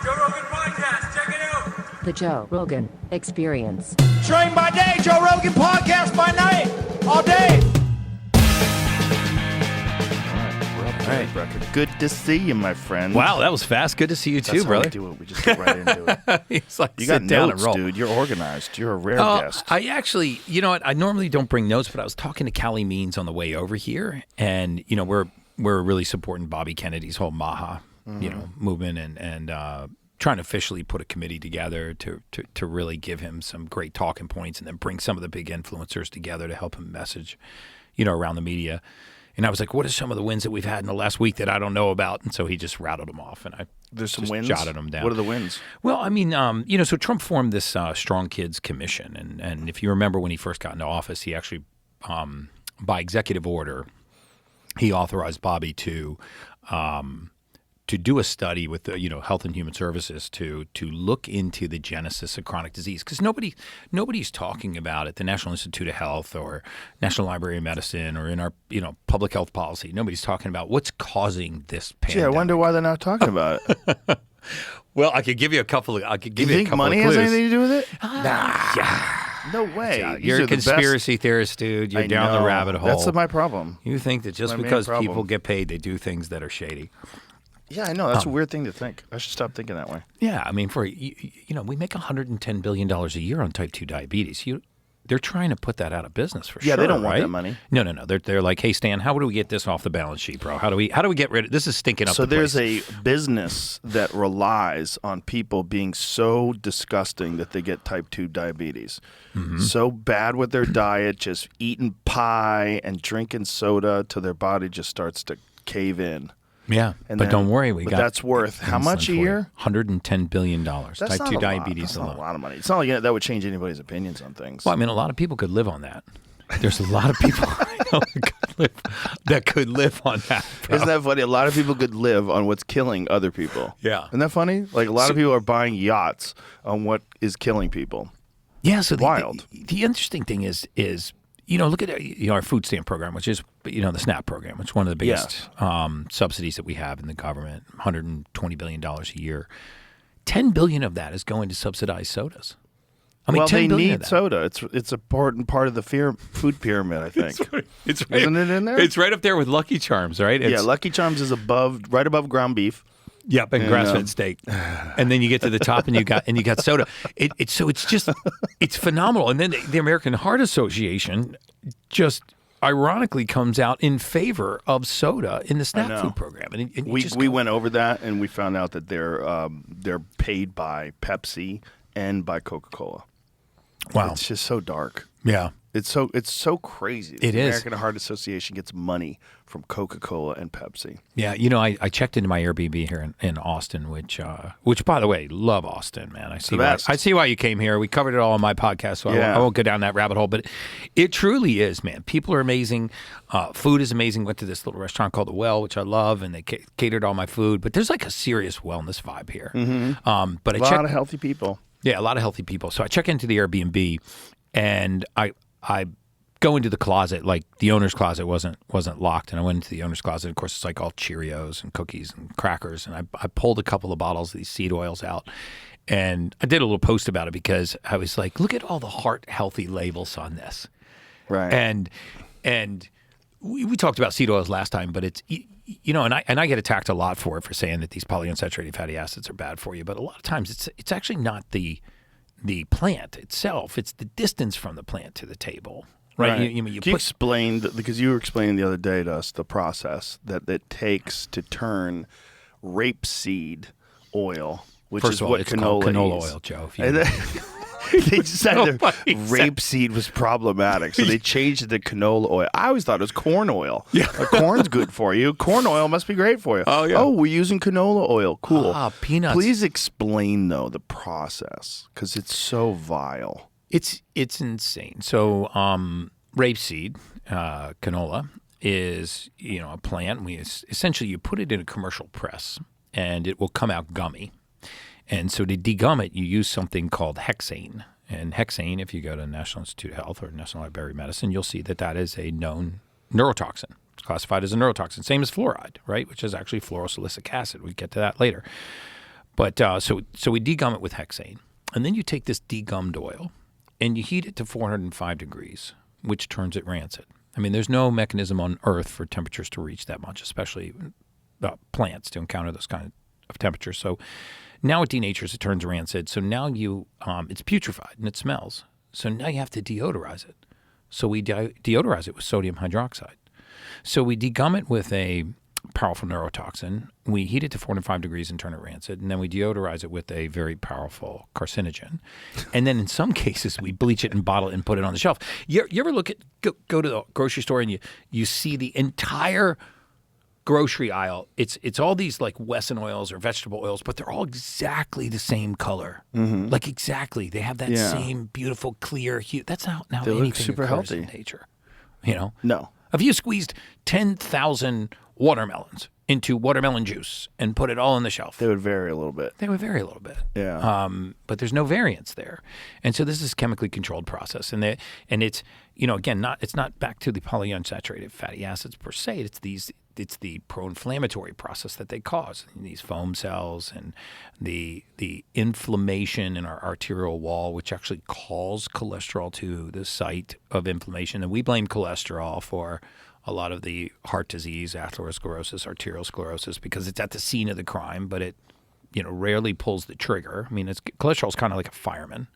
Joe Rogan Podcast. Check it out. The Joe Rogan Experience. Train by day, Joe Rogan Podcast by night, all day. All right, Brecka. Good to see you, my friend. Wow, that was fast. Good to see you too, That's brother. How we do it. We just get right into it. He's like, You sit got down notes, and roll. dude. You're organized. You're a rare guest. I actually, you know what? I normally don't bring notes, but I was talking to Callie Means on the way over here, and you know we're really supporting Bobby Kennedy's whole Maha, movement, and trying to officially put a committee together to really give him some great talking points, and then bring some of the big influencers together to help him message, around the media. And I was like, what are some of the wins that we've had in the last week that I don't know about? And so he just rattled them off, and I There's some just wins. jotted them down. What are the wins? Well, I mean, so Trump formed this Strong Kids Commission, and if you remember when he first got into office, he actually, by executive order, he authorized Bobby to do a study with the Health and Human Services to look into the genesis of chronic disease, because nobody's talking about it. The National Institute of Health or National Library of Medicine or in our public health policy, nobody's talking about what's causing this pandemic. Gee, I wonder why they're not talking about it. Well, I could give you a couple of. I could Do give you you a think couple money of has clues. anything to do with it? Yeah. No way. Yeah, These you're are a the best- conspiracy theorist, dude. You're I down the know. rabbit hole. That's my problem. You think that just my main because problem. people get paid, they do things that are shady. Yeah, I know. That's a weird thing to think. I should stop thinking that way. Yeah, I mean, we make $110 billion a year on type 2 diabetes. They're trying to put that out of business for sure. Yeah, they don't want right? that money. No. They're like, hey, Stan, how do we get this off the balance sheet, bro? How do we get rid of this? Is stinking up. So the there's place. a business that relies on people being so disgusting that they get type 2 diabetes. Mm-hmm. So bad with their diet, just eating pie and drinking soda till their body just starts to cave in. Yeah, And but then- don't worry, but that's worth how much a year? $110 billion. That's Type not 2 a diabetes lot. That's alone. not a lot of money. It's not like that would change anybody's opinions on things. Well, I mean, a lot of people could live on that. There's a lot of people I know that could live on that. Bro. Isn't that funny? A lot of people could live on what's killing other people. Yeah. Isn't that funny? Like a lot of people are buying yachts on what is killing people. Yeah, so Wild. The interesting thing is look at our food stamp program, which is the SNAP program, which is one of the biggest subsidies that we have in the government, $120 billion a year. $10 billion of that is going to subsidize sodas. I mean, Well, $10 they billion need of that. soda. It's an important part of the food pyramid, I think. It's right, Isn't it in there? It's right up there with Lucky Charms, right? Yeah, Lucky Charms is right above ground beef. Yep, and grass-fed steak, and then you get to the top, and you got soda. It's phenomenal. And then the American Heart Association just ironically comes out in favor of soda in the SNAP food program. And We went over that and we found out that they're paid by Pepsi and by Coca-Cola. Wow, It's just so dark. yeah. It's so crazy. It the is. American Heart Association gets money from Coca-Cola and Pepsi. Yeah, I checked into my Airbnb here in Austin, which by the way, love Austin, man. I see why you came here. We covered it all on my podcast, so I won't go down that rabbit hole. But it truly is, man. People are amazing. Food is amazing. Went to this little restaurant called The Well, which I love, and they catered all my food. But there's like a serious wellness vibe here. Mm-hmm. But A lot of healthy people. Yeah, a lot of healthy people. So I check into the Airbnb, and I go into the closet, like the owner's closet wasn't locked, and I went into the owner's closet. Of course, it's like all Cheerios and cookies and crackers, and I pulled a couple of bottles of these seed oils out, and I did a little post about it because I was like, look at all the heart healthy labels on this, Right. and we talked about seed oils last time, but it's and I get attacked a lot for saying that these polyunsaturated fatty acids are bad for you, but a lot of times it's actually not the plant itself; it's the distance from the plant to the table. Right. Can you explain, because you were explaining the other day to us the process that it takes to turn rapeseed oil, which First is of all, what it's called canola is. oil, Joe. And they decided that rapeseed was problematic, so they changed it to canola oil. I always thought it was corn oil. Yeah, corn's good for you. Corn oil must be great for you. Oh, yeah. Oh, we're using canola oil. Cool. Peanuts. Please explain though the process, because it's so vile. It's insane. So rapeseed, canola, is a plant. Essentially you put it in a commercial press, and it will come out gummy. And so to degum it, you use something called hexane. And hexane, if you go to National Institute of Health or National Library of Medicine, you'll see that is a known neurotoxin. It's classified as a neurotoxin, same as fluoride, right? Which is actually fluorosilicic acid. We get to that later. But so we degum it with hexane, and then you take this degummed oil and you heat it to 405 degrees, which turns it rancid. I mean, there's no mechanism on Earth for temperatures to reach that much, especially plants to encounter those kind of temperatures. So now it denatures, it turns rancid. So now it's putrefied and it smells. So now you have to deodorize it. So we deodorize it with sodium hydroxide. So we degum it with a powerful neurotoxin. We heat it to 405 degrees and turn it rancid. And then we deodorize it with a very powerful carcinogen. And then in some cases, we bleach it and bottle it and put it on the shelf. You ever go to the grocery store and you see the entire grocery aisle? It's all these like Wesson oils or vegetable oils, but they're all exactly the same color. Mm-hmm. Like exactly. They have that same beautiful clear hue. That's not how they anything look super occurs healthy in nature. You know? No. If you squeezed 10,000 watermelons into watermelon juice and put it all on the shelf, They would vary a little bit. Yeah. But there's no variance there. And so this is a chemically controlled process. And it's, again, it's not back to the polyunsaturated fatty acids per se. It's the pro-inflammatory process that they cause. These foam cells and the inflammation in our arterial wall, which actually calls cholesterol to the site of inflammation. And we blame cholesterol for a lot of the heart disease, atherosclerosis, arterial sclerosis, because it's at the scene of the crime, but it, rarely pulls the trigger. I mean, cholesterol is kind of like a fireman,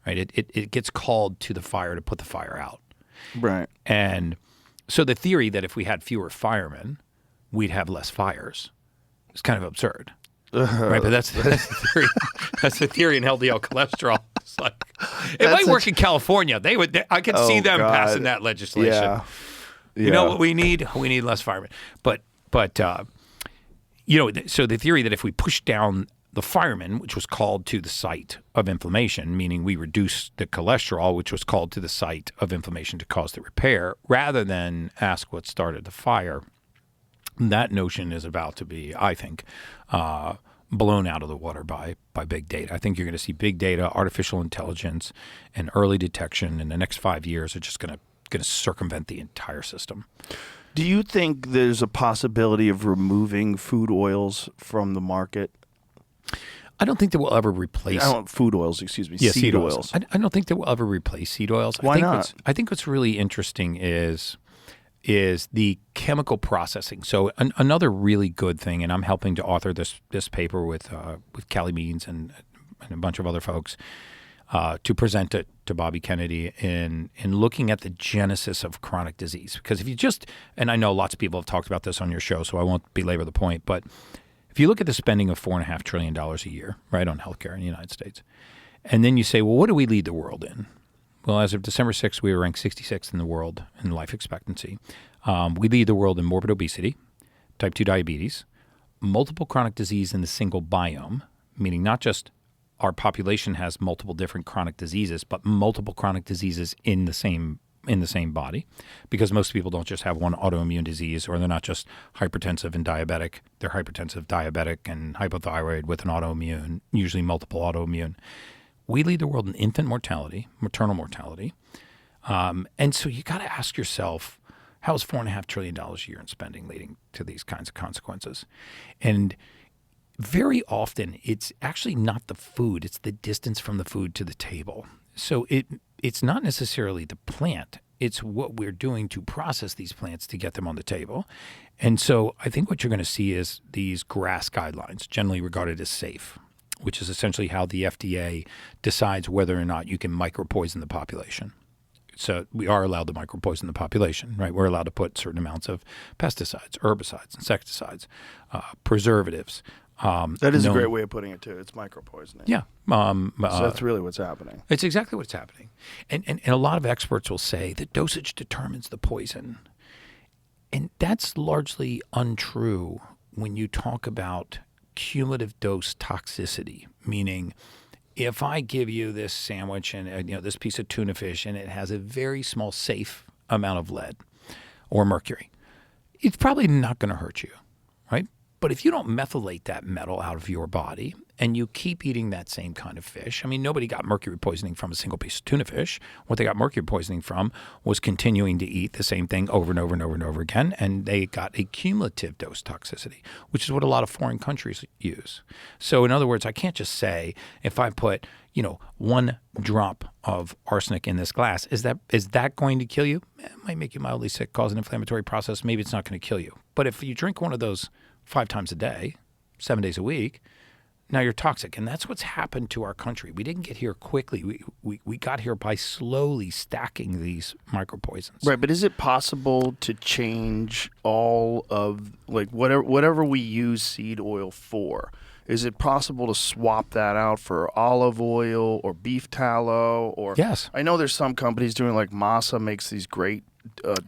right? It gets called to the fire to put the fire out. Right. And so the theory that if we had fewer firemen, we'd have less fires is kind of absurd. Right, but that's the theory. That's the theory in LDL cholesterol. It's like, it might work in California. I could see them passing that legislation. Yeah. You know what we need? We need less firemen. But so the theory that if we push down the firemen, which was called to the site of inflammation, meaning we reduce the cholesterol, which was called to the site of inflammation to cause the repair, rather than ask what started the fire, that notion is about to be, I think, blown out of the water by big data. I think you're going to see big data, artificial intelligence, and early detection in the next 5 years are just going to circumvent the entire system. Do you think there's a possibility of removing food oils from the market? I don't think that we'll ever replace food oils, excuse me. Yeah, seed oils. I don't think that we'll ever replace seed oils. Why not? I think what's really interesting is the chemical processing. So another really good thing, and I'm helping to author this paper with Callie Means and a bunch of other folks to present it to Bobby Kennedy in looking at the genesis of chronic disease. Because if you and I know lots of people have talked about this on your show, so I won't belabor the point, but if you look at the spending of $4.5 trillion a year, right, on healthcare in the United States, and then you say, well, what do we lead the world in? Well, as of December 6th, we were ranked 66th in the world in life expectancy. We lead the world in morbid obesity, type 2 diabetes, multiple chronic disease in the single biome, meaning not just our population has multiple different chronic diseases, but multiple chronic diseases in the same body, because most people don't just have one autoimmune disease, or they're not just hypertensive and diabetic. They're hypertensive, diabetic, and hypothyroid with an autoimmune, usually multiple autoimmune. We lead the world in infant mortality, maternal mortality. And so you got to ask yourself, how is $4.5 trillion a year in spending leading to these kinds of consequences? And very often it's actually not the food, it's the distance from the food to the table. So it's not necessarily the plant, it's what we're doing to process these plants to get them on the table. And so I think what you're going to see is these GRAS guidelines, generally regarded as safe, which is essentially how the FDA decides whether or not you can micropoison the population. So we are allowed to micropoison the population, right? We're allowed to put certain amounts of pesticides, herbicides, insecticides, preservatives. That is a great way of putting it, too. It's micropoisoning. Yeah. So that's really what's happening. It's exactly what's happening. And a lot of experts will say the dosage determines the poison. And that's largely untrue when you talk about cumulative dose toxicity, meaning if I give you this sandwich and this piece of tuna fish and it has a very small safe amount of lead or mercury, it's probably not going to hurt you, right? But if you don't methylate that metal out of your body and you keep eating that same kind of fish, I mean, nobody got mercury poisoning from a single piece of tuna fish. What they got mercury poisoning from was continuing to eat the same thing over and over and over and over again, and they got a cumulative dose toxicity, which is what a lot of foreign countries use. So in other words, I can't just say if I put, 1 drop of arsenic in this glass, is that going to kill you? It might make you mildly sick, cause an inflammatory process. Maybe it's not going to kill you. But if you drink one of those 5 times a day, 7 days a week, now you're toxic. And that's what's happened to our country. We didn't get here quickly. We got here by slowly stacking these micropoisons. Right, but is it possible to change all of, like, whatever we use seed oil for? Is it possible to swap that out for olive oil or beef tallow? Or Yes. I know there's some companies doing, like Masa makes these great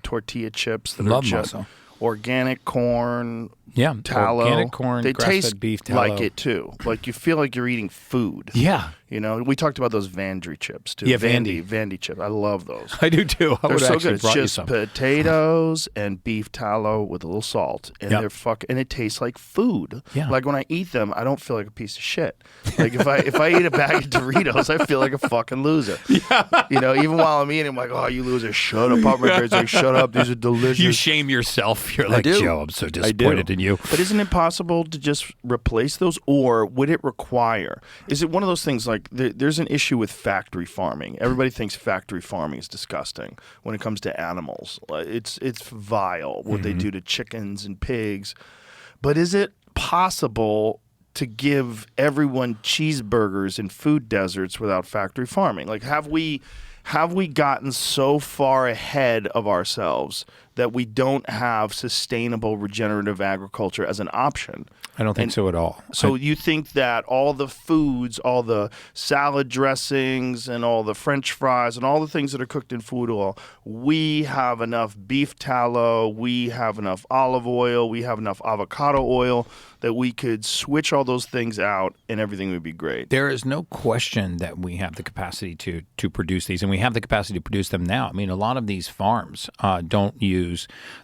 tortilla chips that Love are just Masa. Organic corn, Yeah, tallow. organic corn, they grass-fed taste beef tallow. like it too. Like you feel like you're eating food. Yeah. We talked about those Vandry chips too. Yeah, Vandy chips. I love those. I do too. I They're would so actually good. It's brought you just some. potatoes and beef tallow with a little salt, and Yep. and it tastes like food. Yeah. Like when I eat them, I don't feel like a piece of shit. Like if I eat a bag of Doritos, I feel like a fucking loser. Yeah. Even while I'm eating, I'm like, oh, you loser, shut up, pop my face, like, shut up. These are delicious. You shame yourself. You're like, do. Joe, I'm so I do. disappointed in you. But isn't it possible to just replace those, or would it require? Is it one of those things like there's an issue with factory farming? Everybody thinks factory farming is disgusting when it comes to animals. It's vile what they do to chickens and pigs. But is it possible to give everyone cheeseburgers in food deserts without factory farming? Like, have we gotten so far ahead of ourselves that we don't have sustainable regenerative agriculture as an option? I don't think so at all. So you think that all the foods, all the salad dressings and all the French fries and all the things that are cooked in food oil, we have enough beef tallow, we have enough olive oil, we have enough avocado oil that we could switch all those things out and everything would be great? There is no question that we have the capacity to produce these, and we have the capacity to produce them now. I mean, a lot of these farms don't use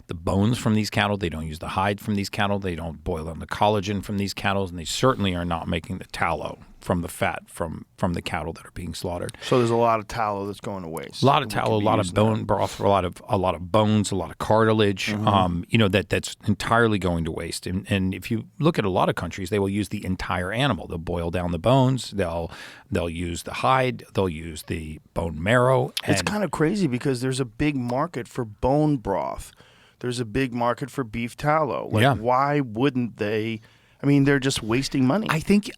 the bones from these cattle. They don't use the hide from these cattle. They don't boil down the collagen from these cattle, and they certainly are not making the tallow from the fat from the cattle that are being slaughtered. So there's a lot of tallow that's going to waste. A lot of tallow, a lot of bone broth, a lot of bones, a lot of cartilage. That's entirely going to waste. And if you look at a lot of countries, they will use the entire animal. They'll boil down the bones. They'll use the hide. They'll use the bone marrow. It's kind of crazy because there's a big market for bone broth. There's a big market for beef tallow. Why wouldn't they? I mean, they're just wasting money. I think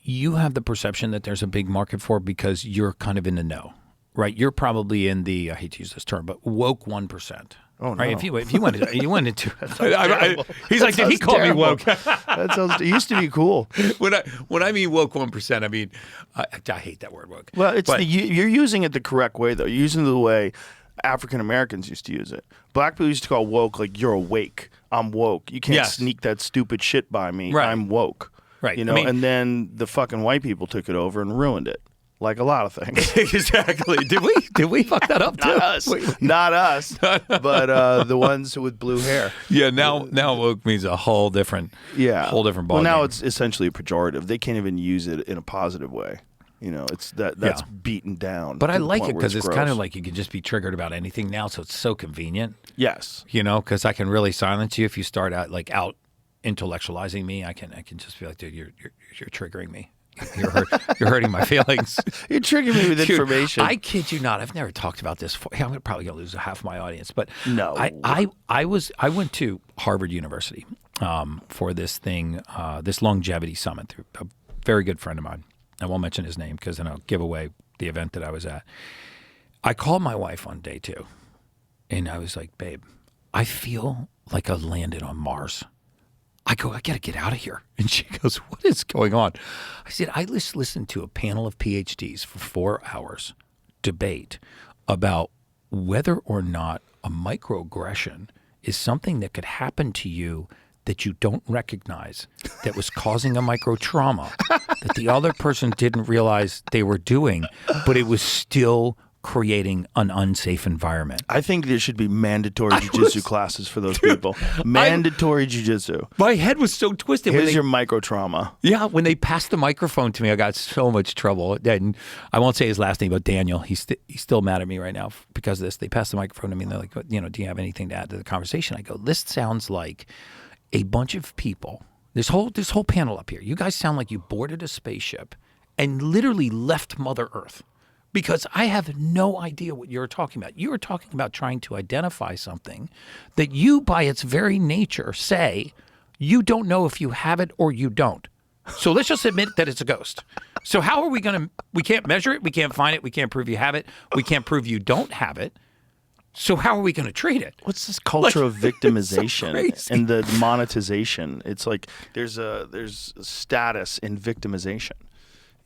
you have the perception that there's a big market for it because you're kind of in the know, right? You're probably in the, I hate to use this term, but woke 1%. Oh, no. Right? If you went into he's That like, did he sounds call terrible. me woke? That sounds. It used to be cool. When I mean woke 1%, I mean I hate that word woke. Well, But- you're using it the correct way, though. You're using it the way African Americans used to use it. Black people used to call woke like you're awake. I'm woke. You can't Yes. sneak that stupid shit by me. Right. I'm woke. Right. You know, and then the fucking white people took it over and ruined it. Like a lot of things. Exactly. Did we fuck that up too? Not us. Not us. But the ones with blue hair. Yeah. Now woke means a whole different Well, ballgame. now it's essentially a pejorative. They can't even use it in a positive way. It's that's beaten down. But I to the like point it where because it's gross. kind of like you can just be triggered about anything now, so it's so convenient. Yes. Because I can really silence you if you start out intellectualizing me. I can just be like, dude, you're triggering me. You're hurting my feelings. You're triggering me with Dude, information. I kid you not. I've never talked about this. I'm probably gonna lose half my audience, but No. I went to Harvard University for this thing, this longevity summit through a very good friend of mine. I won't mention his name because then I'll give away the event that I was at. I called my wife on day 2, and I was like, babe, I feel like I landed on Mars. I go, I got to get out of here. And she goes, what is going on? I said, I just listened to a panel of PhDs for 4 hours debate about whether or not a microaggression is something that could happen to you that you don't recognize, that was causing a micro trauma that the other person didn't realize they were doing, but it was still creating an unsafe environment. I think there should be mandatory jiu-jitsu classes for those people. Mandatory jiu-jitsu. My head was so twisted. Here's your micro trauma. Yeah, when they passed the microphone to me, I got so much trouble. And I won't say his last name, but Daniel, he's still mad at me right now because of this. They passed the microphone to me and they're like, do you have anything to add to the conversation? I go, this sounds like a bunch of people, this whole panel up here, you guys sound like you boarded a spaceship and literally left Mother Earth. Because I have no idea what you're talking about. You are talking about trying to identify something that you, by its very nature, say you don't know if you have it or you don't. So let's just admit that it's a ghost. So how are we going to, we can't measure it, we can't find it, we can't prove you have it, we can't prove you don't have it. So how are we going to treat it? What's this culture of victimization so and the monetization? It's like there's status in victimization.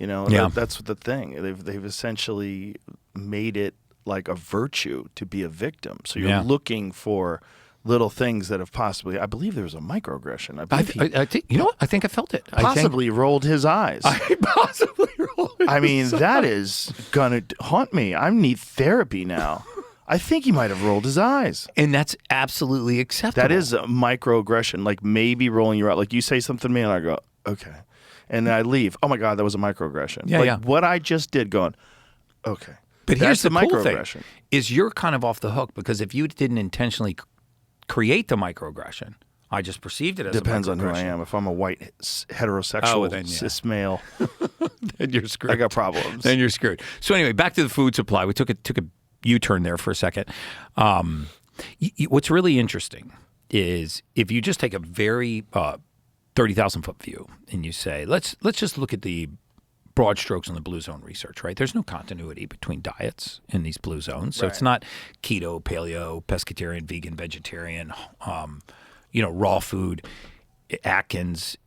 That's the thing. They've essentially made it like a virtue to be a victim. So you're looking for little things that have possibly. I believe there was a microaggression. I think I think I felt it. Possibly rolled his eyes. I possibly rolled. That is gonna haunt me. I need therapy now. I think he might have rolled his eyes. And that's absolutely acceptable. That is a microaggression. Like maybe rolling your eyes. Like you say something to me and I go, okay. And then I leave. Oh my God, that was a microaggression. Yeah, What I just did going, okay. But here's the cool thing, microaggression. Is you're kind of off the hook because if you didn't intentionally create the microaggression, I just perceived it as Depends a microaggression. on who I am. If I'm a white heterosexual cis male, then you're screwed. I got problems. Then you're screwed. So anyway, back to the food supply. We took a U-turn there for a second. What's really interesting is if you just take a very 30,000 foot view and you say, let's just look at the broad strokes on the blue zone research, right? There's no continuity between diets in these blue zones. So it's not keto, paleo, pescatarian, vegan, vegetarian, raw food, Atkins.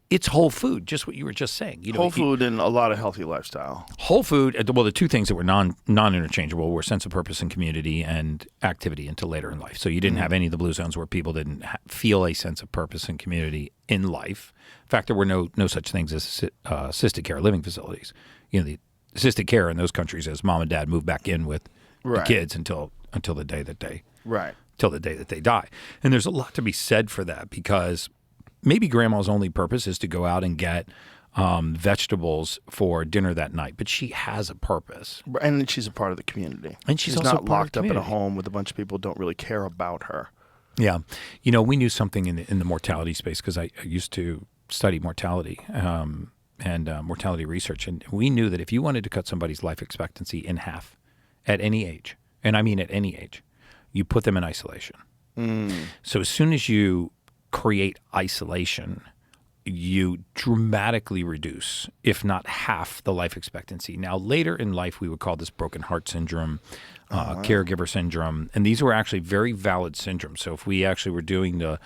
It's whole food, just what you were just saying. Whole food and a lot of healthy lifestyle. Whole food, well, the two things that were non-interchangeable were sense of purpose and community and activity until later in life. So you didn't have any of the blue zones where people didn't feel a sense of purpose and community in life. In fact, there were no such things as assisted care living facilities. The assisted care in those countries is mom and dad move back in with the kids until the day that they die. And there's a lot to be said for that because maybe grandma's only purpose is to go out and get vegetables for dinner that night, but she has a purpose. And she's a part of the community. And she's also not locked up in a community. home with a bunch of people who don't really care about her. Yeah. We knew something in the mortality space because I used to study mortality and mortality research. And we knew that if you wanted to cut somebody's life expectancy in half at any age, and I mean at any age, you put them in isolation. So as soon as you create isolation, you dramatically reduce, if not half, the life expectancy. Now, later in life, we would call this broken heart syndrome, caregiver syndrome, and these were actually very valid syndromes. So if we actually were doing the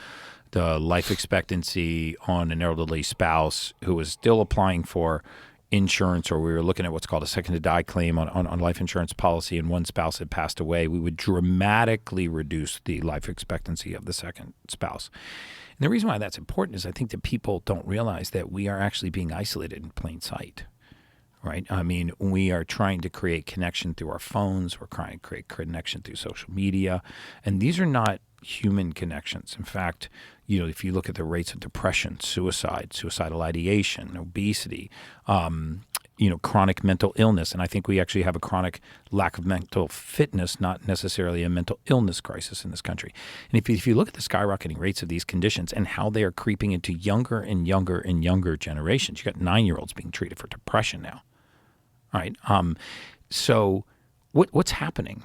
life expectancy on an elderly spouse who was still applying for insurance, or we were looking at what's called a second to die claim on life insurance policy, and one spouse had passed away, we would dramatically reduce the life expectancy of the second spouse. And the reason why that's important is I think that people don't realize that we are actually being isolated in plain sight, right? I mean, we are trying to create connection through our phones. We're trying to create connection through social media. And these are not human connections. In fact, if you look at the rates of depression, suicide, suicidal ideation, obesity, chronic mental illness, and I think we actually have a chronic lack of mental fitness, not necessarily a mental illness crisis in this country. And if you look at the skyrocketing rates of these conditions and how they are creeping into younger and younger and younger generations, you got 9-year-olds being treated for depression now, right? So what's happening?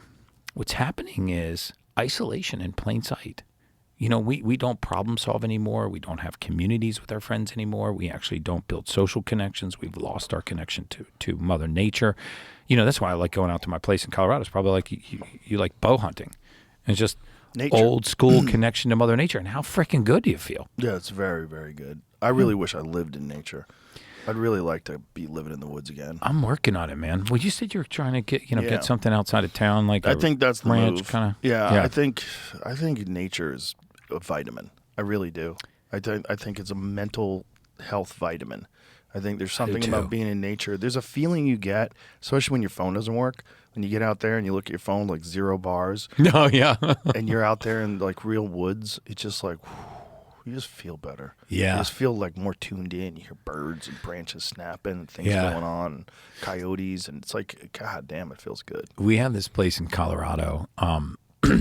What's happening is isolation in plain sight. We don't problem solve anymore. We don't have communities with our friends anymore. We actually don't build social connections. We've lost our connection to Mother Nature. That's why I like going out to my place in Colorado. It's probably like you like bow hunting. It's just nature. Old school connection to Mother Nature. And how freaking good do you feel? Yeah, it's very, very good. I really wish I lived in nature. I'd really like to be living in the woods again. I'm working on it, man. Well, you said you were trying to get something outside of town, like I think that's the ranch move. Kinda. Yeah, I think nature is a vitamin. I really do. I think it's a mental health vitamin. I think there's something about being in nature. There's a feeling you get, especially when your phone doesn't work. When you get out there and you look at your phone, like 0 bars, No, yeah. and you're out there in like real woods, it's just like, you just feel better. Yeah. You just feel like more tuned in. You hear birds and branches snapping and things Yeah. going on, and coyotes, and it's like, God damn, it feels good. We have this place in Colorado.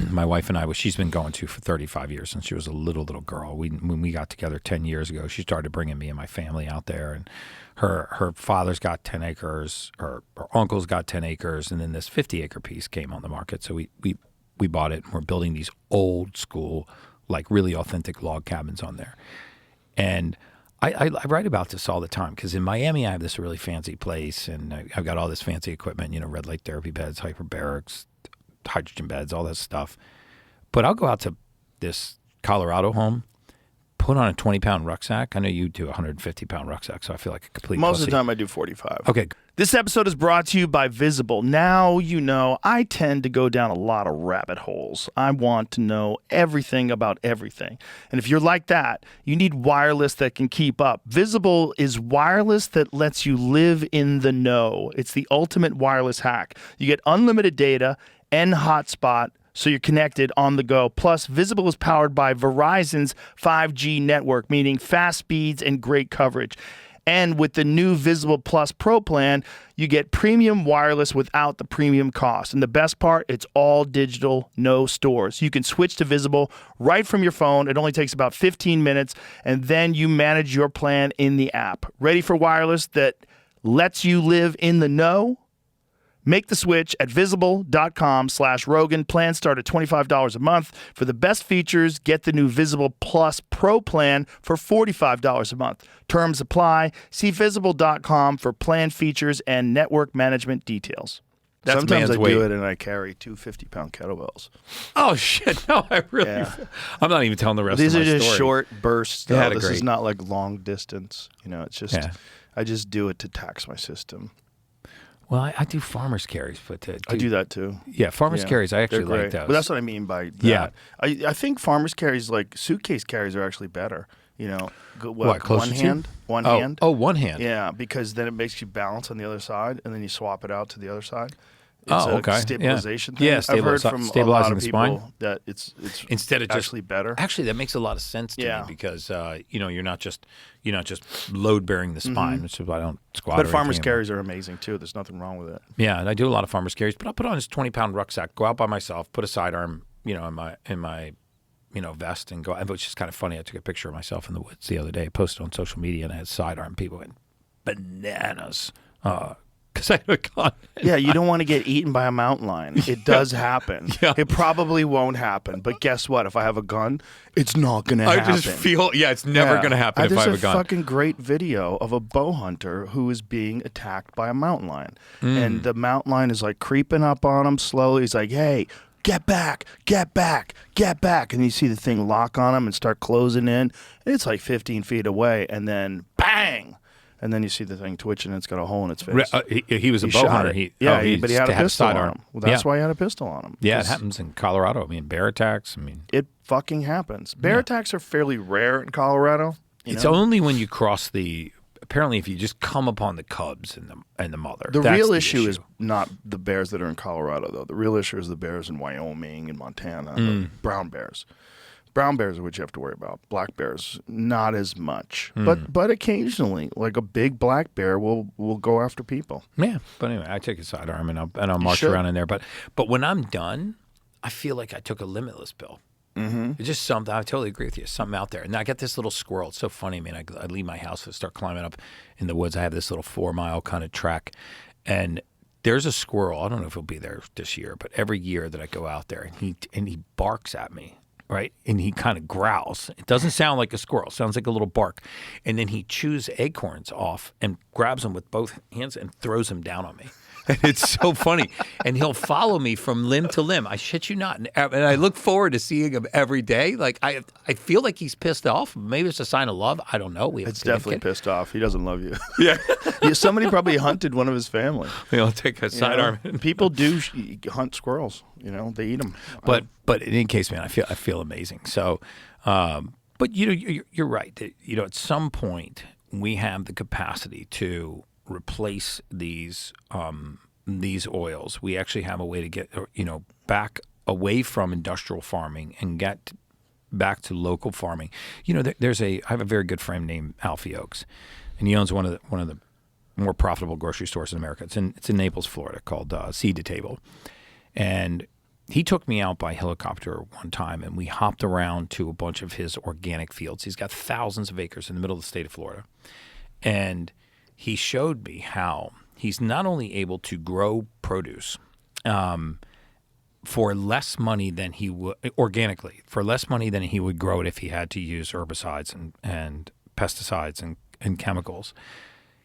My wife and I, she's been going to for 35 years since she was a little girl. When we got together 10 years ago, she started bringing me and my family out there. And her father's got 10 acres, her uncle's got 10 acres, and then this 50-acre piece came on the market. So we bought it, and we're building these old school, like really authentic log cabins on there. And I write about this all the time because in Miami I have this really fancy place, and I've got all this fancy equipment, red light therapy beds, hyperbarics, hydrogen beds, all that stuff. But I'll go out to this Colorado home, put on a 20-pound rucksack. I know you do a 150-pound rucksack, so I feel like a complete Most pussy. of the time I do 45. Okay. This episode is brought to you by Visible. Now you know I tend to go down a lot of rabbit holes. I want to know everything about everything. And if you're like that, you need wireless that can keep up. Visible is wireless that lets you live in the know. It's the ultimate wireless hack. You get unlimited data and hotspot, so you're connected on the go. Plus, Visible is powered by Verizon's 5G network, meaning fast speeds and great coverage. And with the new Visible Plus Pro plan, you get premium wireless without the premium cost. And the best part, it's all digital, no stores. You can switch to Visible right from your phone. It only takes about 15 minutes, and then you manage your plan in the app. Ready for wireless that lets you live in the know? Make the switch at visible.com/Rogan. Plans start at $25 a month. For the best features, get the new Visible Plus Pro plan for $45 a month. Terms apply. See visible.com for plan features and network management details. That's Sometimes I man's weight. do it and I carry 2 50-pound kettlebells. Oh, shit. No, I really... Yeah. I'm not even telling the rest These of are my just story. short bursts. Yeah, This great. is not like long distance. It's just, Yeah. I just do it to tax my system. Well, I do farmer's carries, but... I do that too. Yeah, farmer's Yeah, carries, I actually they're like great. those. But that's what I mean by that. Yeah. I think farmer's carries, like suitcase carries, are actually better. What, closer one to? hand? One Oh, hand? Oh, one hand. Yeah, because then it makes you balance on the other side, and then you swap it out to the other side. It's Oh, okay. a stabilization Yeah. thing. Yeah, I've heard from a lot stabilizing of the people spine. that it's Instead of just actually better. Actually, that makes a lot of sense to Yeah. me because you're not just load bearing the spine, which is why I don't squat. But or farmer's anything. carries are amazing too. There's nothing wrong with it. Yeah, and I do a lot of farmer's carries, but I'll put on this 20-pound rucksack, go out by myself, put a sidearm, in my vest, and go. Which is kind of funny. I took a picture of myself in the woods the other day, posted on social media, and I had sidearm. People went bananas because I had a gun. Yeah, you don't want to get eaten by a mountain lion. It does happen. Yeah. It probably won't happen. But guess what? If I have a gun, it's not going to I happen. just feel, it's never going to happen if I have a There's a gun. fucking great video of a bow hunter who is being attacked by a mountain lion. Mm. And the mountain lion is like creeping up on him slowly. He's like, hey, get back, get back, get back. And you see the thing lock on him and start closing in. It's like 15 feet away. And then bang. And then you see the thing twitching and it's got a hole in its face. He was a He bow shot hunter. it. He but he had a pistol on him. Well, that's yeah. why he had a pistol on him. Yeah, it 'Cause happens in Colorado. I mean, bear attacks. I mean, It fucking happens. Bear attacks are fairly rare in Colorado. it's only when you cross the. Apparently, if you just come upon the cubs and the mother. The that's real the issue is not the bears that are in Colorado, though. The real issue is the bears in Wyoming and Montana, the brown bears. Brown bears are what you have to worry about. Black bears, not as much. But occasionally, like a big black bear will go after people. Yeah, but anyway, I take a sidearm and I'll march should. around in there. But when I'm done, I feel like I took a limitless pill. Mm-hmm. It's just something. I totally agree with you. Something out there, and I got this little squirrel. It's so funny, man. I leave my house and start climbing up in the woods. I have this little 4-mile kind of track, and there's a squirrel. I don't know if he'll be there this year, but every year that I go out there, and he barks at me. Right, and he kind of growls. It doesn't sound like a squirrel; it sounds like a little bark. And then he chews acorns off and grabs them with both hands and throws them down on me. And it's so funny. And he'll follow me from limb to limb. I shit you not. And I look forward to seeing him every day. Like I feel like he's pissed off. Maybe it's a sign of love. I don't know. It's definitely pissed off. He doesn't love you. Yeah. Yeah, somebody probably hunted one of his family. He'll take a sidearm. People do hunt squirrels. They eat them. But in any case, man, I feel amazing. So, but you're right. That, at some point we have the capacity to replace these these oils, we actually have a way to get, back away from industrial farming and get back to local farming. I have a very good friend named Alfie Oakes, and he owns one of the more profitable grocery stores in America. It's in Naples, Florida, called Seed to Table. And he took me out by helicopter one time, and we hopped around to a bunch of his organic fields. He's got thousands of acres in the middle of the state of Florida. And he showed me how he's not only able to grow produce for less money than he would organically, for less money than he would grow it if he had to use herbicides and pesticides and chemicals.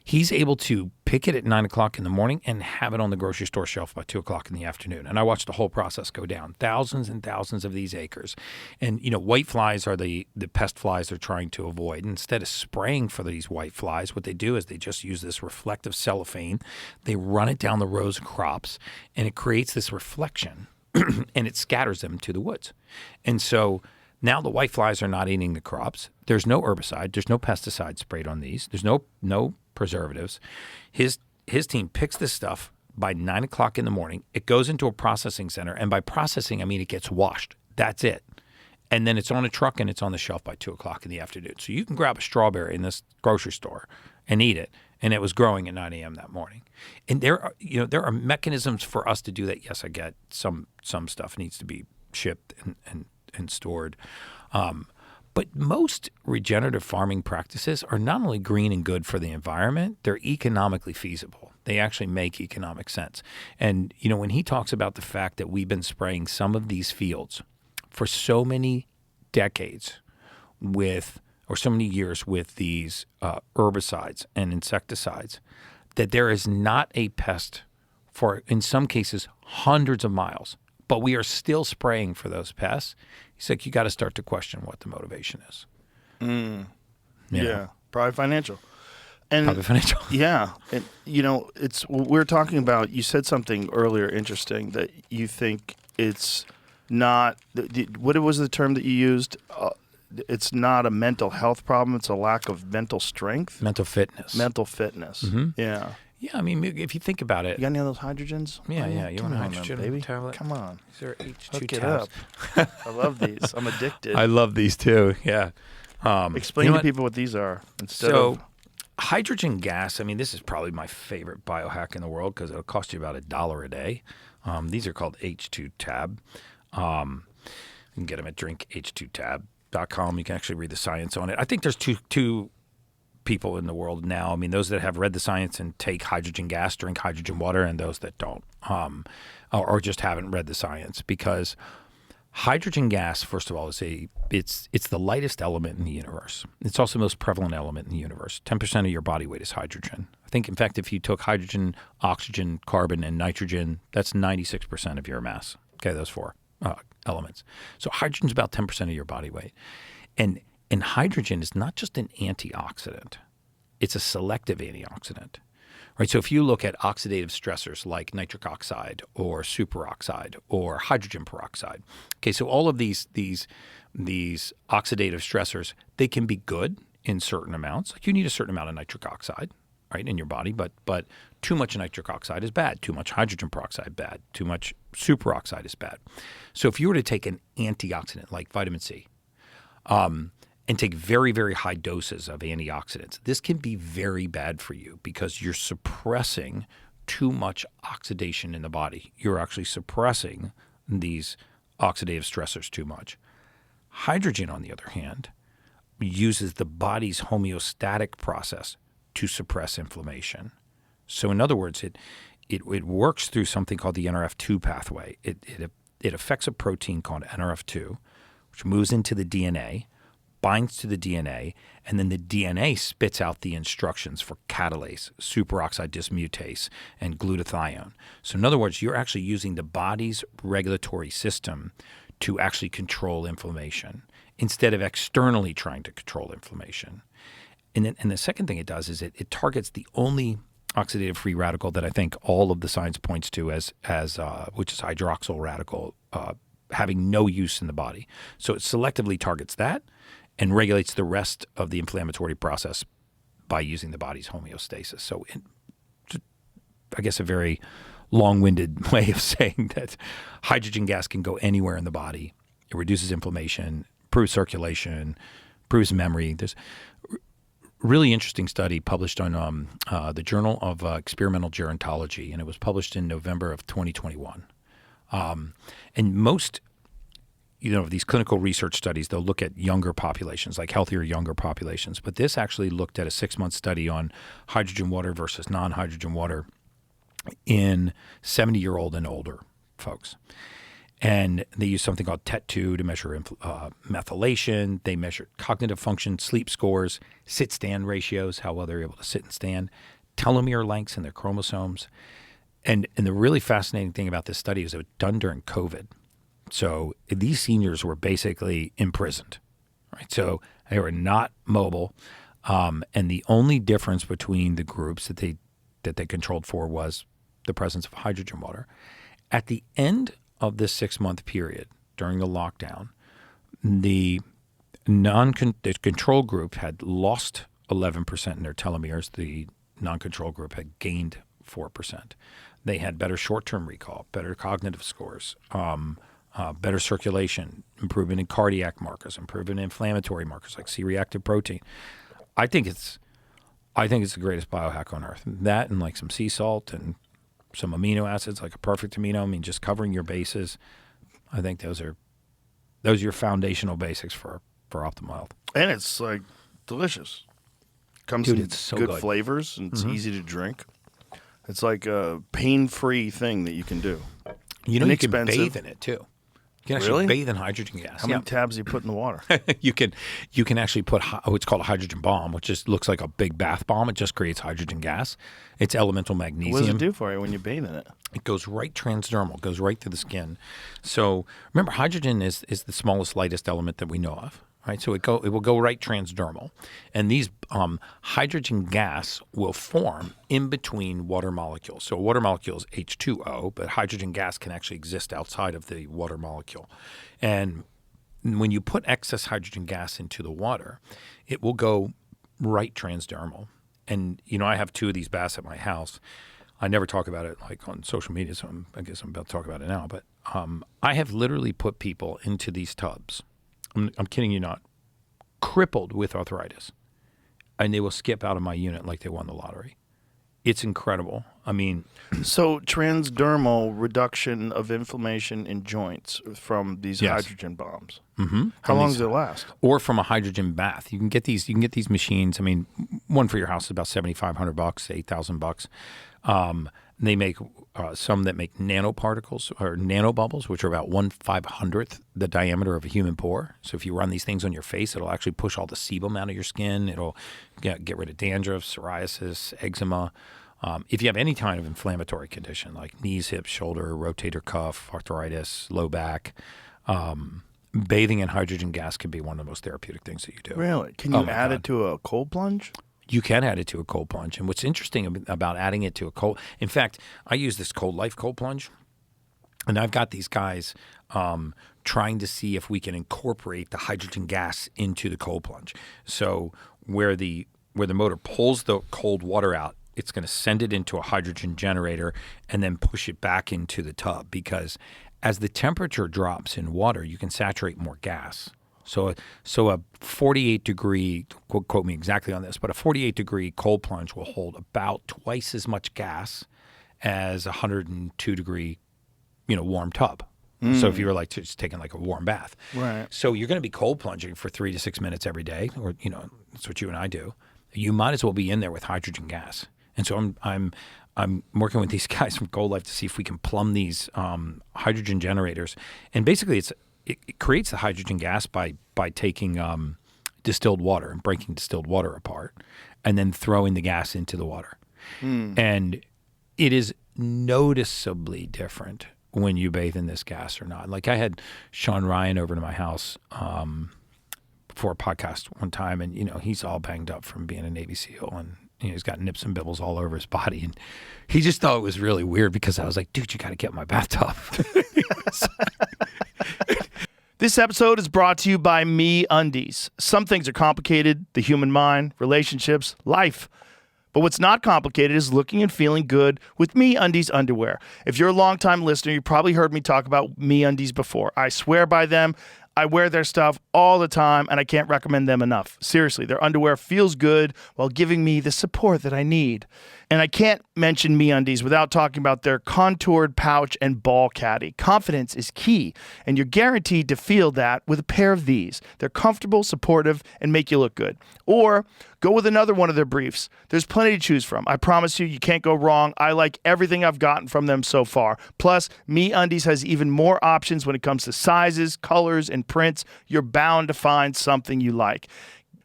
He's able to pick it at 9 o'clock in the morning and have it on the grocery store shelf by 2 o'clock in the afternoon. And I watched the whole process go down. Thousands and thousands of these acres. And, white flies are the pest flies they're trying to avoid. Instead of spraying for these white flies, what they do is they just use this reflective cellophane. They run it down the rows of crops, and it creates this reflection, and it scatters them to the woods. And so now the white flies are not eating the crops. There's no herbicide. There's no pesticide sprayed on these. There's no preservatives. His team picks this stuff by 9 o'clock in the morning. It goes into a processing center, and by processing, I mean it gets washed. That's it. And then it's on a truck and it's on the shelf by 2 o'clock in the afternoon. So you can grab a strawberry in this grocery store and eat it. And it was growing at 9 a.m. that morning. And there are mechanisms for us to do that. Yes, I get some stuff needs to be shipped and stored. But most regenerative farming practices are not only green and good for the environment, they're economically feasible. They actually make economic sense. And, when he talks about the fact that we've been spraying some of these fields for so many decades or so many years with these herbicides and insecticides, that there is not a pest for, in some cases, hundreds of miles, but we are still spraying for those pests. He's like, you got to start to question what the motivation is. Yeah, probably financial. And probably financial. Yeah. And, it's we're talking about, you said something earlier interesting, that you think it's not, what was the term that you used? It's not a mental health problem. It's a lack of mental strength. Mental fitness. Mm-hmm. Yeah. Yeah, I mean, if you think about it. You got any of those hydrogens? Yeah. You want a hydrogen baby? tablet? Come on. These are H2 Hook it tabs. up. I love these. I'm addicted. I love these too, yeah. Explain to people what these are instead of... Hydrogen gas, I mean, this is probably my favorite biohack in the world because it'll cost you about $1 a day. These are called H2 tab. You can get them at drinkhh2tab.com. You can actually read the science on it. I think there's two people in the world now. I mean, those that have read the science and take hydrogen gas, drink hydrogen water, and those that don't, or just haven't read the science. Because hydrogen gas, first of all, it's the lightest element in the universe. It's also the most prevalent element in the universe. 10% of your body weight is hydrogen. I think, in fact, if you took hydrogen, oxygen, carbon, and nitrogen, that's 96% of your mass. Okay, those four elements. So hydrogen's about 10% of your body weight. And hydrogen is not just an antioxidant. It's a selective antioxidant. Right? So if you look at oxidative stressors like nitric oxide or superoxide or hydrogen peroxide, okay, so all of these oxidative stressors, they can be good in certain amounts. Like you need a certain amount of nitric oxide, right, in your body, but too much nitric oxide is bad. Too much hydrogen peroxide, bad. Too much superoxide is bad. So if you were to take an antioxidant like vitamin C, and take very, very high doses of antioxidants, this can be very bad for you because you're suppressing too much oxidation in the body. You're actually suppressing these oxidative stressors too much. Hydrogen, on the other hand, uses the body's homeostatic process to suppress inflammation. So in other words, it works through something called the NRF2 pathway. It affects a protein called NRF2, which moves into the DNA, binds to the DNA, and then the DNA spits out the instructions for catalase, superoxide dismutase, and glutathione. So in other words, you're actually using the body's regulatory system to actually control inflammation instead of externally trying to control inflammation. And the second thing it does is it targets the only oxidative free radical that I think all of the science points to as which is hydroxyl radical, having no use in the body. So it selectively targets that and regulates the rest of the inflammatory process by using the body's homeostasis. So I guess a very long-winded way of saying that hydrogen gas can go anywhere in the body. It reduces inflammation, improves circulation, improves memory. There's a really interesting study published on the Journal of Experimental Gerontology, and it was published in November of 2021. And most, these clinical research studies, they'll look at younger populations, like healthier younger populations. But this actually looked at a 6-month study on hydrogen water versus non-hydrogen water in 70-year-old and older folks. And they used something called TET2 to measure methylation. They measured cognitive function, sleep scores, sit-stand ratios, how well they're able to sit and stand, telomere lengths in their chromosomes. And the really fascinating thing about this study is it was done during COVID. So these seniors were basically imprisoned, right? So they were not mobile. And the only difference between the groups that they controlled for was the presence of hydrogen water. At the end of this 6-month period during the lockdown, the control group had lost 11% in their telomeres. The non-control group had gained 4%. They had better short-term recall, better cognitive scores, better circulation, improvement in cardiac markers, improvement in inflammatory markers like C-reactive protein. I think it's the greatest biohack on earth. That and like some sea salt and some amino acids, like a perfect amino. I mean, just covering your bases. I think those are your foundational basics for optimal health. And it's like delicious. Comes Dude, in it's so good good. flavors and it's easy to drink. It's like a pain-free thing that you can do. You can Inexpensive. bathe in it too. You can actually Really? bathe in hydrogen gas. How many tabs do you put in the water? You can actually put what's called a hydrogen bomb, which just looks like a big bath bomb. It just creates hydrogen gas. It's elemental magnesium. What does it do for you when you bathe in it? It goes right transdermal, goes right through the skin. So remember, hydrogen is the smallest, lightest element that we know of, right? So it will go right transdermal, and these hydrogen gas will form in between water molecules. So a water molecule is H2O, but hydrogen gas can actually exist outside of the water molecule. And when you put excess hydrogen gas into the water, it will go right transdermal. And I have 2 of these baths at my house. I never talk about it like on social media, so I guess I'm about to talk about it now. But I have literally put people into these tubs. I'm kidding you not, crippled with arthritis, and they will skip out of my unit like they won the lottery. It's incredible. I mean, so transdermal reduction of inflammation in joints from these Yes. hydrogen bombs. mm-hmm. How long does it last? Or from a hydrogen bath. You can get these machines. I mean, one for your house is about $7,500, $8,000. They make some that make nanoparticles or nanobubbles, which are about 1/500th the diameter of a human pore. So if you run these things on your face, it'll actually push all the sebum out of your skin. It'll get rid of dandruff, psoriasis, eczema. If you have any kind of inflammatory condition like knees, hips, shoulder, rotator cuff, arthritis, low back, bathing in hydrogen gas can be one of the most therapeutic things that you do. Really? Can you my add God. it to a cold plunge? You can add it to a cold plunge. And what's interesting about adding it to a cold, in fact, I use this Cold Life cold plunge, and I've got these guys trying to see if we can incorporate the hydrogen gas into the cold plunge. So where the motor pulls the cold water out, it's going to send it into a hydrogen generator and then push it back into the tub, because as the temperature drops in water, you can saturate more gas. So a 48-degree, quote me exactly on this, but a 48-degree cold plunge will hold about twice as much gas as a 102-degree, warm tub. So if you were like just taking like a warm bath. Right. So you're going to be cold plunging for 3 to 6 minutes every day, or, that's what you and I do. You might as well be in there with hydrogen gas. And so I'm working with these guys from Cold Life to see if we can plumb these hydrogen generators. And basically it creates the hydrogen gas by taking distilled water and breaking distilled water apart and then throwing the gas into the water. And it is noticeably different when you bathe in this gas or not. Like I had Sean Ryan over to my house for a podcast one time, and he's all banged up from being a Navy SEAL, and he's got nips and bibbles all over his body, and he just thought it was really weird because I was like, dude, you got to get in my bathtub. This episode is brought to you by meundies. Some things are complicated, the human mind, relationships, life. But what's not complicated is looking and feeling good with MeUndies underwear. If you're a longtime listener, you probably heard me talk about MeUndies before. I swear by them. I wear their stuff all the time, and I can't recommend them enough. Seriously, their underwear feels good while giving me the support that I need. And I can't mention MeUndies without talking about their contoured pouch and ball caddy. Confidence is key, and you're guaranteed to feel that with a pair of these. They're comfortable, supportive, and make you look good. Or go with another one of their briefs. There's plenty to choose from. I promise you can't go wrong. I like everything I've gotten from them so far. Plus, MeUndies has even more options when it comes to sizes, colors, and prints. You're bound to find something you like.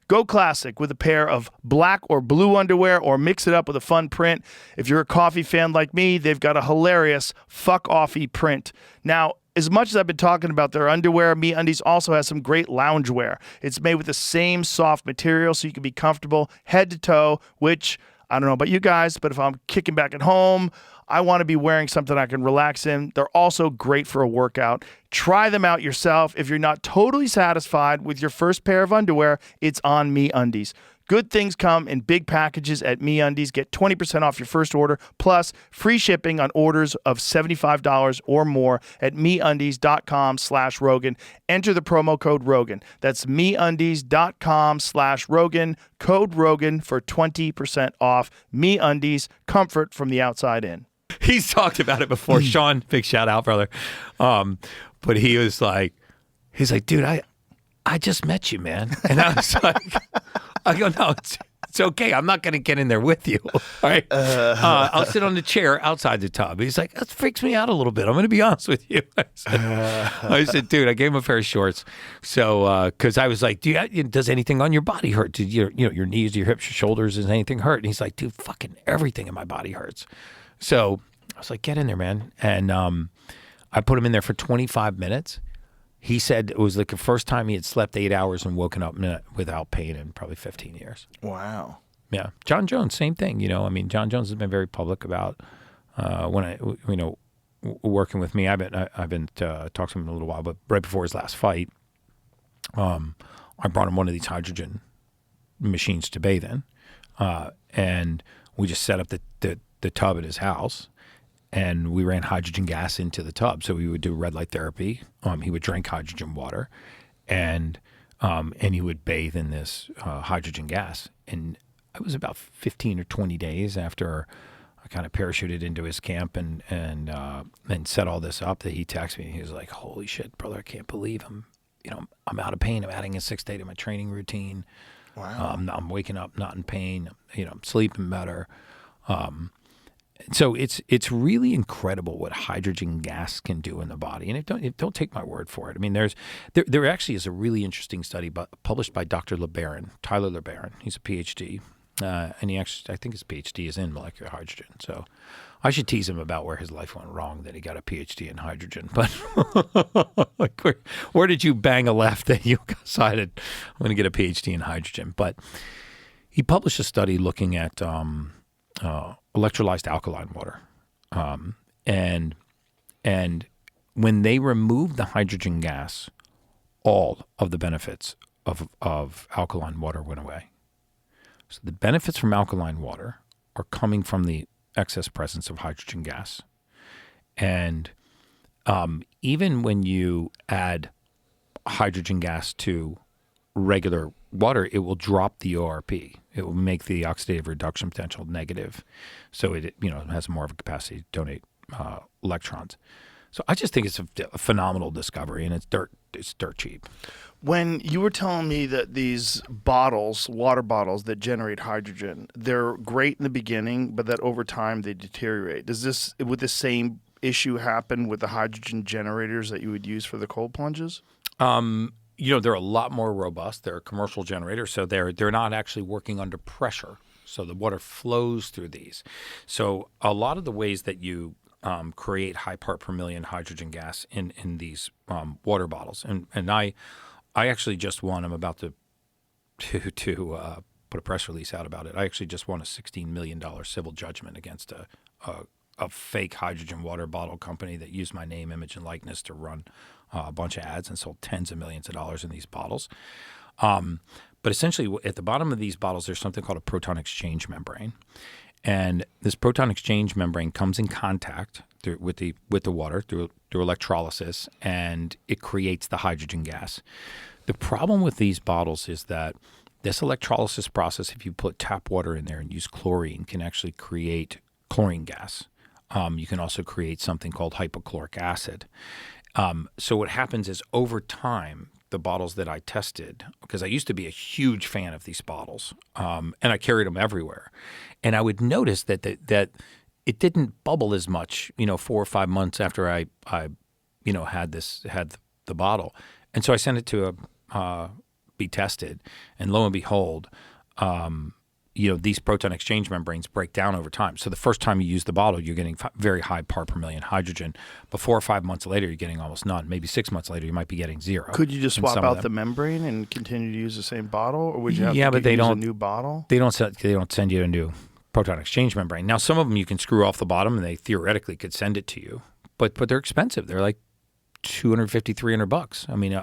Go classic with a pair of black or blue underwear, or mix it up with a fun print. If you're a coffee fan like me, they've got a hilarious fuck-offy print. Now, as much as I've been talking about their underwear, MeUndies also has some great loungewear. It's made with the same soft material so you can be comfortable head to toe, which, I don't know about you guys, but if I'm kicking back at home, I want to be wearing something I can relax in. They're also great for a workout. Try them out yourself. If you're not totally satisfied with your first pair of underwear, it's on MeUndies. Good things come in big packages at MeUndies. Get 20% off your first order, plus free shipping on orders of $75 or more at MeUndies.com/Rogan. Enter the promo code Rogan. That's MeUndies.com/Rogan. Code Rogan for 20% off. MeUndies, comfort from the outside in. He's talked about it before. Sean, big shout out, brother. But he's like, dude, I just met you, man. And I was like, I go, no, it's okay. I'm not going to get in there with you. All right. I'll sit on the chair outside the tub. He's like, that freaks me out a little bit. I'm going to be honest with you. I said, dude, I gave him a pair of shorts. So, because I was like, does anything on your body hurt? Did your knees, your hips, your shoulders, does anything hurt? And he's like, dude, fucking everything in my body hurts. So I was like, get in there, man. And I put him in there for 25 minutes. He said it was like the first time he had slept 8 hours and woken up without pain in probably 15 years. Wow. Yeah. John Jones, same thing. John Jones has been very public about working with me. I've been talking to him a little while, but right before his last fight, I brought him one of these hydrogen machines to bathe in, and we just set up the tub at his house. And we ran hydrogen gas into the tub. So we would do red light therapy. He would drink hydrogen water, and he would bathe in this hydrogen gas. And it was about 15 or 20 days after I kind of parachuted into his camp and set all this up that he texted me. He was like, "Holy shit, brother! I can't believe I'm out of pain. I'm adding a 6th day to my training routine. Wow. I'm waking up not in pain. I'm sleeping better." So it's really incredible what hydrogen gas can do in the body, and don't take my word for it. I mean, there actually is a really interesting study published by Dr. Tyler LeBaron. He's a PhD, and I think his PhD is in molecular hydrogen. So I should tease him about where his life went wrong that he got a PhD in hydrogen. But like, where did you bang a left that you decided I'm going to get a PhD in hydrogen? But he published a study looking at electrolyzed alkaline water. And when they removed the hydrogen gas, all of the benefits of alkaline water went away. So the benefits from alkaline water are coming from the excess presence of hydrogen gas. And even when you add hydrogen gas to regular water, it will drop the ORP. It will make the oxidative reduction potential negative, so it has more of a capacity to donate electrons. So I just think it's a phenomenal discovery, and it's dirt cheap. When you were telling me that these bottles, water bottles that generate hydrogen, they're great in the beginning, but that over time they deteriorate. Would the same issue happen with the hydrogen generators that you would use for the cold plunges? They're a lot more robust. They're a commercial generator, so they're not actually working under pressure. So the water flows through these. So a lot of the ways that you create high part per million hydrogen gas in these water bottles, and I actually just won. I'm about to put a press release out about it. I actually just won a $16 million civil judgment against a fake hydrogen water bottle company that used my name, image, and likeness to run a bunch of ads and sold tens of millions of dollars in these bottles. But essentially, at the bottom of these bottles, there's something called a proton exchange membrane. And this proton exchange membrane comes in contact with the water through electrolysis, and it creates the hydrogen gas. The problem with these bottles is that this electrolysis process, if you put tap water in there and use chlorine, can actually create chlorine gas. You can also create something called hypochloric acid. So what happens is over time, the bottles that I tested, because I used to be a huge fan of these bottles, and I carried them everywhere, and I would notice that that it didn't bubble as much, 4 or 5 months after I had the bottle, and so I sent it to be tested, and lo and behold, these proton exchange membranes break down over time. So the first time you use the bottle, you're getting very high part per million hydrogen. But 4 or 5 months later, you're getting almost none. Maybe 6 months later, you might be getting zero. Could you just swap out the membrane and continue to use the same bottle, or would you have to use a new bottle? They don't send you a new proton exchange membrane. Now, some of them you can screw off the bottom, and they theoretically could send it to you, but they're expensive. They're like $250, $300. I mean,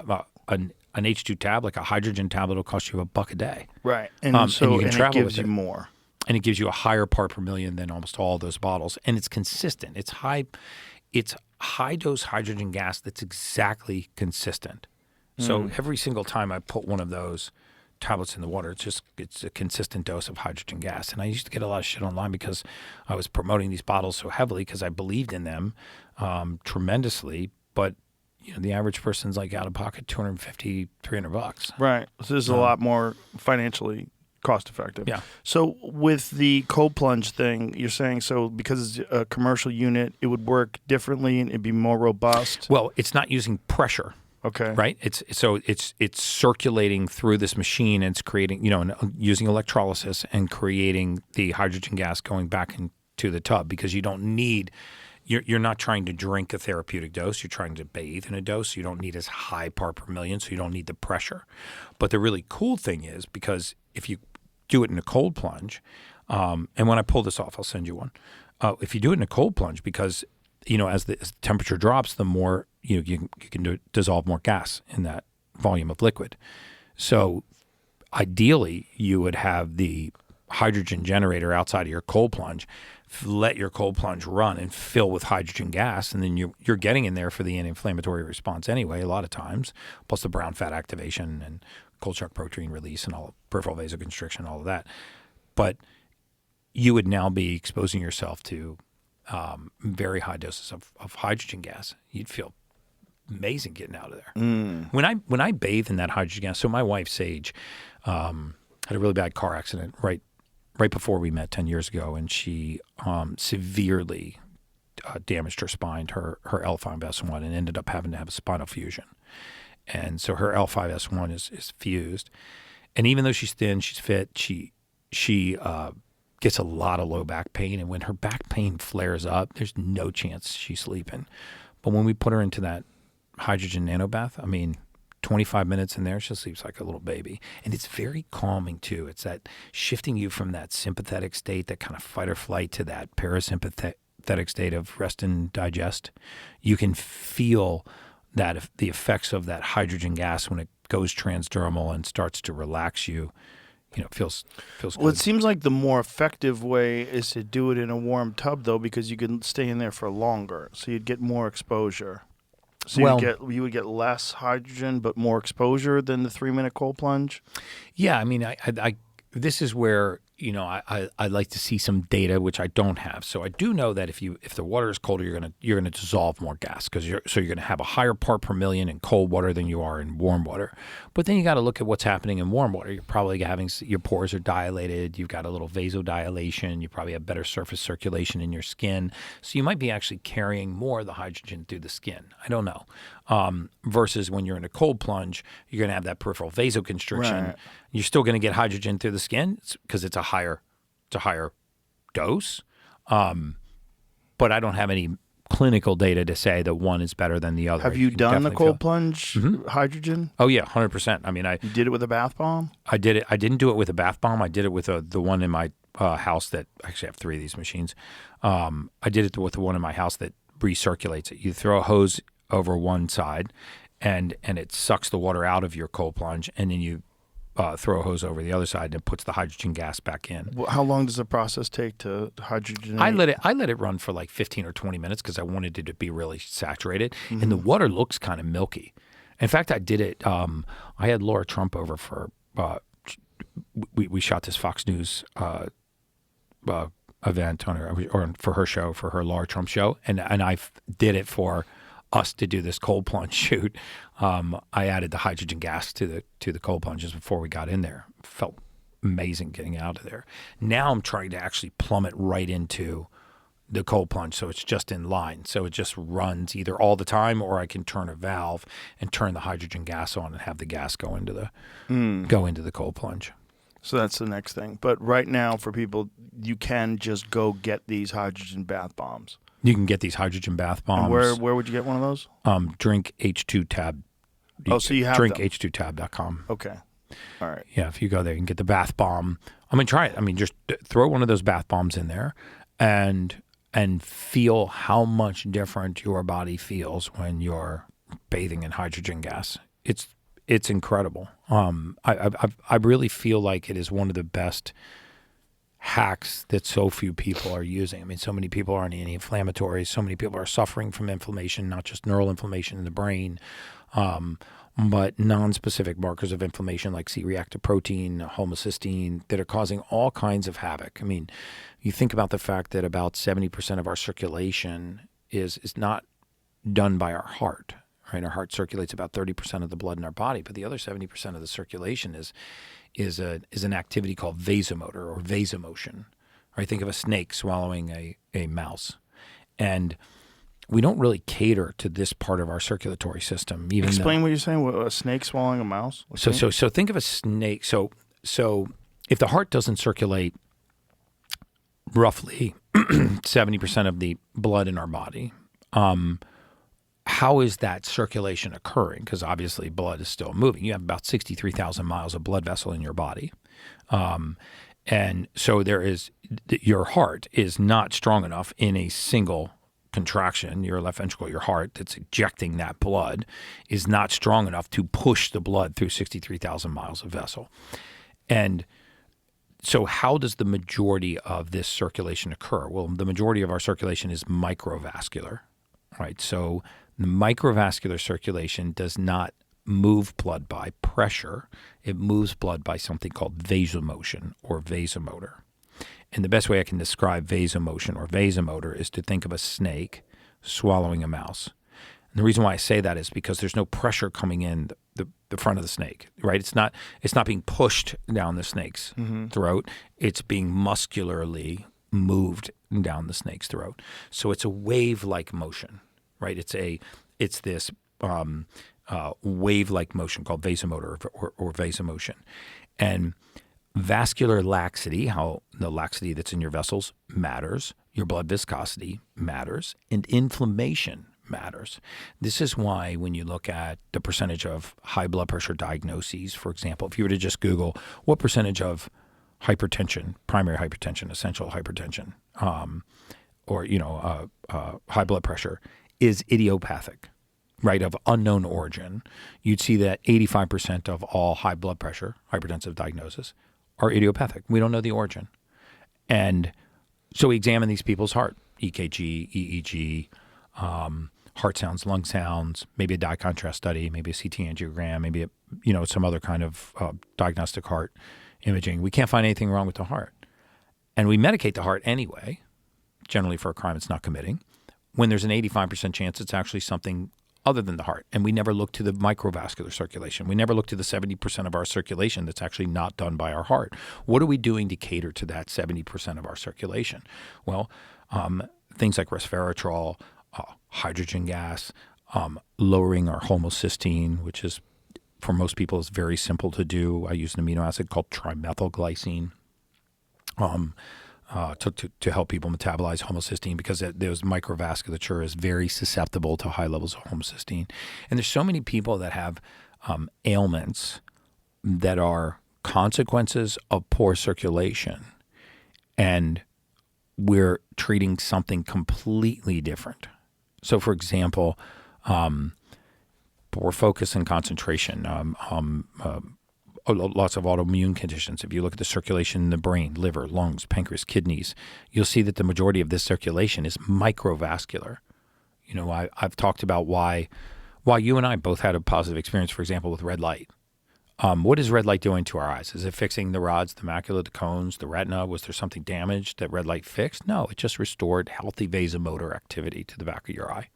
an H2 tab, like a hydrogen tablet, will cost you $1 a day. Right. And so and it gives you more. And it gives you a higher part per million than almost all those bottles. And it's consistent. It's high dose hydrogen gas that's exactly consistent. So every single time I put one of those tablets in the water, it's a consistent dose of hydrogen gas. And I used to get a lot of shit online because I was promoting these bottles so heavily because I believed in them tremendously. But the average person's like out of pocket $250, $300. Right. So this is a lot more financially cost effective. Yeah. So with the cold plunge thing, you're saying because it's a commercial unit, it would work differently and it'd be more robust? Well, it's not using pressure. Okay. Right. It's circulating through this machine, and it's creating, using electrolysis and creating the hydrogen gas going back into the tub, because you don't need. You're not trying to drink a therapeutic dose. You're trying to bathe in a dose. You don't need as high part per million, so you don't need the pressure. But the really cool thing is, because if you do it in a cold plunge, and when I pull this off, I'll send you one. If you do it in a cold plunge, because as the temperature drops, the more you can dissolve more gas in that volume of liquid. So ideally, you would have the hydrogen generator outside of your cold plunge. Let your cold plunge run and fill with hydrogen gas, and then you're getting in there for the anti-inflammatory response anyway, a lot of times, plus the brown fat activation and cold shock protein release and all peripheral vasoconstriction, all of that. But you would now be exposing yourself to very high doses of hydrogen gas. You'd feel amazing getting out of there. When I bathe in that hydrogen gas, so my wife Sage had a really bad car accident right before we met 10 years ago, and she severely damaged her spine, her L5S1, and ended up having to have a spinal fusion. And so her L5S1 is fused. And even though she's thin, she's fit, she gets a lot of low back pain. And when her back pain flares up, there's no chance she's sleeping. But when we put her into that hydrogen nanobath, 25 minutes in there, she sleeps like a little baby. And it's very calming, too. It's that shifting you from that sympathetic state, that kind of fight or flight, to that parasympathetic state of rest and digest. You can feel that the effects of that hydrogen gas when it goes transdermal and starts to relax you. Feels good. Well, it seems like the more effective way is to do it in a warm tub, though, because you can stay in there for longer. So you'd get more exposure. So you would get less hydrogen, but more exposure than the 3-minute cold plunge? Yeah, I this is where I like to see some data, which I don't have. So I do know that if the water is colder, you're gonna dissolve more gas, because you're gonna have a higher part per million in cold water than you are in warm water. But then you got to look at what's happening in warm water. You're probably having your pores are dilated. You've got a little vasodilation. You probably have better surface circulation in your skin. So you might be actually carrying more of the hydrogen through the skin. I don't know. Versus when you're in a cold plunge, you're going to have that peripheral vasoconstriction. Right. You're still going to get hydrogen through the skin because it's a higher dose. But I don't have any clinical data to say that one is better than the other. Have you done the cold plunge hydrogen? Oh yeah, 100%. You did it with a bath bomb? I did it. I didn't do it with a bath bomb. I did it with the one in my house that actually I have 3 of these machines. I did it with the one in my house that recirculates it. You throw a hose over one side, and it sucks the water out of your cold plunge, and then you throw a hose over the other side, and it puts the hydrogen gas back in. Well, how long does the process take to hydrogenate? I let it run for like 15 or 20 minutes because I wanted it to be really saturated, and the water looks kind of milky. In fact, I did it. I had Laura Trump over for. We shot this Fox News event on her, or for her show, for her Laura Trump show, and I did it for us to do this cold plunge shoot. I added the hydrogen gas to the cold plunges before we got in there. Felt amazing getting out of there. Now I'm trying to actually plummet right into the cold plunge, so it's just in line. So it just runs either all the time, or I can turn a valve and turn the hydrogen gas on and have the gas go into the cold plunge. So that's the next thing. But right now, for people, you can just go get these hydrogen bath bombs. You can get these hydrogen bath bombs. And where would you get one of those? Drink H2 tab. Oh, so you have drinkh2tab.com. Okay. All right. Yeah, if you go there, you can get the bath bomb. I mean, try it. I mean, just throw one of those bath bombs in there and feel how much different your body feels when you're bathing in hydrogen gas. It's incredible. I really feel like it is one of the best hacks that so few people are using. I mean, so many people are on anti-inflammatories. So many people are suffering from inflammation, not just neural inflammation in the brain, but non-specific markers of inflammation like C-reactive protein, homocysteine, that are causing all kinds of havoc. I mean, you think about the fact that about 70% of our circulation is not done by our heart. Right? Our heart circulates about 30% of the blood in our body, but the other 70% of the circulation is an activity called vasomotor or vasomotion. Right? Think of a snake swallowing a mouse. And we don't really cater to this part of our circulatory system. Explain what you're saying. A snake swallowing a mouse? So think of a snake. So if the heart doesn't circulate roughly 70% of the blood in our body, how is that circulation occurring? Because obviously blood is still moving. You have about 63,000 miles of blood vessel in your body. And so your heart is not strong enough in a single contraction. Your left ventricle, your heart that's ejecting that blood, is not strong enough to push the blood through 63,000 miles of vessel. And so how does the majority of this circulation occur? Well, the majority of our circulation is microvascular, right? So the microvascular circulation does not move blood by pressure. It moves blood by something called vasomotion or vasomotor. And the best way I can describe vasomotion or vasomotor is to think of a snake swallowing a mouse. And the reason why I say that is because there's no pressure coming in the front of the snake, right? It's not being pushed down the snake's throat. It's being muscularly moved down the snake's throat. So it's a wave-like motion, right? It's this wave-like motion called vasomotor or vasomotion. And vascular laxity, how the laxity that's in your vessels matters, your blood viscosity matters, and inflammation matters. This is why when you look at the percentage of high blood pressure diagnoses, for example, if you were to just Google what percentage of hypertension, primary hypertension, essential hypertension, or high blood pressure is idiopathic, right, of unknown origin, you'd see that 85% of all high blood pressure, hypertensive diagnosis, are idiopathic. We don't know the origin. And so we examine these people's heart, EKG, EEG, heart sounds, lung sounds, maybe a dye contrast study, maybe a CT angiogram, maybe some other kind of diagnostic heart imaging. We can't find anything wrong with the heart. And we medicate the heart anyway, generally for a crime it's not committing, when there's an 85% chance it's actually something other than the heart. And we never look to the microvascular circulation. We never look to the 70% of our circulation that's actually not done by our heart. What are we doing to cater to that 70% of our circulation? Well, things like resveratrol, hydrogen gas, lowering our homocysteine, which is, for most people, is very simple to do. I use an amino acid called trimethylglycine to help people metabolize homocysteine because there's microvasculature is very susceptible to high levels of homocysteine. And there's so many people that have ailments that are consequences of poor circulation, and we're treating something completely different. So, for example, poor focus and concentration, lots of autoimmune conditions. If you look at the circulation in the brain, liver, lungs, pancreas, kidneys, you'll see that the majority of this circulation is microvascular. You know, I've talked about why you and I both had a positive experience, for example, with red light. What is red light doing to our eyes? Is it fixing the rods, the macula, the cones, the retina? Was there something damaged that red light fixed? No, it just restored healthy vasomotor activity to the back of your eye,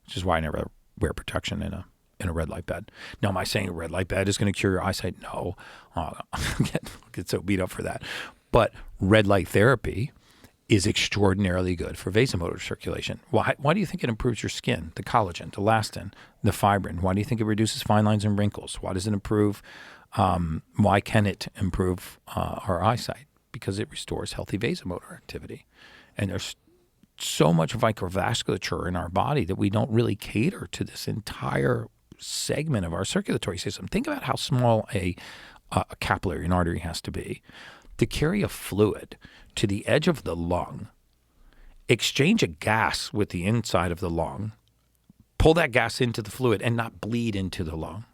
which is why I never wear protection in a red light bed. Now, am I saying a red light bed is going to cure your eyesight? No. I get so beat up for that. But red light therapy is extraordinarily good for vasomotor circulation. Why do you think it improves your skin? The collagen, the elastin, the fibrin. Why do you think it reduces fine lines and wrinkles? Why does it improve? Why can it improve our eyesight? Because it restores healthy vasomotor activity. And there's so much microvasculature in our body that we don't really cater to this entire segment of our circulatory system. Think about how small a capillary, an artery, has to be to carry a fluid to the edge of the lung, exchange a gas with the inside of the lung, pull that gas into the fluid, and not bleed into the lung.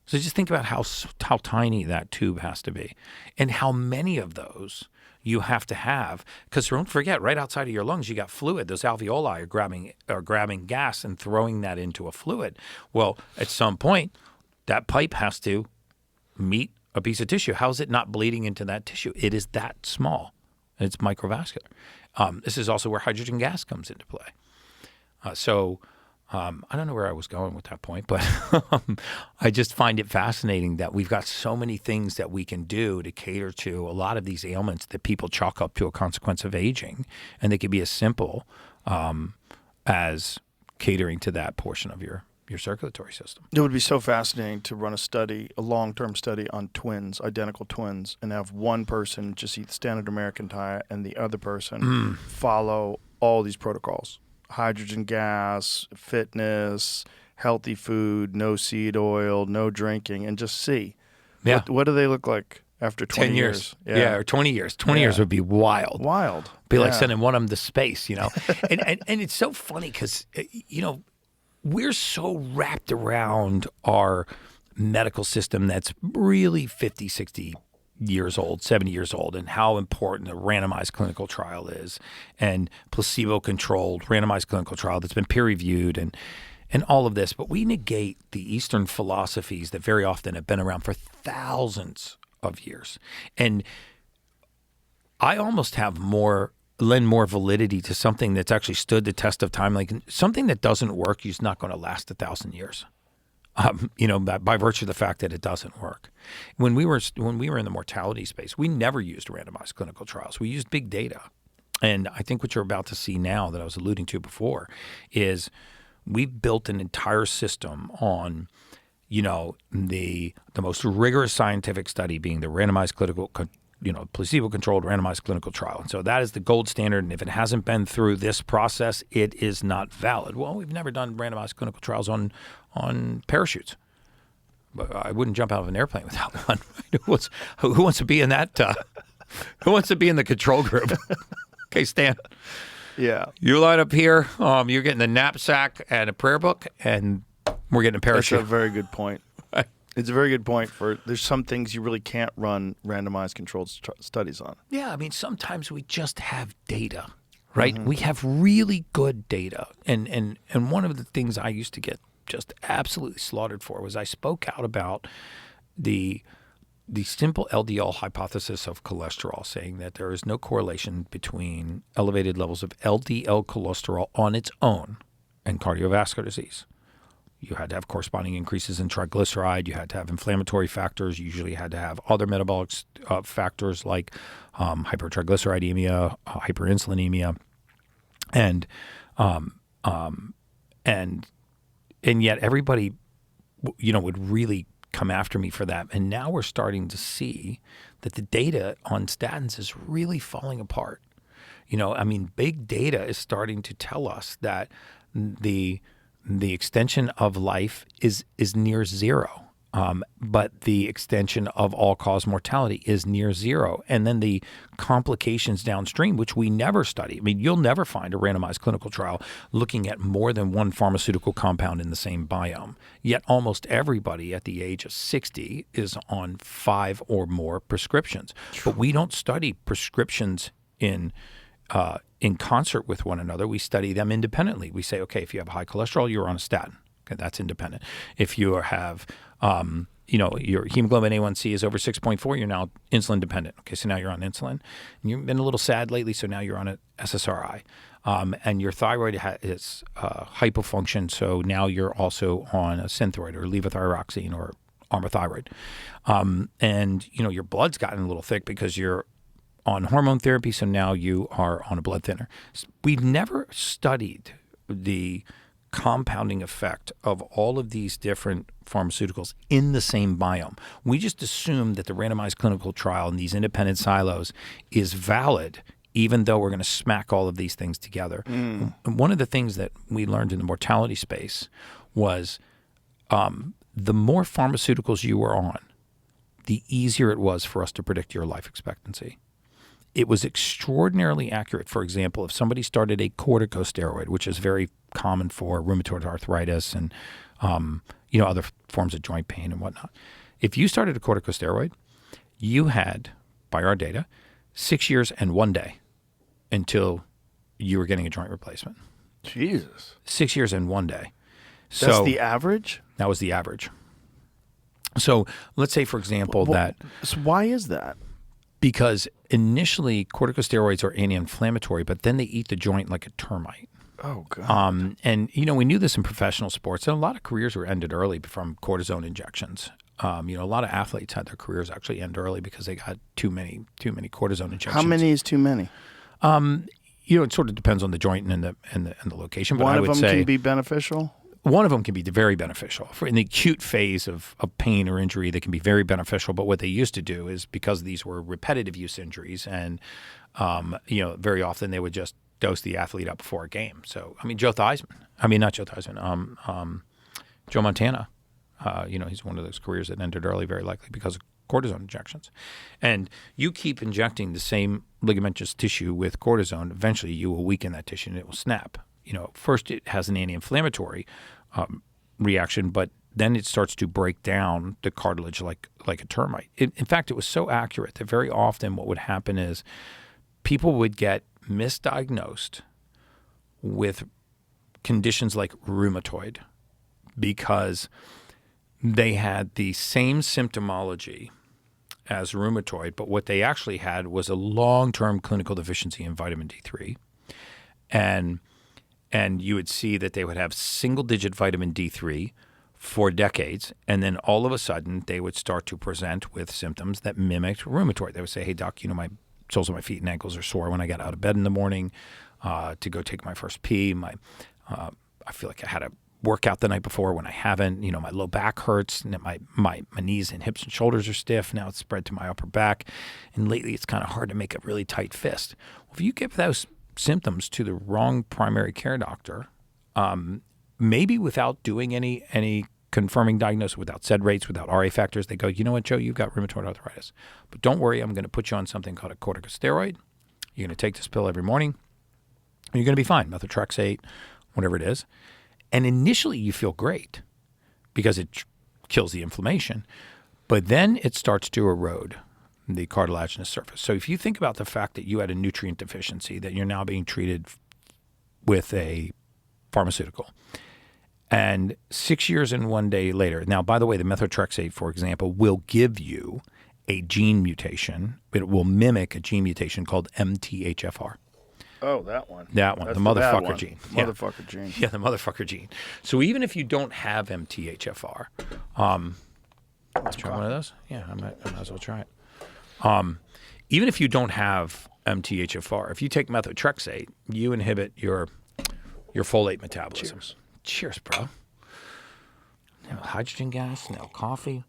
So just think about how tiny that tube has to be and how many of those you have to have. Because don't forget, right outside of your lungs, you got fluid. Those alveoli are grabbing gas and throwing that into a fluid. Well, at some point, that pipe has to meet a piece of tissue. How is it not bleeding into that tissue? It is that small. It's microvascular. This is also where hydrogen gas comes into play. I don't know where I was going with that point, but I just find it fascinating that we've got so many things that we can do to cater to a lot of these ailments that people chalk up to a consequence of aging, and they could be as simple as catering to that portion of your circulatory system. It would be so fascinating to run a long-term study on twins, identical twins, and have one person just eat the standard American diet and the other person follow all these protocols. Hydrogen gas, fitness, healthy food, no seed oil, no drinking, and just see. Yeah. What do they look like after 20 10 years? Yeah, or 20 years. 20 years would be wild. Wild. Be like sending one of them to space, you know. and it's so funny because, you know, we're so wrapped around our medical system that's really 50, 60 years old, 70 years old, and how important a randomized clinical trial is, and placebo-controlled randomized clinical trial that's been peer-reviewed, and all of this. But we negate the Eastern philosophies that very often have been around for thousands of years. And I almost lend more validity to something that's actually stood the test of time. Like something that doesn't work is not going to last 1,000 years. You know, by virtue of the fact that it doesn't work. When we were in the mortality space, we never used randomized clinical trials. We used big data. And I think what you're about to see now that I was alluding to before is we've built an entire system on, you know, the most rigorous scientific study being the randomized placebo-controlled randomized clinical trial. And so that is the gold standard. And if it hasn't been through this process, it is not valid. Well, we've never done randomized clinical trials on parachutes. But I wouldn't jump out of an airplane without one. Who wants to be in that? Who wants to be in the control group? Okay, Stan. Yeah. You line up here. You're getting a knapsack and a prayer book, and we're getting a parachute. That's a very good point. It's a very good point. There's some things you really can't run randomized controlled studies on. Yeah, I mean, sometimes we just have data, right? We have really good data. And one of the things I used to get just absolutely slaughtered for was I spoke out about the simple LDL hypothesis of cholesterol, saying that there is no correlation between elevated levels of LDL cholesterol on its own and cardiovascular disease. You had to have corresponding increases in triglyceride. You had to have inflammatory factors. You usually had to have other metabolic factors like hypertriglyceridemia, hyperinsulinemia, and yet everybody, you know, would really come after me for that. And now we're starting to see that the data on statins is really falling apart. You know, I mean, big data is starting to tell us that the extension of life is near zero. but the extension of all-cause mortality is near zero. And then the complications downstream, which we never study. I mean, you'll never find a randomized clinical trial looking at more than one pharmaceutical compound in the same biome. Yet almost everybody at the age of 60 is on 5 or more prescriptions. But we don't study prescriptions in concert with one another. We study them independently. We say, okay, if you have high cholesterol, you're on a statin. Okay, that's independent. If you have, your hemoglobin A1C is over 6.4, you're now insulin dependent. Okay, so now you're on insulin. And you've been a little sad lately, so now you're on an SSRI. And your thyroid is hypofunction, so now you're also on a Synthroid or levothyroxine or Armour-thyroid. And your blood's gotten a little thick because you're on hormone therapy, so now you are on a blood thinner. We've never studied the compounding effect of all of these different pharmaceuticals in the same biome. We just assume that the randomized clinical trial in these independent silos is valid, even though we're going to smack all of these things together. And one of the things that we learned in the mortality space was the more pharmaceuticals you were on, the easier it was for us to predict your life expectancy. It was extraordinarily accurate. For example, if somebody started a corticosteroid, which is very common for rheumatoid arthritis and other forms of joint pain and whatnot. If you started a corticosteroid, you had, by our data, 6 years and 1 day until you were getting a joint replacement. Jesus. 6 years and 1 day. That's the average? That was the average. So let's say, for example, So why is that? Because initially corticosteroids are anti-inflammatory, but then they eat the joint like a termite. Oh, God. And we knew this in professional sports. And a lot of careers were ended early from cortisone injections. A lot of athletes had their careers actually end early because they got too many cortisone injections. How many is too many? It sort of depends on the joint and the location. But One I of would them say can be beneficial? One of them can be very beneficial. In the acute phase of pain or injury, they can be very beneficial. But what they used to do is, because these were repetitive use injuries, and very often they would just dose the athlete up before a game. So, Joe Montana, he's one of those careers that ended early, very likely because of cortisone injections. And you keep injecting the same ligamentous tissue with cortisone, eventually you will weaken that tissue and it will snap. First it has an anti-inflammatory reaction, but then it starts to break down the cartilage like a termite. In fact, it was so accurate that very often what would happen is people would get misdiagnosed with conditions like rheumatoid because they had the same symptomology as rheumatoid, but what they actually had was a long-term clinical deficiency in vitamin D3. And you would see that they would have single-digit vitamin D3 for decades, and then all of a sudden they would start to present with symptoms that mimicked rheumatoid. They would say, hey, doc, my soles of my feet and ankles are sore when I get out of bed in the morning to go take my first pee. I feel like I had a workout the night before when I haven't. My low back hurts, and my knees and hips and shoulders are stiff. Now it's spread to my upper back, and lately it's kind of hard to make a really tight fist. Well, if you give those symptoms to the wrong primary care doctor, maybe without doing any confirming diagnosis, without SED rates, without RA factors, they go, you know what, Joe, you've got rheumatoid arthritis. But don't worry, I'm going to put you on something called a corticosteroid. You're going to take this pill every morning, and you're going to be fine, methotrexate, whatever it is. And initially you feel great because it kills the inflammation, but then it starts to erode the cartilaginous surface. So if you think about the fact that you had a nutrient deficiency, that you're now being treated with a pharmaceutical, and 6 years and 1 day later, now, by the way, the methotrexate, for example, will give you a gene mutation. It will mimic a gene mutation called MTHFR. Oh, that one. That one, That's the motherfucker gene. Motherfucker gene. Yeah, the motherfucker gene. So even if you don't have MTHFR, let's try one of those. Yeah, I might as well try it. Even if you don't have MTHFR, if you take methotrexate, you inhibit your folate metabolism. Cheers, bro. No hydrogen gas, no coffee.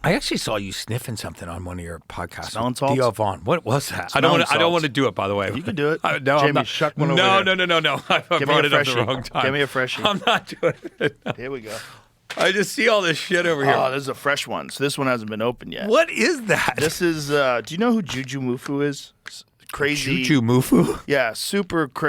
I actually saw you sniffing something on one of your podcasts. Smelling salts? Theo Vaughn. What was that? I don't want to do it, by the way. You can do it. No, Jamie, I'm not. shuck one over No. there. I brought it up the wrong time. Give me a freshie. I'm not doing it. Here we go. I just see all this shit over here. Oh, this is a fresh one. So this one hasn't been opened yet. What is that? This is, do you know who Juju Mufu is? Crazy. Juju Mufu? Yeah,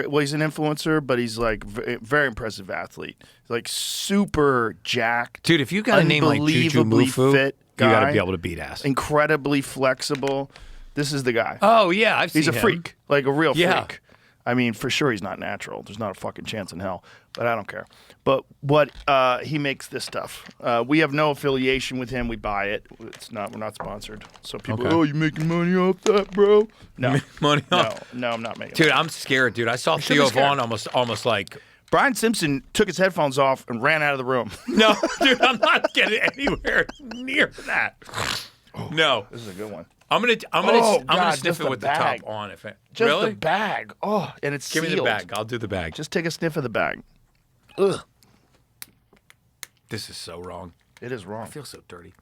well, he's an influencer, but he's like very impressive athlete. He's like super jacked. Dude, if you got a name like Juju unbelievably Mufu, fit guy, you got to be able to beat ass. Incredibly flexible. This is the guy. Oh, yeah, I've seen He's a him. freak, like a real Yeah. freak. I mean, for sure he's not natural. There's not a fucking chance in hell, but I don't care. But what he makes this stuff. We have no affiliation with him. We buy it. We're not sponsored. So people, Okay. oh, you making money off that, bro? No, Money off. no, I'm not making. Dude, money. I'm scared, dude. I saw should be Theo scared. Vaughn almost like, Brian Simpson took his headphones off and ran out of the room. no, dude, I'm not getting anywhere near that. No. This is a good one. I'm gonna God, sniff just it the with bag. the top on. If it, Just really? the bag. Oh, and it's Give sealed. me the bag. I'll do the bag. Just take a sniff of the bag. Ugh. This is so wrong. It is wrong. I feel so dirty.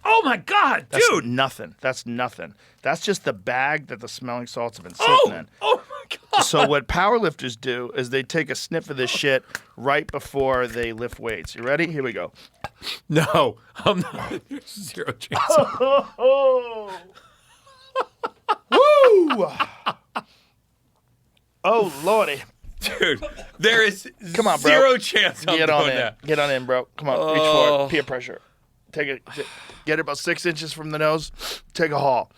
Oh my god, That's dude! nothing. That's nothing. That's just the bag that the smelling salts have been sitting in. Oh my god! So what powerlifters do is they take a sniff of this shit right before they lift weights. You ready? Here we go. No, I'm not. There's zero chance. Oh, woo! Oh lordy! Dude, there is Come on, bro. zero chance I'm Get on doing in. that. Get on in, bro. Come on, reach for it. Peer pressure. Take it. Get it about 6 inches from the nose. Take a haul.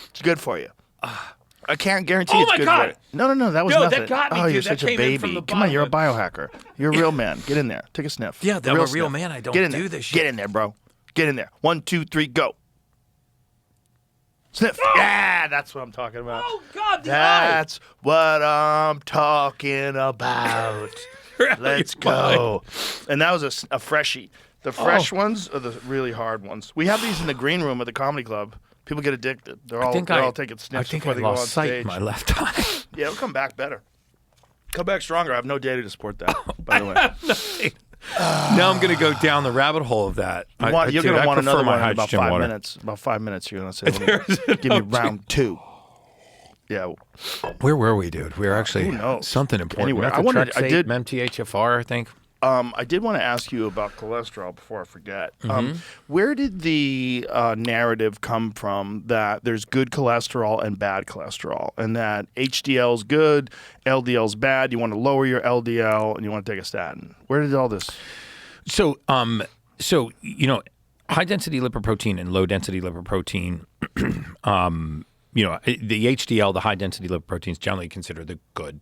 It's good for you. I can't guarantee Oh it's my good God. for you. No, that was No, nothing. that got me, oh, dude. you're That such a came in from baby. the Come on, you're a bottom biohacker. You're a real man. Get in there. Take a sniff. Yeah, I'm a real sniff. man. I don't Get in do there. this shit. Get in there, bro. Get in there. 1, 2, 3, go. Sniff. Yeah, that's what I'm talking about. Oh god, the That's what I'm talking about. eye. Let's go. And that was a freshie. The fresh ones are the really hard ones. We have these in the green room of the comedy club. People get addicted. They're all taking sniffs I think before I they go on lost sight stage. in my left eye. Yeah, it'll come back better. Come back stronger. I have no data to support that, by the way. Now I'm gonna go down the rabbit hole of that. You're Dude, going to I want prefer another my one in about hydrogen 5 water. minutes. About 5 minutes, you're going to say, give me round 2. Yeah. Where were we, dude? We were actually Who knows? something important. Anywhere. I Methotrexate, did- MTHFR, I think. I did want to ask you about cholesterol before I forget. Mm-hmm. Where did the narrative come from that there's good cholesterol and bad cholesterol, and that HDL is good, LDL is bad? You want to lower your LDL and you want to take a statin. Where did all this? So, high density lipoprotein and low density lipoprotein. The HDL, the high density lipoproteins, generally considered the good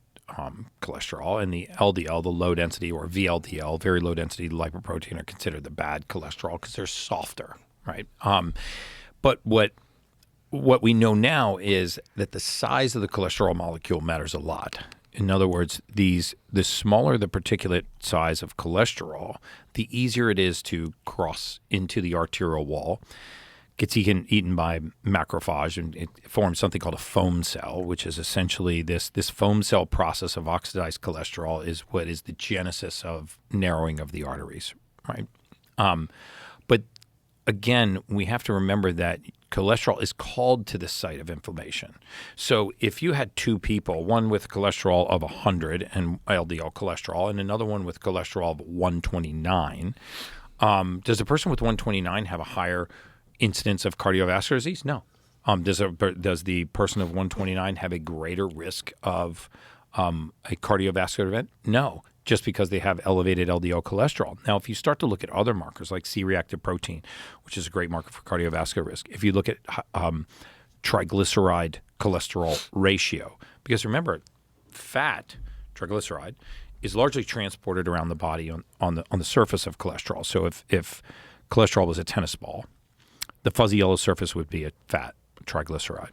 cholesterol, and the LDL, the low density or VLDL, very low density lipoprotein, are considered the bad cholesterol because they're softer, right? But what we know now is that the size of the cholesterol molecule matters a lot. In other words, the smaller the particulate size of cholesterol, the easier it is to cross into the arterial wall. Gets eaten by macrophage, and it forms something called a foam cell, which is essentially this foam cell process of oxidized cholesterol is what is the genesis of narrowing of the arteries, right? But again, we have to remember that cholesterol is called to the site of inflammation. So if you had two people, one with cholesterol of 100 and LDL cholesterol, and another one with cholesterol of 129, does the person with 129 have a higher incidence of cardiovascular disease? No. Does the person of 129 have a greater risk of a cardiovascular event? No, just because they have elevated LDL cholesterol. Now, if you start to look at other markers like C-reactive protein, which is a great marker for cardiovascular risk, if you look at triglyceride cholesterol ratio, because remember, fat, triglyceride, is largely transported around the body on the surface of cholesterol. So if cholesterol was a tennis ball, the fuzzy yellow surface would be a fat, triglyceride.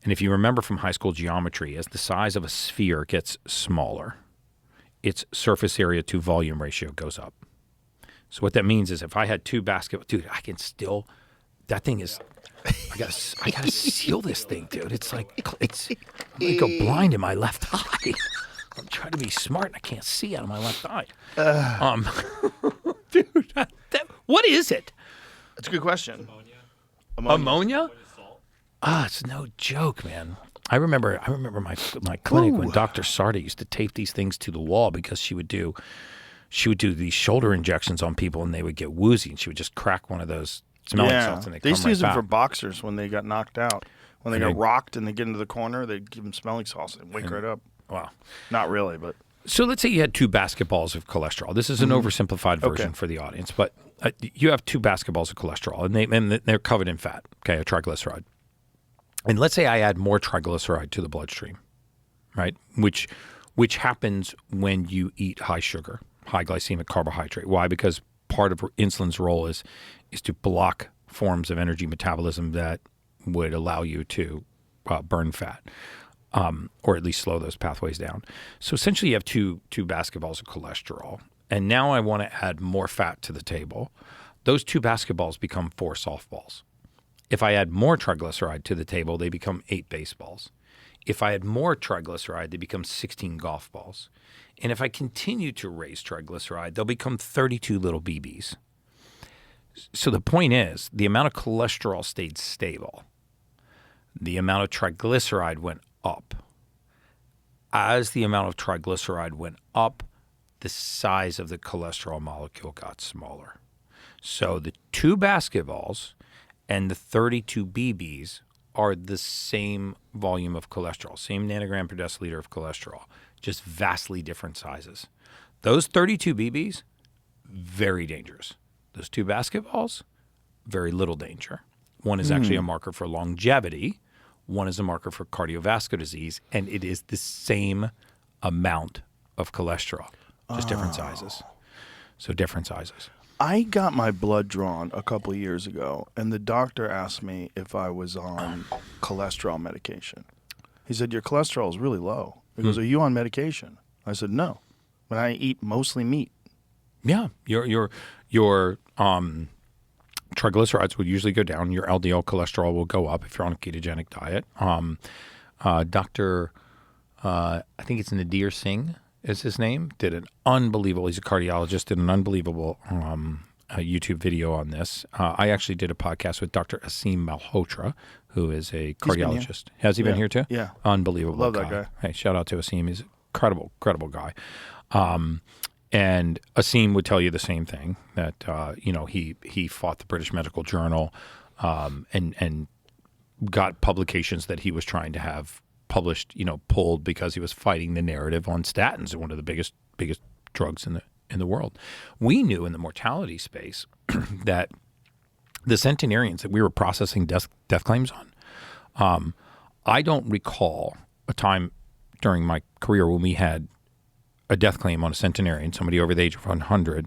And if you remember from high school geometry, as the size of a sphere gets smaller, its surface area to volume ratio goes up. So what that means is if I had two dude, I can still, that thing is, I gotta seal this thing, dude. It's like, I'm gonna go blind in my left eye. I'm trying to be smart and I can't see out of my left eye. Dude, what is it? That's a good question. Ammonia? It's no joke, man. I remember my clinic when Dr. Sarda used to tape these things to the wall because she would do she would do these shoulder injections on people, and they would get woozy, and she would just crack one of those smelling salts, and they used to use them back. for boxers when they got knocked out. When they got rocked and they get into the corner, they'd give them smelling salts and wake right up. Wow. Not really, but... So let's say you had 2 basketballs of cholesterol. This is an oversimplified version for the audience, but you have 2 basketballs of cholesterol, and they're covered in fat, okay, a triglyceride. And let's say I add more triglyceride to the bloodstream, right, which happens when you eat high sugar, high glycemic carbohydrate. Why? Because part of insulin's role is to block forms of energy metabolism that would allow you to burn fat. Or at least slow those pathways down. So essentially you have two basketballs of cholesterol. And now I want to add more fat to the table. Those 2 basketballs become 4 softballs. If I add more triglyceride to the table, they become 8 baseballs. If I add more triglyceride, they become 16 golf balls. And if I continue to raise triglyceride, they'll become 32 little BBs. So the point is, the amount of cholesterol stayed stable. The amount of triglyceride went up. As the amount of triglyceride went up, the size of the cholesterol molecule got smaller. So the 2 basketballs and the 32 BBs are the same volume of cholesterol, same nanogram per deciliter of cholesterol, just vastly different sizes. Those 32 BBs, very dangerous. Those 2 basketballs, very little danger. One is actually a marker for longevity. One is a marker for cardiovascular disease, and it is the same amount of cholesterol, just different sizes. So different sizes. I got my blood drawn a couple of years ago, and the doctor asked me if I was on cholesterol medication. He said, your cholesterol is really low. He goes, are you on medication? I said, no, but I eat mostly meat. Yeah, your triglycerides will usually go down. Your LDL cholesterol will go up if you're on a ketogenic diet. Dr. I think it's Nadir Singh is his name, he's a cardiologist, did an unbelievable YouTube video on this. I actually did a podcast with Dr. Aseem Malhotra, who is a cardiologist. Has he been here too? Yeah. Unbelievable Love guy. that guy. Hey, shout out to Aseem. He's an incredible guy. And Aseem would tell you the same thing, that he fought the British Medical Journal and got publications that he was trying to have published, pulled because he was fighting the narrative on statins, one of the biggest drugs in the world. We knew in the mortality space that the centenarians that we were processing death claims on, I don't recall a time during my career when we had a death claim on a centenarian, somebody over the age of 100,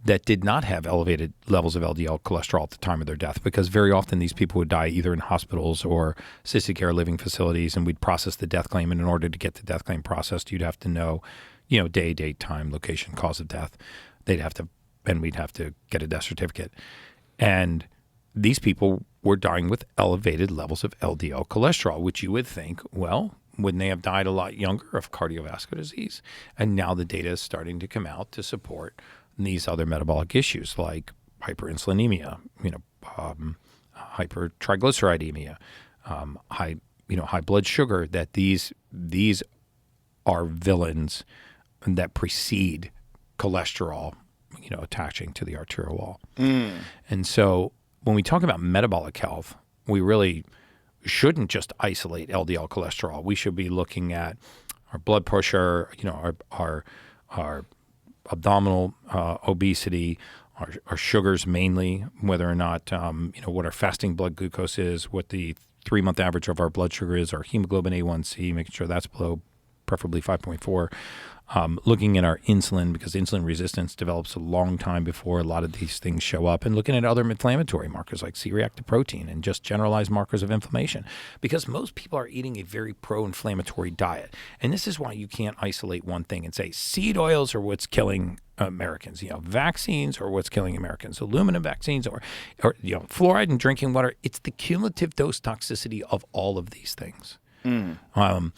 that did not have elevated levels of LDL cholesterol at the time of their death, because very often these people would die either in hospitals or assisted care living facilities, and we'd process the death claim. And in order to get the death claim processed, you'd have to know, day, date, time, location, cause of death. We'd have to get a death certificate. And these people were dying with elevated levels of LDL cholesterol, which you would think, well, wouldn't they have died a lot younger of cardiovascular disease? And now the data is starting to come out to support these other metabolic issues like hyperinsulinemia, hypertriglyceridemia, high blood sugar, that these are villains that precede cholesterol, attaching to the arterial wall. And so when we talk about metabolic health, we really shouldn't just isolate LDL cholesterol. We should be looking at our blood pressure, our abdominal obesity, our sugars mainly, whether or not, what our fasting blood glucose is, what the 3-month average of our blood sugar is, our hemoglobin A1C, making sure that's below preferably 5.4. Looking at our insulin, because insulin resistance develops a long time before a lot of these things show up, and looking at other inflammatory markers like C-reactive protein and just generalized markers of inflammation, because most people are eating a very pro-inflammatory diet. And this is why you can't isolate one thing and say seed oils are what's killing Americans, vaccines are what's killing Americans, aluminum vaccines or fluoride in drinking water. It's the cumulative dose toxicity of all of these things. Our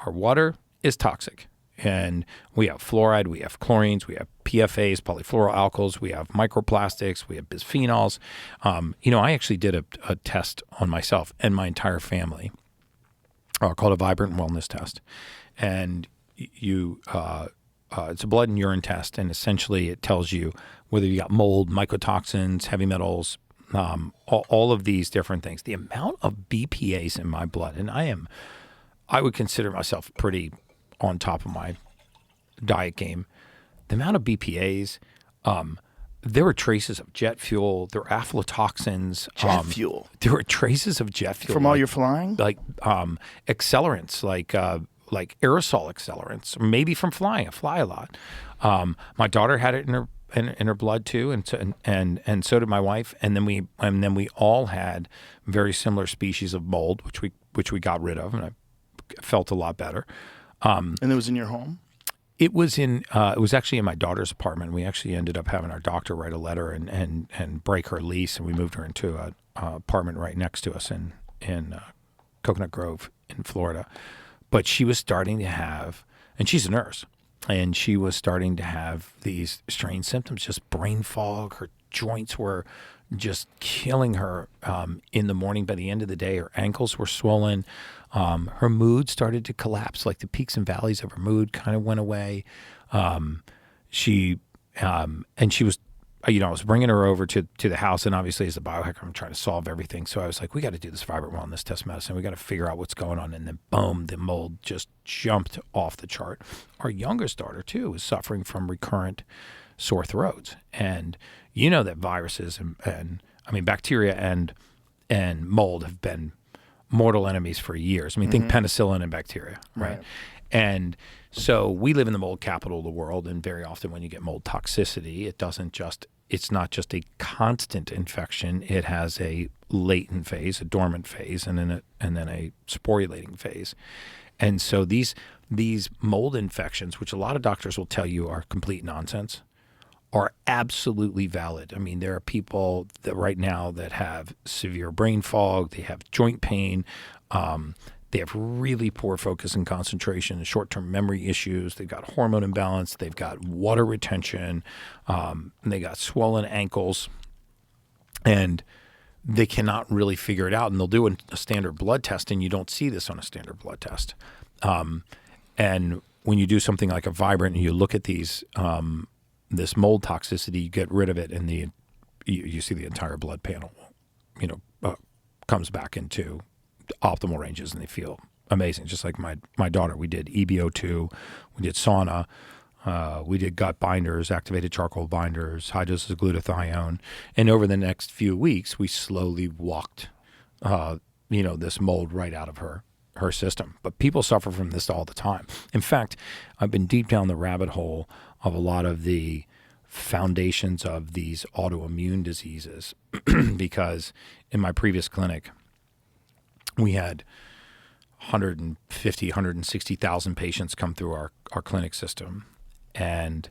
water is toxic. And we have fluoride, we have chlorines, we have PFAs, polyfluoroalkyls, we have microplastics, we have bisphenols. I actually did a test on myself and my entire family called a Vibrant Wellness Test. And you it's a blood and urine test, and essentially it tells you whether you got mold, mycotoxins, heavy metals, all of these different things. The amount of BPAs in my blood, and I would consider myself pretty on top of my diet game. The amount of BPAs, there were traces of jet fuel. There were aflatoxins. Jet fuel. There were traces of jet fuel From all your flying? like accelerants, like aerosol accelerants, maybe from flying. I fly a lot. My daughter had it in her blood too, and so did my wife. And then we all had very similar species of mold, which we got rid of, and I felt a lot better. And it was in your home? It was actually in my daughter's apartment. We actually ended up having our doctor write a letter and break her lease, and we moved her into a apartment right next to us in Coconut Grove in Florida. But she was starting to have, and she's a nurse, and she was starting to have these strange symptoms, just brain fog. Her joints were just killing her in the morning. By the end of the day, her ankles were swollen. Her mood started to collapse, like the peaks and valleys of her mood kind of went away. She was, I was bringing her over to the house, and obviously as a biohacker, I'm trying to solve everything. So I was like, we got to do this vibrant wellness test medicine. We got to figure out what's going on. And then boom, the mold just jumped off the chart. Our youngest daughter too is suffering from recurrent sore throats. And you know that viruses and bacteria and mold have been mortal enemies for years. I mean, think penicillin and bacteria, right? And so we live in the mold capital of the world, and very often when you get mold toxicity, it's not just a constant infection. It has a latent phase, a dormant phase, and then a sporulating phase. And so these mold infections, which a lot of doctors will tell you are complete nonsense, are absolutely valid. I mean, there are people that right now that have severe brain fog, they have joint pain, they have really poor focus and concentration and short-term memory issues. They've got hormone imbalance. They've got water retention. And they got swollen ankles. And they cannot really figure it out. And they'll do a standard blood test, and you don't see this on a standard blood test. And when you do something like a vibrant and you look at these this mold toxicity, you get rid of it, and you see the entire blood panel, comes back into optimal ranges, and they feel amazing. Just like my daughter, we did EBO2, we did sauna, we did gut binders, activated charcoal binders, high doses of glutathione, and over the next few weeks, we slowly walked, this mold right out of her system. But people suffer from this all the time. In fact, I've been deep down the rabbit hole of a lot of the foundations of these autoimmune diseases because in my previous clinic, we had 150,000 patients come through our clinic system, and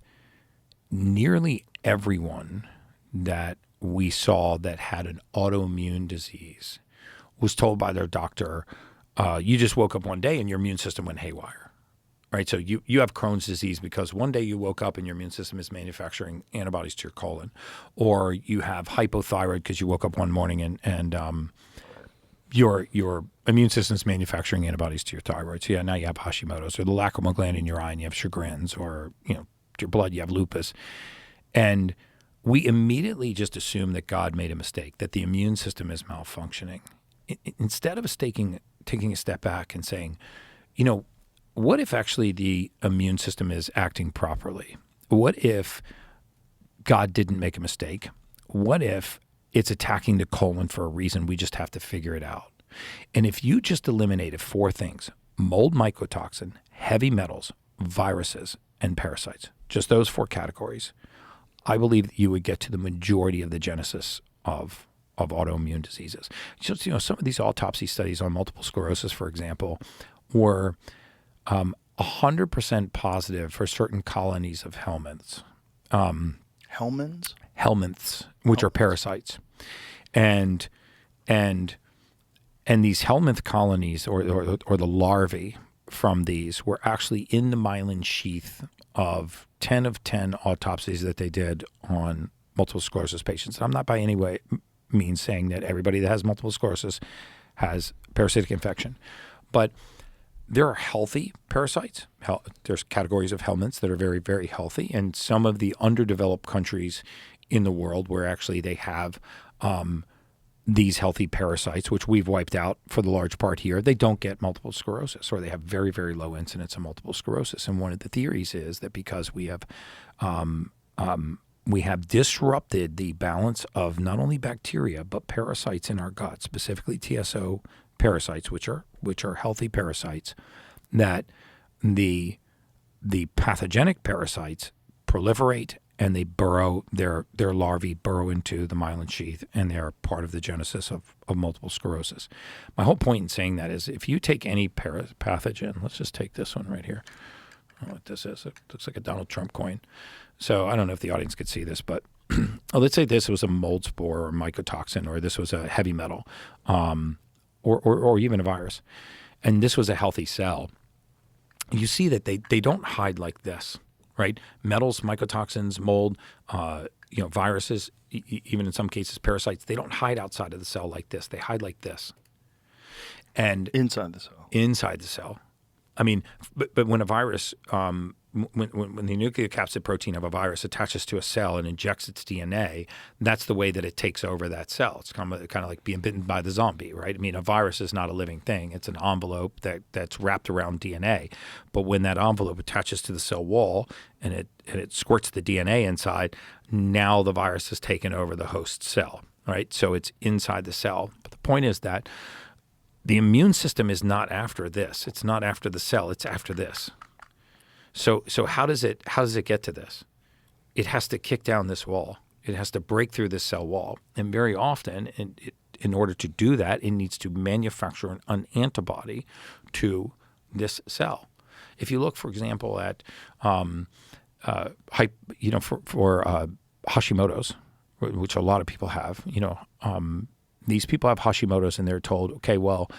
nearly everyone that we saw that had an autoimmune disease was told by their doctor, you just woke up one day and your immune system went haywire. Right, so you have Crohn's disease because one day you woke up and your immune system is manufacturing antibodies to your colon, or you have hypothyroid because you woke up one morning and your immune system is manufacturing antibodies to your thyroid. So now you have Hashimoto's, or the lacrimal gland in your eye and you have Sjogren's, or your blood, you have lupus. And we immediately just assume that God made a mistake, that the immune system is malfunctioning. Instead of us taking a step back and saying, what if actually the immune system is acting properly? What if God didn't make a mistake? What if it's attacking the colon for a reason? We just have to figure it out. And if you just eliminated 4 things, mold mycotoxin, heavy metals, viruses, and parasites, just those 4 categories, I believe that you would get to the majority of the genesis of autoimmune diseases. Just, some of these autopsy studies on multiple sclerosis, for example, were 100% positive for certain colonies of helminths. Helminths? Helminths, which are parasites. And these helminth colonies or the larvae from these were actually in the myelin sheath of 10 of 10 autopsies that they did on multiple sclerosis patients. And I'm not by any way means saying that everybody that has multiple sclerosis has parasitic infection. But There are healthy parasites. There's categories of helminths that are very, very healthy. And some of the underdeveloped countries in the world where actually they have these healthy parasites, which we've wiped out for the large part here, they don't get multiple sclerosis, or they have very, very low incidence of multiple sclerosis. And one of the theories is that because we have disrupted the balance of not only bacteria but parasites in our gut, specifically TSO parasites, which are healthy parasites, that the pathogenic parasites proliferate and they burrow, their larvae burrow into the myelin sheath, and they're part of the genesis of multiple sclerosis. My whole point in saying that is if you take any pathogen, let's just take this one right here. I don't know what this is. It looks like a Donald Trump coin. So I don't know if the audience could see this, but let's say this was a mold spore or mycotoxin, or this was a heavy metal, or even a virus, and this was a healthy cell. You see that they don't hide like this, right? Metals, mycotoxins, mold, viruses, even in some cases parasites, they don't hide outside of the cell like this. They hide like this. And Inside the cell. Inside the cell. I mean, but when a virus, when the nucleocapsid protein of a virus attaches to a cell and injects its DNA, that's the way that it takes over that cell. It's kind of like being bitten by the zombie, right? I mean, a virus is not a living thing. It's an envelope that's wrapped around DNA. But when that envelope attaches to the cell wall and it squirts the DNA inside, now the virus has taken over the host cell, right? So it's inside the cell. But the point is that the immune system is not after this. It's not after the cell. It's after this. So how does it get to this? It has to kick down this wall. It has to break through this cell wall. And very often, in order to do that, it needs to manufacture an antibody to this cell. If you look, for example, at Hashimoto's, which a lot of people have, these people have Hashimoto's, and they're told, okay, well,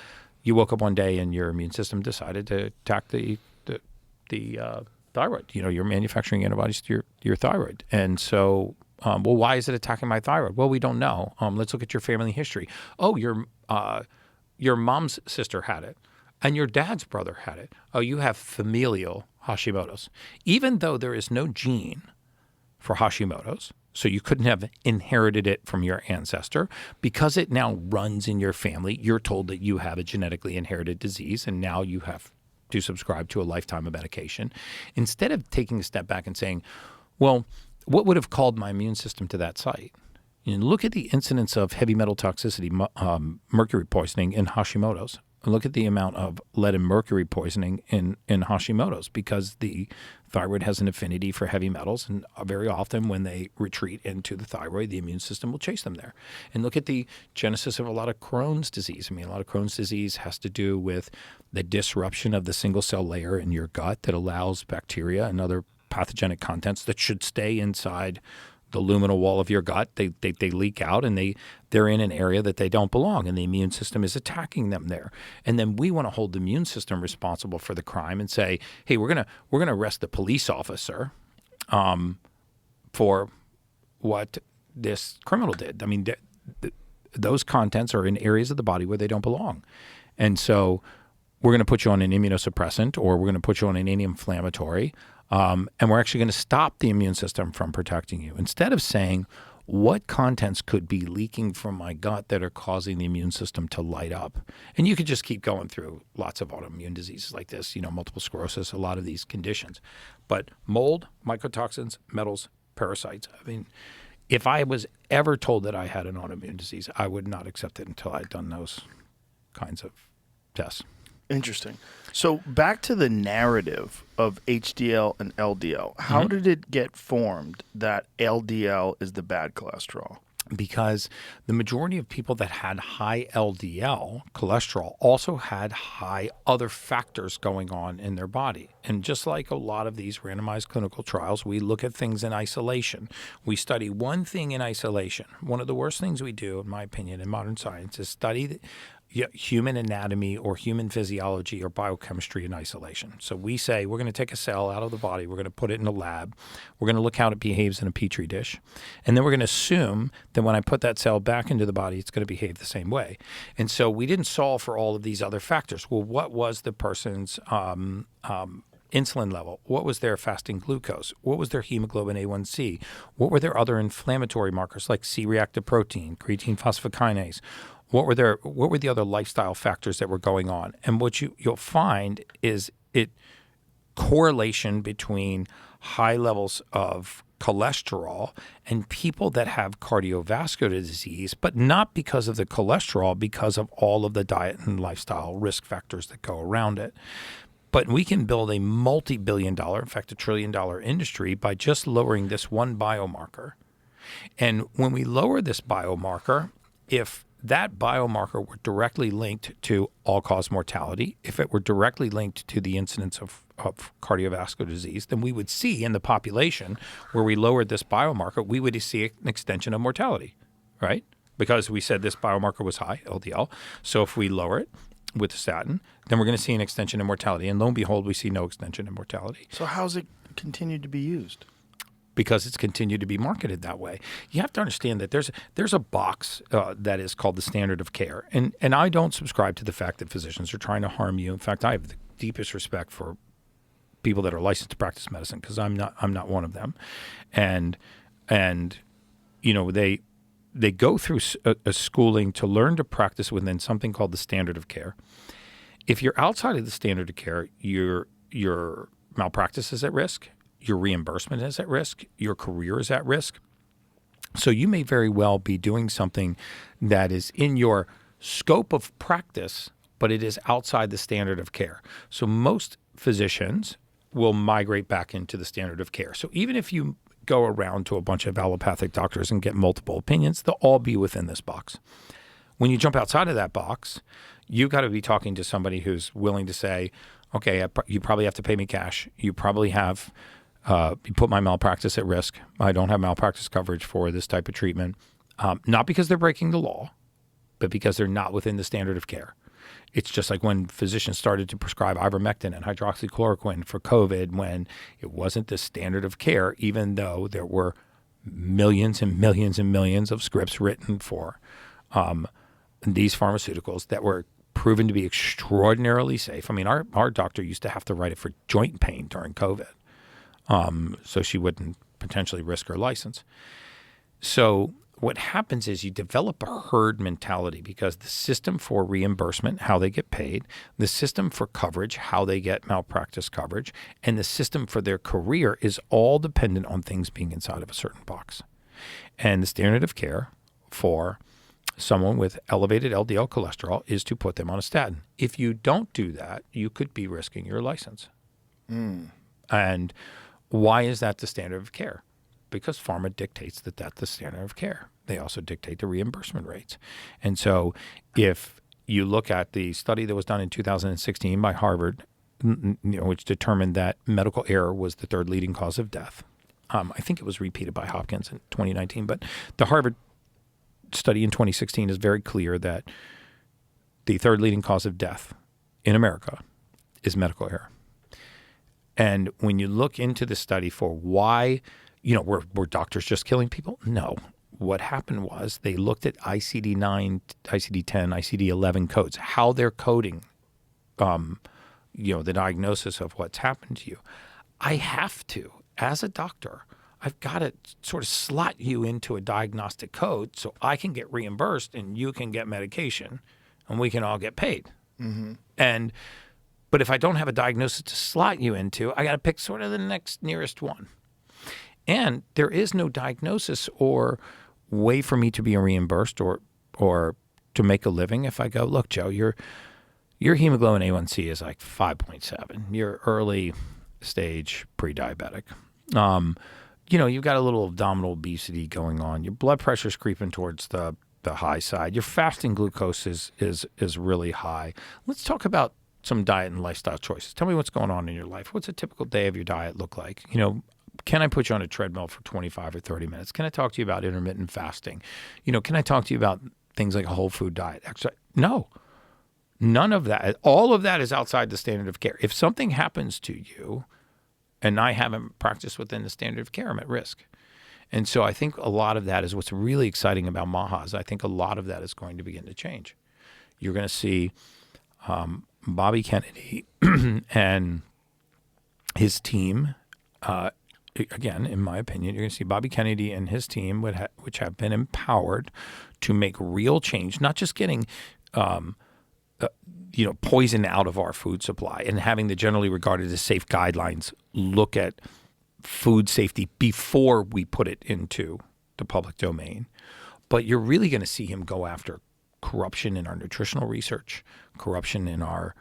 you woke up one day and your immune system decided to attack the thyroid. You're manufacturing antibodies to your thyroid. And so, why is it attacking my thyroid? Well, we don't know. Let's look at your family history. Oh, your mom's sister had it, and your dad's brother had it. Oh, you have familial Hashimoto's. Even though there is no gene for Hashimoto's, so you couldn't have inherited it from your ancestor, because it now runs in your family, you're told that you have a genetically inherited disease, and now you have to subscribe to a lifetime of medication. Instead of taking a step back and saying, well, what would have called my immune system to that site? Look at the incidence of heavy metal toxicity, mercury poisoning in Hashimoto's. Look at the amount of lead and mercury poisoning in Hashimoto's, because the thyroid has an affinity for heavy metals, and very often when they retreat into the thyroid, the immune system will chase them there. And look at the genesis of a lot of Crohn's disease. I mean, a lot of Crohn's disease has to do with the disruption of the single cell layer in your gut that allows bacteria and other pathogenic contents that should stay inside the luminal wall of your gut. They leak out, and they're in an area that they don't belong, and the immune system is attacking them there. And then we want to hold the immune system responsible for the crime and say, hey, we're gonna arrest the police officer for what this criminal did. I mean, those contents are in areas of the body where they don't belong, and so we're going to put you on an immunosuppressant, or we're going to put you on an anti-inflammatory. And we're actually going to stop the immune system from protecting you. Instead of saying, what contents could be leaking from my gut that are causing the immune system to light up? And you could just keep going through lots of autoimmune diseases like this, multiple sclerosis, a lot of these conditions. But mold, mycotoxins, metals, parasites. I mean, if I was ever told that I had an autoimmune disease, I would not accept it until I'd done those kinds of tests. Interesting. So back to the narrative of HDL and LDL. How did it get formed that LDL is the bad cholesterol? Because the majority of people that had high LDL cholesterol also had high other factors going on in their body. And just like a lot of these randomized clinical trials, we look at things in isolation. We study one thing in isolation. One of the worst things we do, in my opinion, in modern science is study human anatomy or human physiology or biochemistry in isolation. So we say we're going to take a cell out of the body, we're going to put it in a lab, we're going to look how it behaves in a petri dish, and then we're going to assume that when I put that cell back into the body, it's going to behave the same way. And so we didn't solve for all of these other factors. Well, what was the person's insulin level? What was their fasting glucose? What was their hemoglobin A1C? What were their other inflammatory markers like C-reactive protein, creatine phosphokinase? What were the other lifestyle factors that were going on? And what you'll find is correlation between high levels of cholesterol and people that have cardiovascular disease, but not because of the cholesterol, because of all of the diet and lifestyle risk factors that go around it. But we can build a multi-billion dollar, in fact, $1 trillion industry by just lowering this one biomarker. And when we lower this biomarker, if that biomarker were directly linked to all-cause mortality, if it were directly linked to the incidence of cardiovascular disease, then we would see in the population where we lowered this biomarker, we would see an extension of mortality, right? Because we said this biomarker was high, LDL. So if we lower it with statin, then we're going to see an extension in mortality. And lo and behold, we see no extension in mortality. So how's it continued to be used? Because it's continued to be marketed that way. You have to understand that there's a box that is called the standard of care. And I don't subscribe to the fact that physicians are trying to harm you. In fact, I have the deepest respect for people that are licensed to practice medicine because I'm not one of them. And you know, they go through a schooling to learn to practice within something called the standard of care. If you're outside of the standard of care, your malpractice is at risk. Your reimbursement is at risk. Your career is at risk. So you may very well be doing something that is in your scope of practice, but it is outside the standard of care. So most physicians will migrate back into the standard of care. So even if you go around to a bunch of allopathic doctors and get multiple opinions, they'll all be within this box. When you jump outside of that box, you've got to be talking to somebody who's willing to say, okay, you probably have to pay me cash. You probably have... you put my malpractice at risk. I don't have malpractice coverage for this type of treatment, not because they're breaking the law, but because they're not within the standard of care. It's just like when physicians started to prescribe ivermectin and hydroxychloroquine for COVID when it wasn't the standard of care, even though there were millions and millions and millions of scripts written for these pharmaceuticals that were proven to be extraordinarily safe. I mean, our doctor used to have to write it for joint pain during COVID. So she wouldn't potentially risk her license. So what happens is you develop a herd mentality because the system for reimbursement, how they get paid, the system for coverage, how they get malpractice coverage, and the system for their career is all dependent on things being inside of a certain box. And the standard of care for someone with elevated LDL cholesterol is to put them on a statin. If you don't do that, you could be risking your license. And why is that the standard of care? Because pharma dictates that that's the standard of care. They also dictate the reimbursement rates. And so if you look at the study that was done in 2016 by Harvard, which determined that medical error was the third leading cause of death. I think it was repeated by Hopkins in 2019, but the Harvard study in 2016 is very clear that the third leading cause of death in America is medical error. And when you look into the study for why, were doctors just killing people? No. What happened was they looked at ICD-9, ICD-10, ICD-11 codes, how they're coding, the diagnosis of what's happened to you. I have to, as a doctor, I've got to sort of slot you into a diagnostic code so I can get reimbursed and you can get medication and we can all get paid. Mm-hmm. But if I don't have a diagnosis to slot you into, I got to pick sort of the next nearest one. And there is no diagnosis or way for me to be reimbursed or to make a living if I go, look, Joe, your hemoglobin A1C is like 5.7. You're early stage pre-diabetic. You've got a little abdominal obesity going on. Your blood pressure's creeping towards the high side. Your fasting glucose is really high. Let's talk about some diet and lifestyle choices. Tell me what's going on in your life. What's a typical day of your diet look like? Can I put you on a treadmill for 25 or 30 minutes? Can I talk to you about intermittent fasting? Can I talk to you about things like a whole food diet? Actually, no. None of that. All of that is outside the standard of care. If something happens to you and I haven't practiced within the standard of care, I'm at risk. And so I think a lot of that is what's really exciting about Maha's. I think a lot of that is going to begin to change. You're going to see Bobby Kennedy and his team, again, in my opinion, you're going to see Bobby Kennedy and his team, which have been empowered to make real change, not just getting poison out of our food supply and having the generally regarded as safe guidelines look at food safety before we put it into the public domain. But you're really going to see him go after corruption in our nutritional research, corruption in our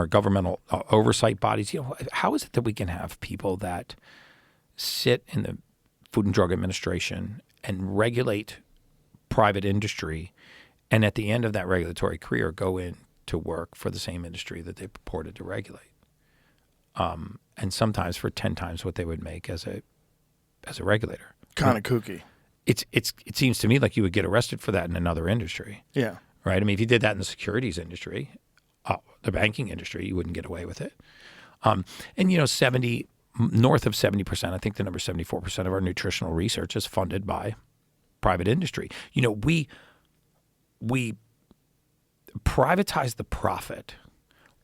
governmental oversight bodies. How is it that we can have people that sit in the Food and Drug Administration and regulate private industry, and at the end of that regulatory career go in to work for the same industry that they purported to regulate, and sometimes for 10 times what they would make as a regulator? Kind of kooky. It seems to me like you would get arrested for that in another industry. Yeah. Right? I mean, if you did that in the securities industry, the banking industry, you wouldn't get away with it. And north of 70%, I think the number 74% of our nutritional research is funded by private industry. We privatize the profit,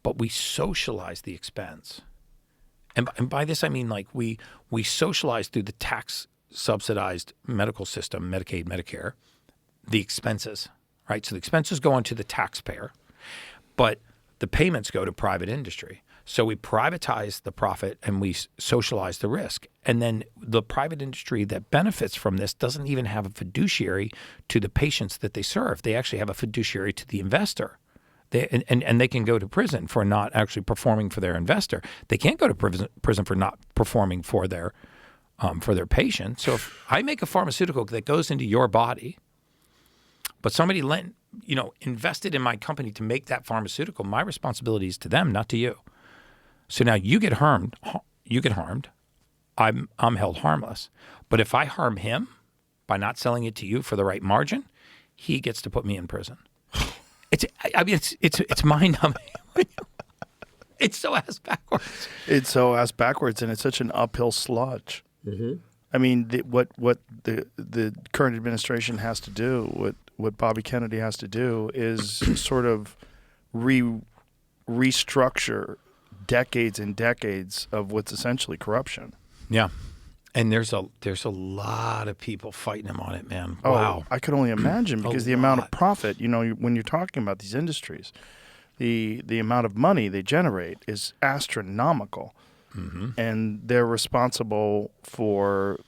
but we socialize the expense. And by this, I mean like we socialize through the tax subsidized medical system, Medicaid, Medicare, the expenses, right? So the expenses go onto the taxpayer, but the payments go to private industry. So we privatize the profit and we socialize the risk. And then the private industry that benefits from this doesn't even have a fiduciary to the patients that they serve. They actually have a fiduciary to the investor. And they can go to prison for not actually performing for their investor. They can't go to prison for not performing for their patient. So if I make a pharmaceutical that goes into your body, but somebody invested in my company to make that pharmaceutical, my responsibility is to them, not to you. So now you get harmed. I'm held harmless. But if I harm him by not selling it to you for the right margin, he gets to put me in prison. It's mind-numbing. It's so ass backwards. It's so ass backwards, and it's such an uphill sludge. Mm-hmm. I mean, what the current administration has to do, what Bobby Kennedy has to do, is sort of restructure decades and decades of what's essentially corruption. Yeah. And there's a lot of people fighting him on it, man. Oh, Wow. I could only imagine, because the amount of profit, when you're talking about these industries, the amount of money they generate is astronomical. Mm-hmm. And they're responsible for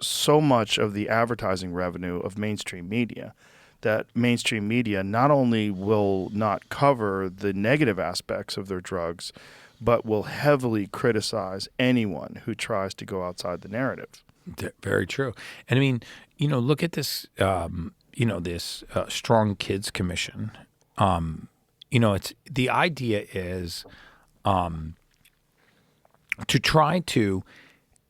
so much of the advertising revenue of mainstream media, that mainstream media not only will not cover the negative aspects of their drugs, but will heavily criticize anyone who tries to go outside the narrative. Very true. And I mean, look at this, this Strong Kids Commission. It's the idea is to try to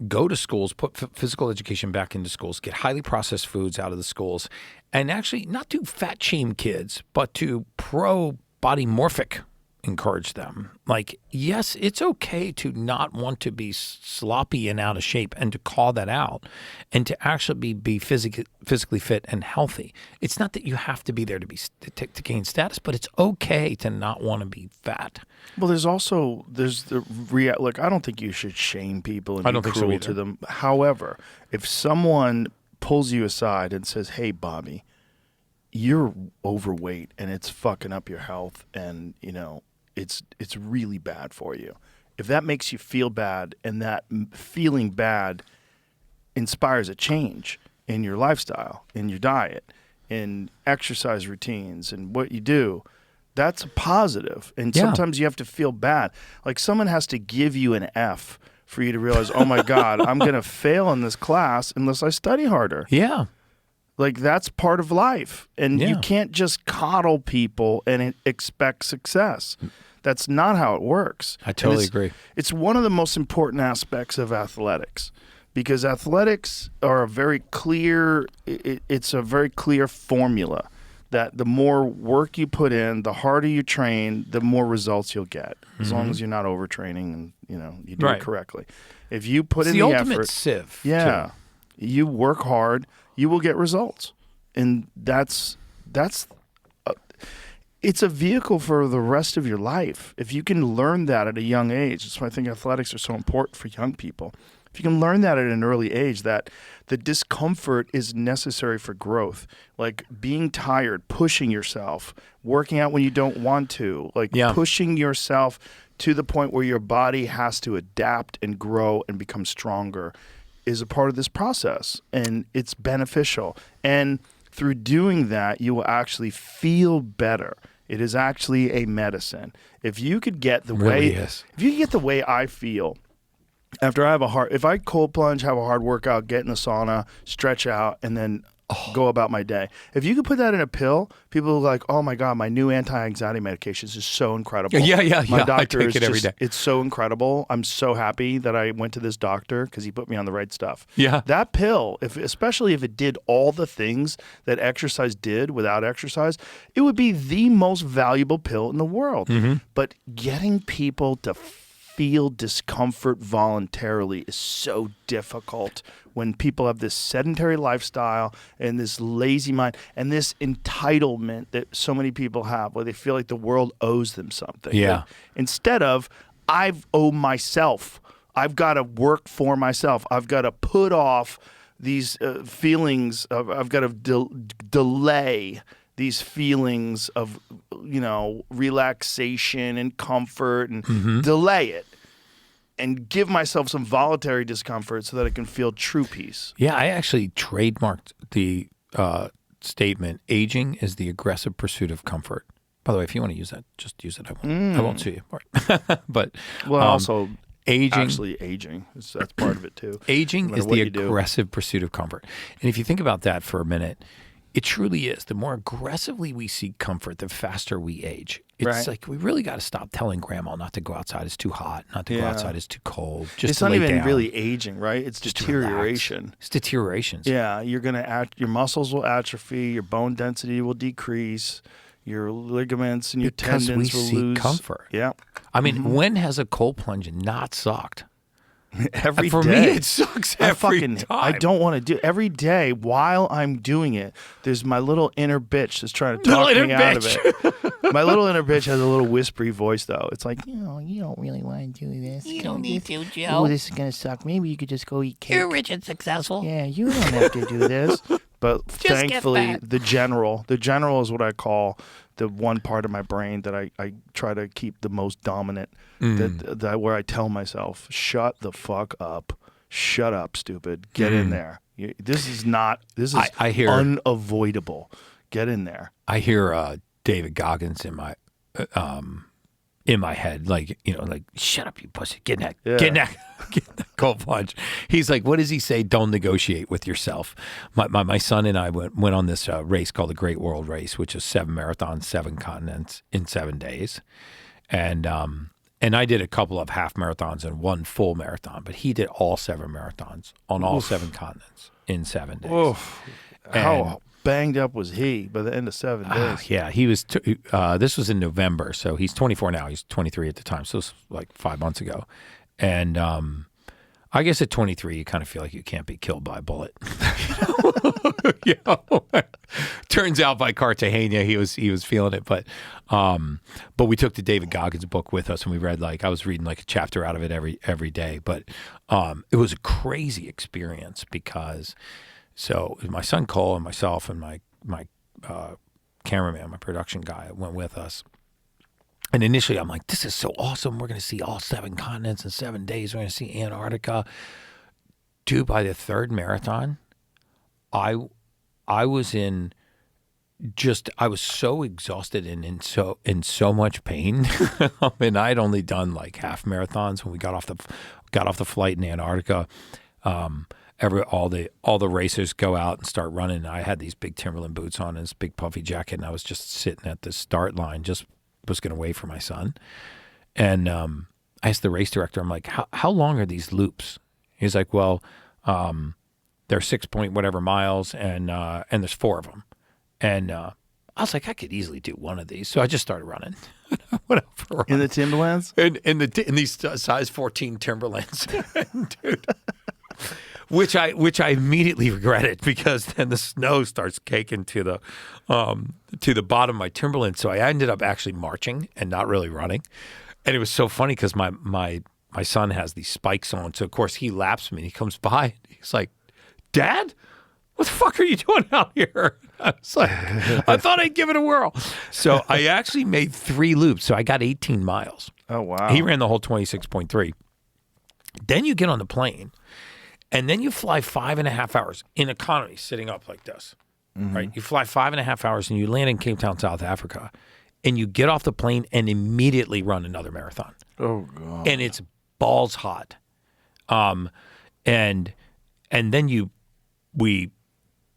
go to schools, put physical education back into schools, get highly processed foods out of the schools, and actually not to fat shame kids, but to pro-body morphic encourage them. Like, yes, it's okay to not want to be sloppy and out of shape and to call that out and to actually be physically fit and healthy. It's not that you have to be there to gain status, but it's okay to not want to be fat. Well, there's the I don't think you should shame people and be cruel to them. However, if someone pulls you aside and says, "Hey, Bobby, you're overweight and it's fucking up your health, and it's really bad for you." If that makes you feel bad, and that feeling bad inspires a change in your lifestyle, in your diet, in exercise routines, and what you do, that's a positive. And sometimes you have to feel bad. Like, someone has to give you an F for you to realize, oh my God, I'm going to fail in this class unless I study harder. Yeah. Like, that's part of life. And you can't just coddle people and expect success. That's not how it works. I totally agree. It's one of the most important aspects of athletics, because athletics are it's a very clear formula that the more work you put in, the harder you train, the more results you'll get, as long as you're not overtraining and you do it correctly. If you put in the the ultimate effort, sieve. yeah, too. you work hard, you will get results, and that's it's a vehicle for the rest of your life. If you can learn that at a young age, that's why I think athletics are so important for young people. If you can learn that at an early age, that the discomfort is necessary for growth, like being tired, pushing yourself, working out when you don't want to, pushing yourself to the point where your body has to adapt and grow and become stronger is a part of this process, and it's beneficial. And through doing that, you will actually feel better. It is actually a medicine. If you could get the way I feel after I have if I cold plunge, have a hard workout, get in the sauna, stretch out, and then go about my day. If you could put that in a pill, people are like, oh my God, my new anti-anxiety medications is so incredible. My doctor I take it every day. It's so incredible. I'm so happy that I went to this doctor because he put me on the right stuff. Yeah. That pill, especially if it did all the things that exercise did without exercise, it would be the most valuable pill in the world. But getting people to feel discomfort voluntarily is so difficult when people have this sedentary lifestyle and this lazy mind and this entitlement that so many people have, where they feel like the world owes them something. Yeah. Like, instead of, I owe myself. I've got to work for myself. I've got to put off these feelings of, I've got to delay these feelings of, relaxation and comfort and delay it and give myself some voluntary discomfort so that I can feel true peace. Yeah, I actually trademarked the statement, aging is the aggressive pursuit of comfort. By the way, if you want to use that, just use it. I won't sue you for it. But also aging, aging, that's part of it too. Aging is the aggressive pursuit of comfort. And if you think about that for a minute, it truly is. The more aggressively we seek comfort, the faster we age. It's like we really got to stop telling grandma not to go outside. It's too hot. Not to go outside. It's too cold. Just it's to not lay even down. really aging, right? It's Just deterioration. It's deterioration. Yeah, you're gonna your muscles will atrophy. Your bone density will decrease. Your ligaments and your because tendons we will seek lose comfort. Yeah. I mean, when has a cold plunge not sucked? Every For day. me, it sucks every time. I don't want to do every day. While I'm doing it, there's my little inner bitch that's trying to talk me out of it. My little inner bitch has a little whispery voice, though. It's like, you don't really want to do this. You don't need to, Joe. Oh, this is gonna suck. Maybe you could just go eat cake. You're rich and successful. Yeah, you don't have to do this. But get thankfully, fat. the general is what I call the one part of my brain that I try to keep the most dominant. That where I tell myself, shut the fuck up. Shut up, stupid. Get in there. This is I hear, unavoidable. Get in there. I hear David Goggins in my head, like, shut up, you pussy. Get in that. Yeah. Get in that. Get in that cold plunge. He's like, what does he say? Don't negotiate with yourself. My son and I went on this race called the Great World Race, which is 7 marathons, 7 continents in 7 days. And I did a couple of half marathons and 1 full marathon, but he did all 7 marathons on all 7 continents in 7 days. Oof. How banged up was he by the end of 7 days? Yeah, he was. This was in November, so he's 24 now. He's 23 at the time, so it was like 5 months ago. And I guess at 23, you kind of feel like you can't be killed by a bullet. Turns out by Cartagena, he was feeling it. But we took the David Goggins book with us, and we read I was reading a chapter out of it every day. But it was a crazy experience because. So my son Cole and myself and my cameraman, my production guy, went with us. And initially I'm like, this is so awesome. We're going to see all 7 continents in 7 days. We're going to see Antarctica. Dude, by the 3rd marathon, I was I was so exhausted and in so much pain. I mean, I'd only done half marathons when we got off the flight in Antarctica. All the racers go out and start running. And I had these big Timberland boots on and this big puffy jacket, and I was just sitting at the start line, just was going to wait for my son. And I asked the race director, I'm like, how long are these loops? He's like, well, they're 6 point whatever miles, and there's 4 of them. And I was like, I could easily do one of these. So I just started running. I went out for a run. In the Timberlands? In these size 14 Timberlands, dude. Which I immediately regretted because then the snow starts caking to the bottom of my Timberland. So I ended up actually marching and not really running. And it was so funny because my son has these spikes on. So of course he laps me and he comes by. He's like, Dad, what the fuck are you doing out here? I was like, I thought I'd give it a whirl. So I actually made 3 loops. So I got 18 miles. Oh, wow. He ran the whole 26.3. Then you get on the plane and then you fly 5.5 hours in economy sitting up like this, right? You fly 5.5 hours and you land in Cape Town, South Africa, and you get off the plane and immediately run another marathon. Oh, God. And it's balls hot. And then we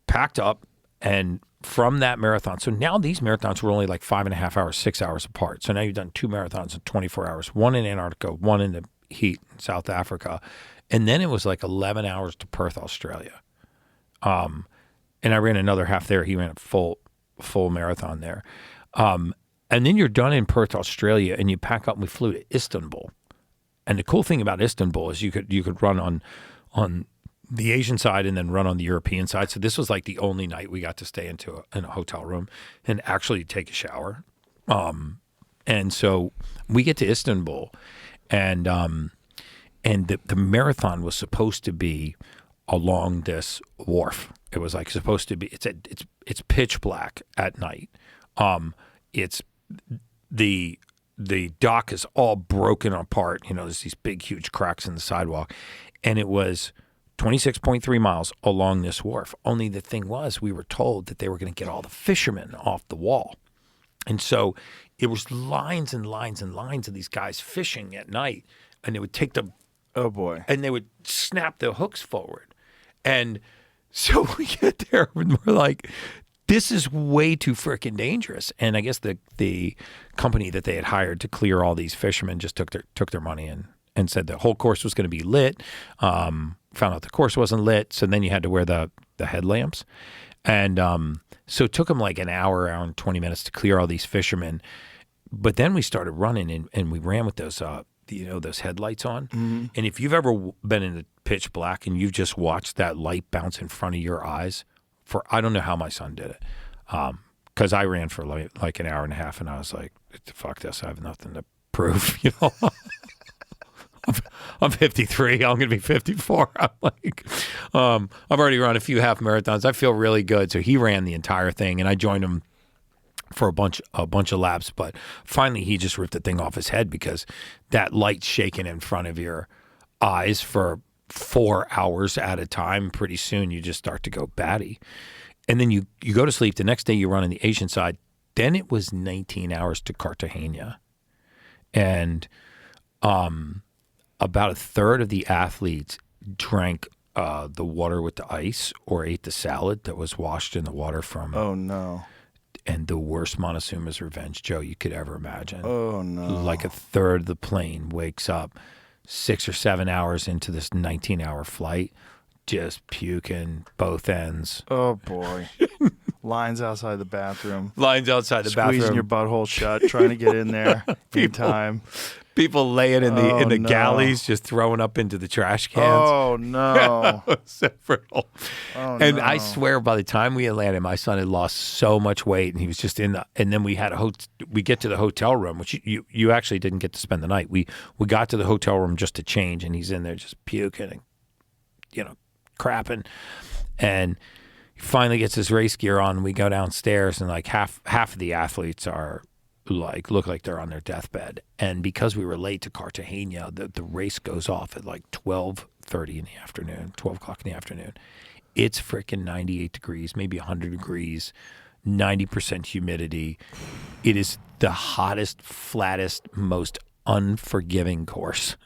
packed up, and from that marathon, so now these marathons were only like 5.5 hours, 6 hours apart. So now you've done 2 marathons in 24 hours, one in Antarctica, one in the heat in South Africa. And then it was like 11 hours to Perth, Australia. And I ran another half there. He ran a full marathon there. And then you're done in Perth, Australia, and you pack up and we flew to Istanbul. And the cool thing about Istanbul is you could run on the Asian side and then run on the European side. So this was like the only night we got to stay in a hotel room and actually take a shower. And so we get to Istanbul, and the marathon was supposed to be along this wharf. It was like supposed to be. It's pitch black at night. It's the dock is all broken apart. You know, there's these big, huge cracks in the sidewalk, and it was 26.3 miles along this wharf. Only the thing was, we were told that they were going to get all the fishermen off the wall. And so it was lines and lines and lines of these guys fishing at night, and they would take the, Oh, boy. and they would snap the hooks forward. And so we get there and we're like, this is way too freaking dangerous. And I guess the company that they had hired to clear all these fishermen just took their money and said the whole course was going to be lit. Found out the course wasn't lit, so then you had to wear the headlamps. And so it took them like an hour and 20 minutes to clear all these fishermen. But then we started running, and we ran with those those headlights on. Mm-hmm. And if you've ever been in the pitch black and you've just watched that light bounce in front of your eyes, I don't know how my son did it, because I ran for like an hour and a half, and I was like, fuck this, I have nothing to prove, you know. I'm 53. I'm going to be 54. I'm like, I've already run a few half marathons. I feel really good. So he ran the entire thing, and I joined him for a bunch of laps. But finally, he just ripped the thing off his head because that light shaking in front of your eyes for 4 hours at a time. Pretty soon, you just start to go batty, and then you go to sleep. The next day, you run on the Asian side. Then it was 19 hours to Cartagena, and about a third of the athletes drank the water with the ice or ate the salad that was washed in the water from. Oh, no. And the worst Montezuma's revenge, Joe, you could ever imagine. Oh, no. Like a third of the plane wakes up 6 or 7 hours into this 19-hour flight, just puking both ends. Oh, boy. Lines outside the bathroom. Lines outside the bathroom. Squeezing your butthole shut, trying to get in there in time. People laying in the no. galleys, just throwing up into the trash cans. Oh, no. So brutal. Oh, And no. I swear, by the time we had landed, my son had lost so much weight, and he was just in the. And then we had we get to the hotel room, which you actually didn't get to spend the night. We got to the hotel room just to change, and he's in there just puking and crapping, and he finally gets his race gear on. And we go downstairs, and like half of the athletes are. Look like they're on their deathbed. And because we were late to Cartagena, the race goes off at like 12:30 in the afternoon, 12 o'clock in the afternoon. It's freaking 98 degrees, maybe 100 degrees, 90% humidity. It is the hottest, flattest, most unforgiving course.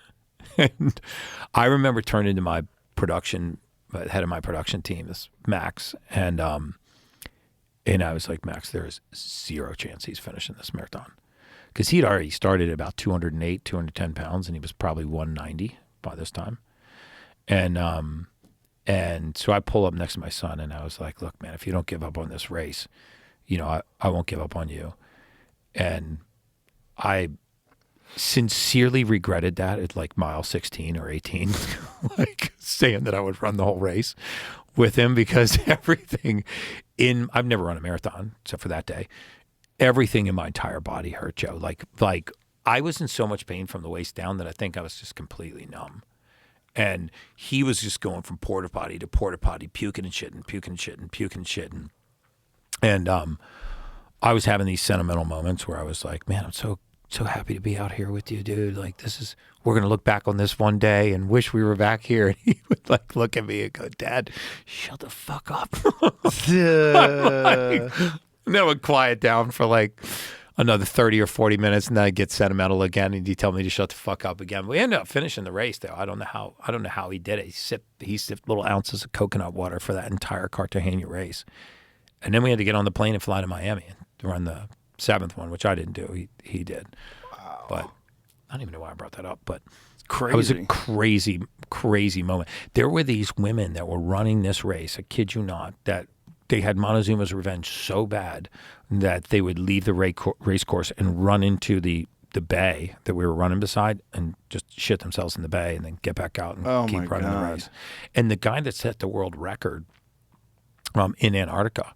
And I remember turning to my head of my production team, this Max, and I was like, Max, there is zero chance he's finishing this marathon. Because he'd already started at about 208, 210 pounds, and he was probably 190 by this time. And so I pull up next to my son, and I was like, look, man, if you don't give up on this race, I won't give up on you. And I sincerely regretted that at like mile 16 or 18, like saying that I would run the whole race with him, because I've never run a marathon except for that day. Everything in my entire body hurt, Joe. Like I was in so much pain from the waist down that I think I was just completely numb. And he was just going from porta potty to porta potty, puking and shitting, puking and shitting, puking and shitting. And I was having these sentimental moments where I was like, man, I'm so happy to be out here with you, dude. Like, we're going to look back on this one day and wish we were back here. And he would like look at me and go, Dad, shut the fuck up. And then I would quiet down for like another 30 or 40 minutes, and then I'd get sentimental again, and he'd tell me to shut the fuck up again. We ended up finishing the race, though. I don't know how he did it. He sipped little ounces of coconut water for that entire Cartagena race. And then we had to get on the plane and fly to Miami to run the 7th one, which I didn't do. He did. Wow. But I don't even know why I brought that up, but Crazy. It was a crazy, crazy moment. There were these women that were running this race, I kid you not, that they had Montezuma's revenge so bad that they would leave the race course and run into the bay that we were running beside and just shit themselves in the bay and then get back out and keep running the race. And the guy that set the world record in Antarctica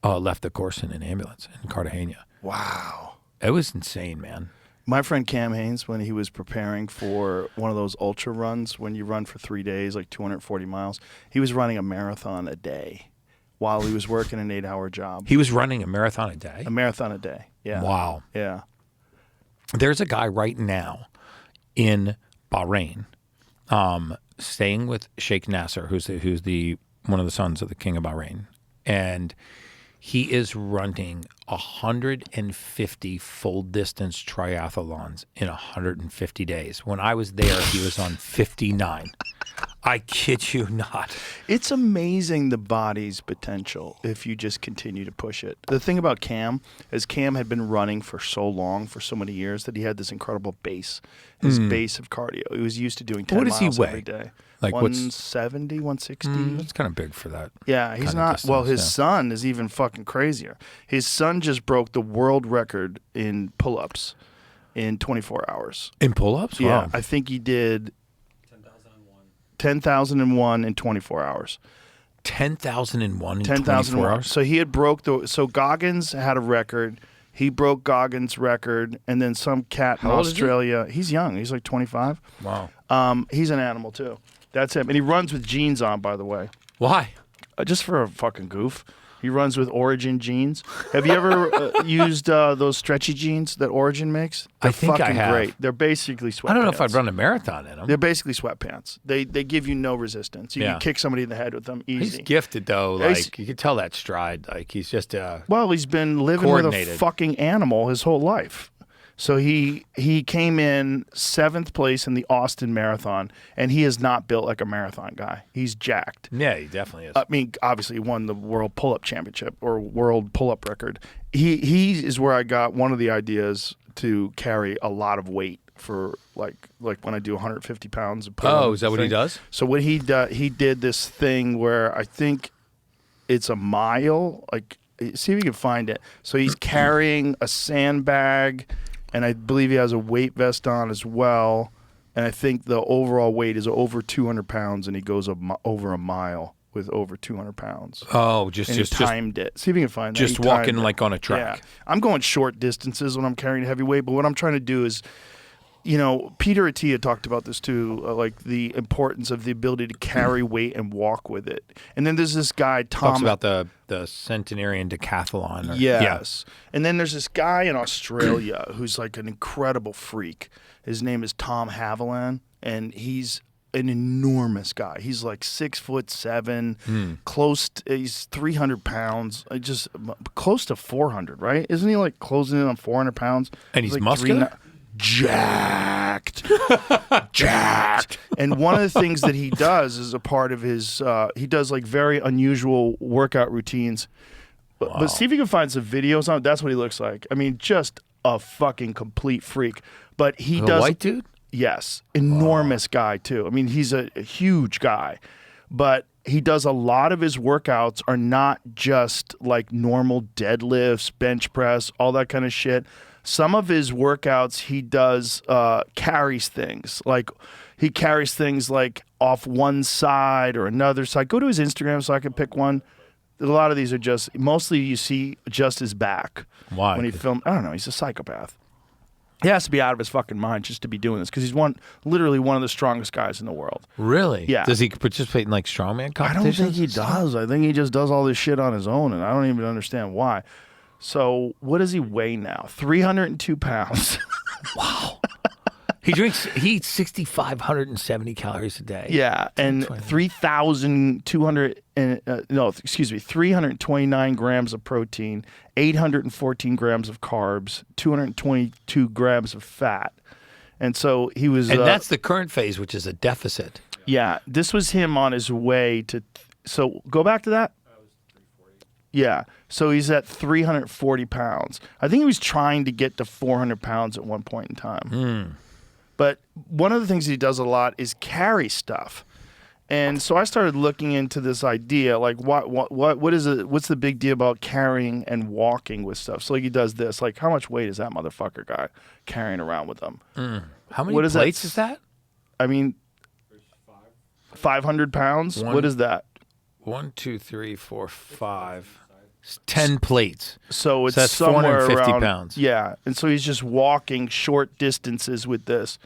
left the course in an ambulance in Cartagena. Wow. It was insane, man. My friend Cam Haynes, when he was preparing for one of those ultra runs, when you run for 3 days, like 240 miles, he was running a marathon a day while he was working an 8-hour job. He was running a marathon a day? A marathon a day, yeah. Wow. Yeah. There's a guy right now in Bahrain staying with Sheikh Nasser, who's one of the sons of the king of Bahrain. And he is running 150 full-distance triathlons in 150 days. When I was there, he was on 59. I kid you not. It's amazing the body's potential if you just continue to push it. The thing about Cam is Cam had been running for so long, for so many years, that he had this incredible base, his base of cardio. He was used to doing 10 miles every day. Like 170, 160. That's kind of big for that. Yeah, he's not. Distance, well, his son is even fucking crazier. His son just broke the world record in pull-ups in 24 hours. In pull-ups? Yeah, Wow. I think he did 10,001 in 24 hours. 10,001 in 10,001 hours? So he had so Goggins had a record. He broke Goggins' record, and then some cat in How old is he? Australia. He's young. He's like 25. Wow. He's an animal too. That's him. And he runs with jeans on, by the way. Why? Just for a fucking goof. He runs with Origin jeans. Have you ever used those stretchy jeans that Origin makes? They're I think I fucking have. great. They're basically sweatpants. I don't know if I'd run a marathon in them. They're basically sweatpants. They give you no resistance. You Yeah. can kick somebody in the head with them easy. He's gifted, though. He's- Like, you can tell that stride. Like, he's just Well, he's been living with a coordinated. fucking animal his whole life. So he came in 7th place in the Austin Marathon, and he is not built like a marathon guy. He's jacked. Yeah, he definitely is. I mean, obviously, he won the World Pull-Up Championship or World Pull-Up Record. He is where I got one of the ideas to carry a lot of weight for like when I do 150 pounds. And put it on Is that what he thing. does? So what he did this thing where I think it's a mile. Like, see if you can find it. So he's carrying a sandbag, and I believe he has a weight vest on as well. And I think the overall weight is over 200 pounds, and he goes over a mile with over 200 pounds. Oh, And just he timed it. See if you can find that. just He walking timed it. like on a track. Yeah. I'm going short distances when I'm carrying heavy weight, but what I'm trying to do is, Peter Attia talked about this too, like the importance of the ability to carry weight and walk with it. And then there's this guy, Tom. Talks about the centenarian decathlon. Yes. And then there's this guy in Australia who's like an incredible freak. His name is Tom Haviland, and he's an enormous guy. He's like 6'7", he's 300 pounds, just close to 400, right? Isn't he like closing in on 400 pounds? And he's like muscular? Jacked. Jacked. And one of the things that he does is a part of his, he does like very unusual workout routines. But see if you can find some videos on it. That's what he looks like. I mean, just a fucking complete freak. But he The does. white dude? Yes. Enormous guy, too. I mean, he's a huge guy. But he does a lot of his workouts are not just like normal deadlifts, bench press, all that kind of shit. Some of his workouts he does carries things. Like he carries things like off one side or another side. Go to his Instagram so I can pick one. A lot of these are just, mostly you see just his back. Why? When he filmed, I don't know, he's a psychopath. He has to be out of his fucking mind just to be doing this because he's literally one of the strongest guys in the world. Really? Yeah. Does he participate in like strongman I competitions? don't think he does. I think he just does all this shit on his own, and I don't even understand why. So what does he weigh now? 302 pounds. Wow. He eats 6,570 calories a day. Yeah, and 329 grams of protein, 814 grams of carbs, 222 grams of fat. And so he was... And that's the current phase, which is a deficit. Yeah, this was him on his way to... So go back to that. Yeah, so he's at 340 pounds. I think he was trying to get to 400 pounds at one point in time. But one of the things he does a lot is carry stuff. And so I started looking into this idea, like what is it? What's the big deal about carrying and walking with stuff? So like he does this, like how much weight is that motherfucker guy carrying around with him? How many plates is that? I mean, 500 pounds. What is that? 1, 2, 3, 4, 5. 10 plates. So it's that's somewhere 450 around, pounds. Yeah, and so he's just walking short distances with this.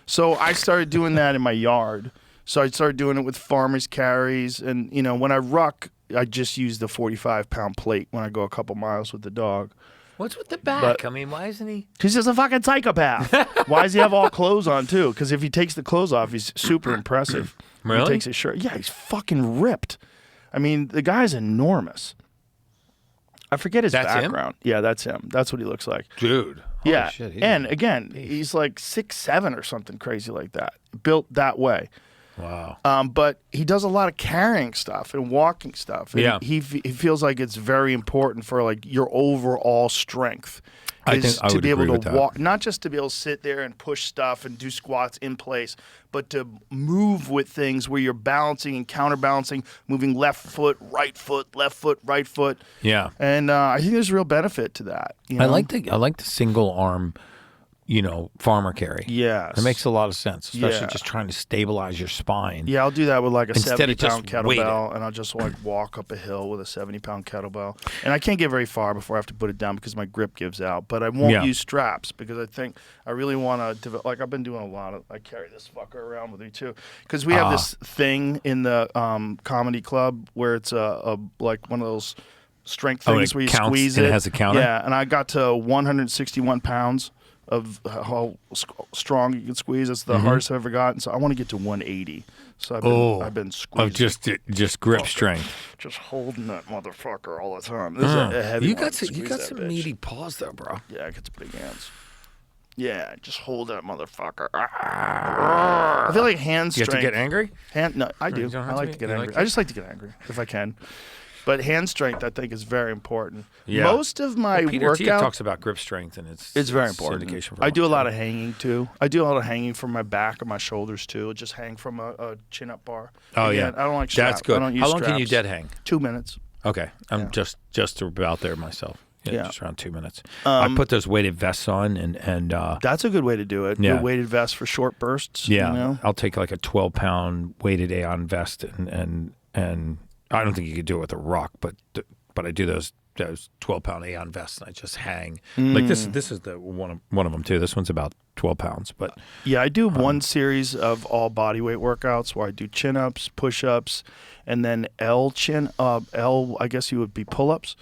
So I started doing that in my yard. So I started doing it with farmers carries, and you know when I ruck, I just use the 45-pound plate when I go a couple miles with the dog. What's with the back? But- I mean, why isn't he? He's just a fucking psychopath. Why does he have all clothes on too? Because if he takes the clothes off, he's super impressive. Really? He takes his shirt. Yeah, he's fucking ripped. I mean, the guy's enormous. I forget his That's him? background. Yeah, that's him. That's what he looks like. Dude. Yeah, Shit, he's and again, he's like 6'7" or something crazy like that. Built that way. wow. But he does a lot of carrying stuff and walking stuff. And Yeah. he feels like it's very important for like your overall strength. I is think I to would be able agree with to that. walk, not just to be able to sit there and push stuff and do squats in place, but to move with things where you're balancing and counterbalancing, moving left foot, right foot, right foot. Yeah. And I think there's real benefit to that. You know? I like the single arm, farmer carry. Yes. It makes a lot of sense, especially Yeah. just trying to stabilize your spine. Yeah, I'll do that with like a Instead of 70-pound just weight kettlebell, and I'll just like walk up a hill with a 70-pound kettlebell. And I can't get very far before I have to put it down because my grip gives out. But I won't Yeah. use straps because I think I really want to develop. Like I've been doing a lot of. I carry this fucker around with me too because we have this thing in the comedy club where it's a like one of those strength things it where you counts squeeze and it. it has a counter? Yeah, and I got to 161 pounds. Of how strong you can squeeze. It's the hardest I've ever gotten. So I want to get to 180. So I've been squeezing. Just grip strength. Just holding that motherfucker all the time. This is a heavy You one. got Squeeze that some bitch. meaty paws though, bro. Yeah, I got some big hands. Yeah, just hold that motherfucker. I feel like hand You strength. have to get angry? No, I do. you don't I have like to to get you angry. like to? I just like to get angry if I can. But hand strength, I think, is very important. Yeah. Most of my Peter T workout talks about grip strength, and it's very important. Indication for I do a lot of hanging too. I do a lot of hanging from my back and my shoulders too. Just hang from a chin-up bar. Oh Again, yeah, I don't like straps. that's good. I don't use How long can you straps. dead hang? 2 minutes. Okay, I'm just about there myself. Yeah. Just around 2 minutes. I put those weighted vests on, and That's a good way to do it. Yeah. Good weighted vest for short bursts. yeah, You know? I'll take like a 12-pound weighted Aeon vest, and I don't think you could do it with a rock, but I do those 12-pound Aeon vests, and I just hang. Like this is the one of them too. This one's about 12 pounds, but Yeah, I do one series of all body weight workouts where I do chin-ups, push-ups, and then L, I guess you would be pull-ups.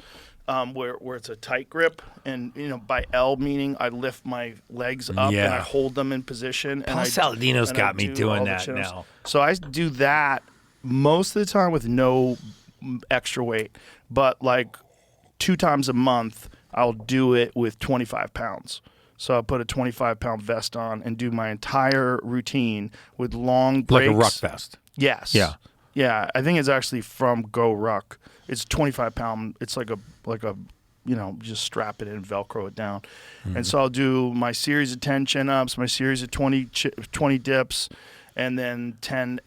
Where it's a tight grip, and by L meaning I lift my legs up and Yeah. I hold them in position. Paul and Saladino's and got I me do doing all the that chin-ups. now. So I do that most of the time with no extra weight, but like 2 times a month I'll do it with 25 pounds. So I'll put a 25-pound vest on and do my entire routine with long breaks. like a ruck vest. Yes. Yeah. Yeah, I think it's actually from Go Ruck. It's 25-pound. It's like a just strap it in, Velcro it down. And so I'll do my series of 10 chin-ups, my series of 20 dips, and then 10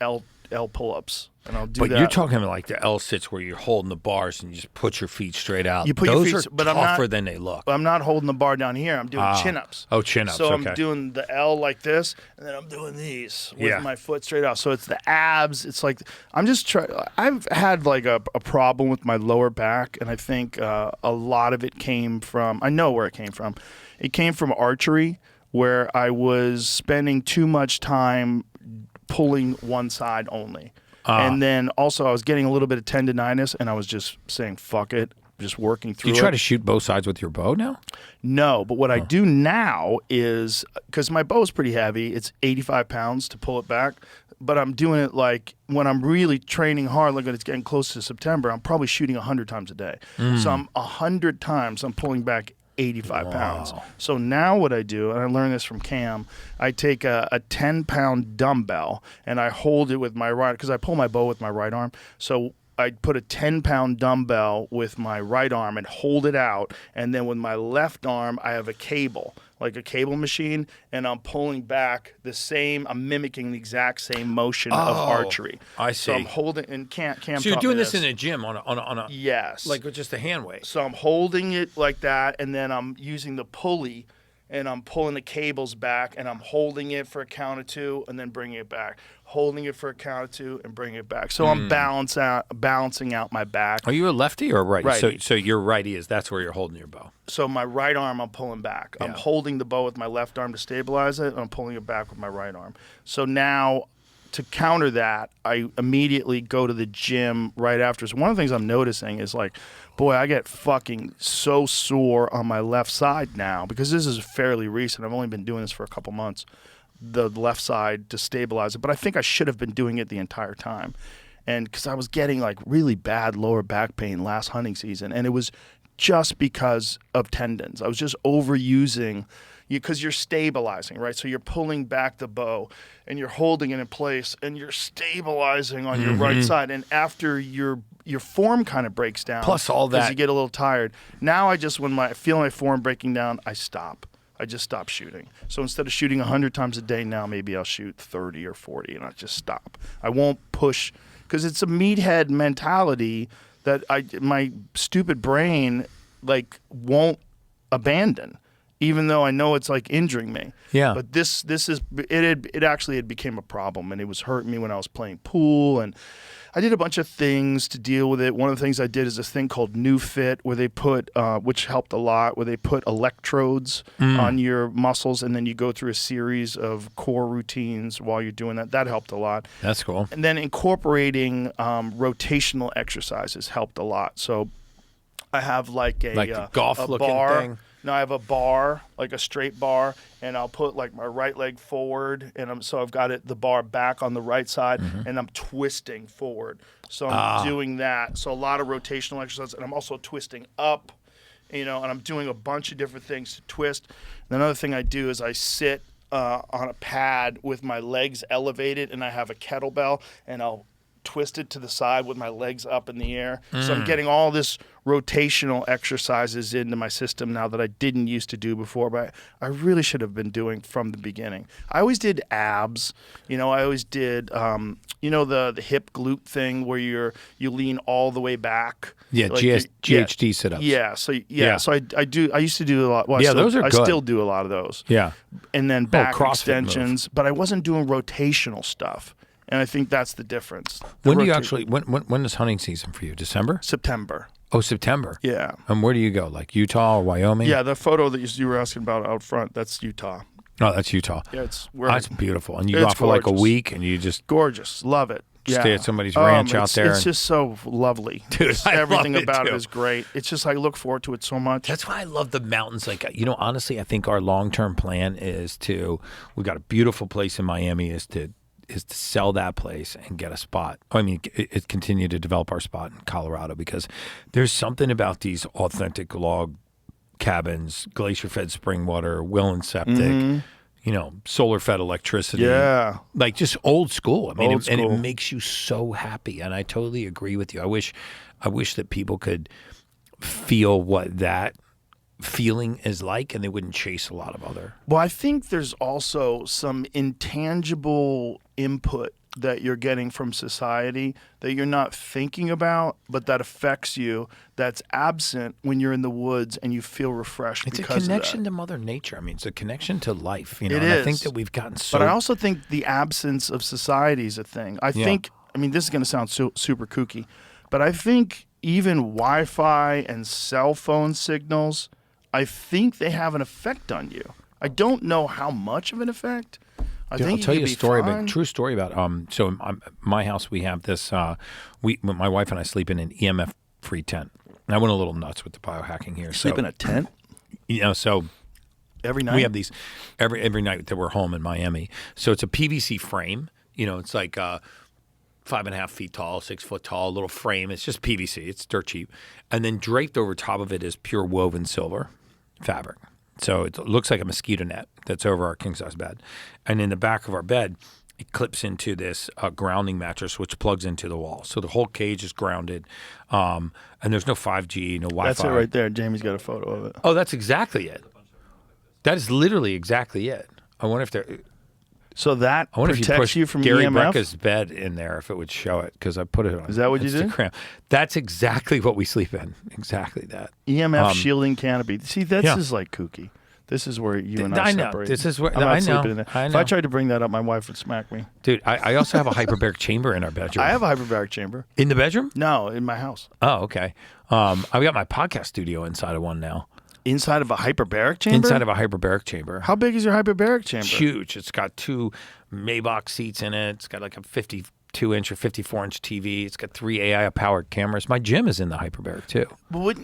L pull-ups, and I'll do But that. you're talking like the L sits where you're holding the bars and you just put your feet straight out. You put Those your feet, are but I'm tougher not, than they look. I'm not holding the bar down here. I'm doing chin-ups. Oh, chin-ups, So okay. I'm doing the L like this, and then I'm doing these with Yeah. my foot straight out. So it's the abs. It's like I'm just trying. I've had like a problem with my lower back, and I think a lot of it came from. I know where it came from. It came from archery, where I was spending too much time pulling one side only. And then also I was getting a little bit of tendonitis, and I was just saying, fuck it, just working through Do it. you try to shoot both sides with your bow now? No, but what I do now is, because my bow is pretty heavy, it's 85 pounds to pull it back, but I'm doing it like when I'm really training hard, like when it's getting close to September, I'm probably shooting 100 times a day. So I'm 100 times, I'm pulling back 85 pounds. So now what I do, and I learned this from Cam, I take a 10-pound dumbbell and I hold it with my right, because I pull my bow with my right arm. So I put a 10-pound dumbbell with my right arm and hold it out. And then with my left arm, I have a cable, like a cable machine, and I'm pulling back the same, I'm mimicking the exact same motion of archery. I So I'm see. holding, and Cam So you're taught me doing this in a gym on a Yes. like with just a hand weight. So I'm holding it like that, and then I'm using the pulley, and I'm pulling the cables back, and I'm holding it for a count of 2, and then bringing it back. Holding it for a count of 2, and bringing it back. So I'm balancing out my back. Are you a lefty or a righty? Righty. So your righty is that's where you're holding your bow. So my right arm, I'm pulling back. I'm holding the bow with my left arm to stabilize it, and I'm pulling it back with my right arm. So now, to counter that, I immediately go to the gym right after. So one of the things I'm noticing is like, boy, I get fucking so sore on my left side now, because this is fairly recent. I've only been doing this for a couple months, the left side to stabilize it. But I think I should have been doing it the entire time. And because I was getting like really bad lower back pain last hunting season, and it was just because of tendons. I was just overusing, because you're stabilizing, right? So you're pulling back the bow and you're holding it in place and you're stabilizing on your right side. And after your form kind of breaks down, Plus all because that- you get a little tired. Now I just, when I feel my form breaking down, I stop. I just stop shooting. So instead of shooting 100 times a day now, maybe I'll shoot 30 or 40, and I just stop. I won't push, because it's a meathead mentality that my stupid brain like won't abandon, even though I know it's like injuring me. Yeah. But this is it actually had became a problem, and it was hurting me when I was playing pool, and I did a bunch of things to deal with it. One of the things I did is this thing called New Fit, where they put, which helped a lot, where they put electrodes on your muscles, and then you go through a series of core routines while you're doing that. That helped a lot. That's cool. And then incorporating rotational exercises helped a lot. So I have like the golf-looking bar. thing? No, I have a bar, like a straight bar, and I'll put like my right leg forward, and so I've got the bar back on the right side, and I'm twisting forward. So I'm doing that. So a lot of rotational exercises, and I'm also twisting up, and I'm doing a bunch of different things to twist. And another thing I do is I sit on a pad with my legs elevated, and I have a kettlebell, and I'll twist it to the side with my legs up in the air. So I'm getting all this rotational exercises into my system now that I didn't used to do before, but I really should have been doing from the beginning. I always did abs. I always did, the hip glute thing where you lean all the way back. Yeah, Like GHD sit-ups. Yeah. So I used to do a lot. Well, Yeah, those are I good. still do a lot of those. Yeah. And then back CrossFit extensions, but I wasn't doing rotational stuff. And I think that's the difference. When do you actually? When is hunting season for you? December? September. Oh, September. Yeah. And where do you go? Like Utah or Wyoming? Yeah, the photo that you were asking about out front, that's Utah. Oh, that's Utah. Yeah, That's beautiful. And you go it's out for like a gorgeous. week, and you just Gorgeous. Love it. Yeah. stay at somebody's ranch out there. It's just so lovely. Dude, I love Everything it about too. it is great. It's just I look forward to it so much. That's why I love the mountains. Like, honestly, I think our long-term plan is we've got a beautiful place in Miami is to sell that place and get a spot. I mean, it continue to develop our spot in Colorado, because there's something about these authentic log cabins, glacier-fed spring water, well and septic, solar-fed electricity. Yeah. Like just old school. I mean, Old and school. it makes you so happy. And I totally agree with you. I wish that people could feel what that feeling is like, and they wouldn't chase a lot of other. Well, I think there's also some intangible input that you're getting from society that you're not thinking about, but that affects you, that's absent when you're in the woods and you feel refreshed It's because a connection of that. to Mother Nature. I mean, it's a connection to life. You know, It and is. I think that we've gotten so. But I also think the absence of society is a thing. I think, I mean, this is going to sound super kooky, but I think even Wi-Fi and cell phone signals, I think they have an effect on you. I don't know how much of an effect. I Dude, think I'll tell you a story, fine. true story about. So my house, we have this. My wife and I sleep in an EMF-free tent. And I went a little nuts with the biohacking here. Sleep in a tent You know, so every night. we have these every night that we're home in Miami. So it's a PVC frame. You know, it's like 5.5 feet tall, 6 foot tall, little frame. It's just PVC. It's dirt cheap. And then draped over top of it is pure woven silver fabric. So it looks like a mosquito net that's over our king-size bed. And in the back of our bed, it clips into this grounding mattress, which plugs into the wall. So the whole cage is grounded. And there's no 5G, no Wi-Fi. That's it right there. Jamie's got a photo of it. Oh, that's exactly it. That is literally exactly it. I wonder if there... So that I wonder if you protects pushed you from Gary EMF? Brecka's bed in there, if it would show it, because I put it on. Is that what you did? Instagram. That's exactly what we sleep in. Exactly that. EMF shielding canopy. See, this Yeah. is like kooky. This is where you and I I know. separate. This is where I'm not I know. sleeping in there. I If know. I tried to bring that up, my wife would smack me. Dude, I also have a hyperbaric chamber in our bedroom. I have a hyperbaric chamber. In the bedroom? No, in my house. Oh, okay. I've got my podcast studio inside of one now. Inside of a hyperbaric chamber? Inside of a hyperbaric chamber. How big is your hyperbaric chamber? It's huge. It's got 2 Maybach seats in it. It's got like a 52-inch or 54-inch TV. It's got 3 AI-powered cameras. My gym is in the hyperbaric, too. But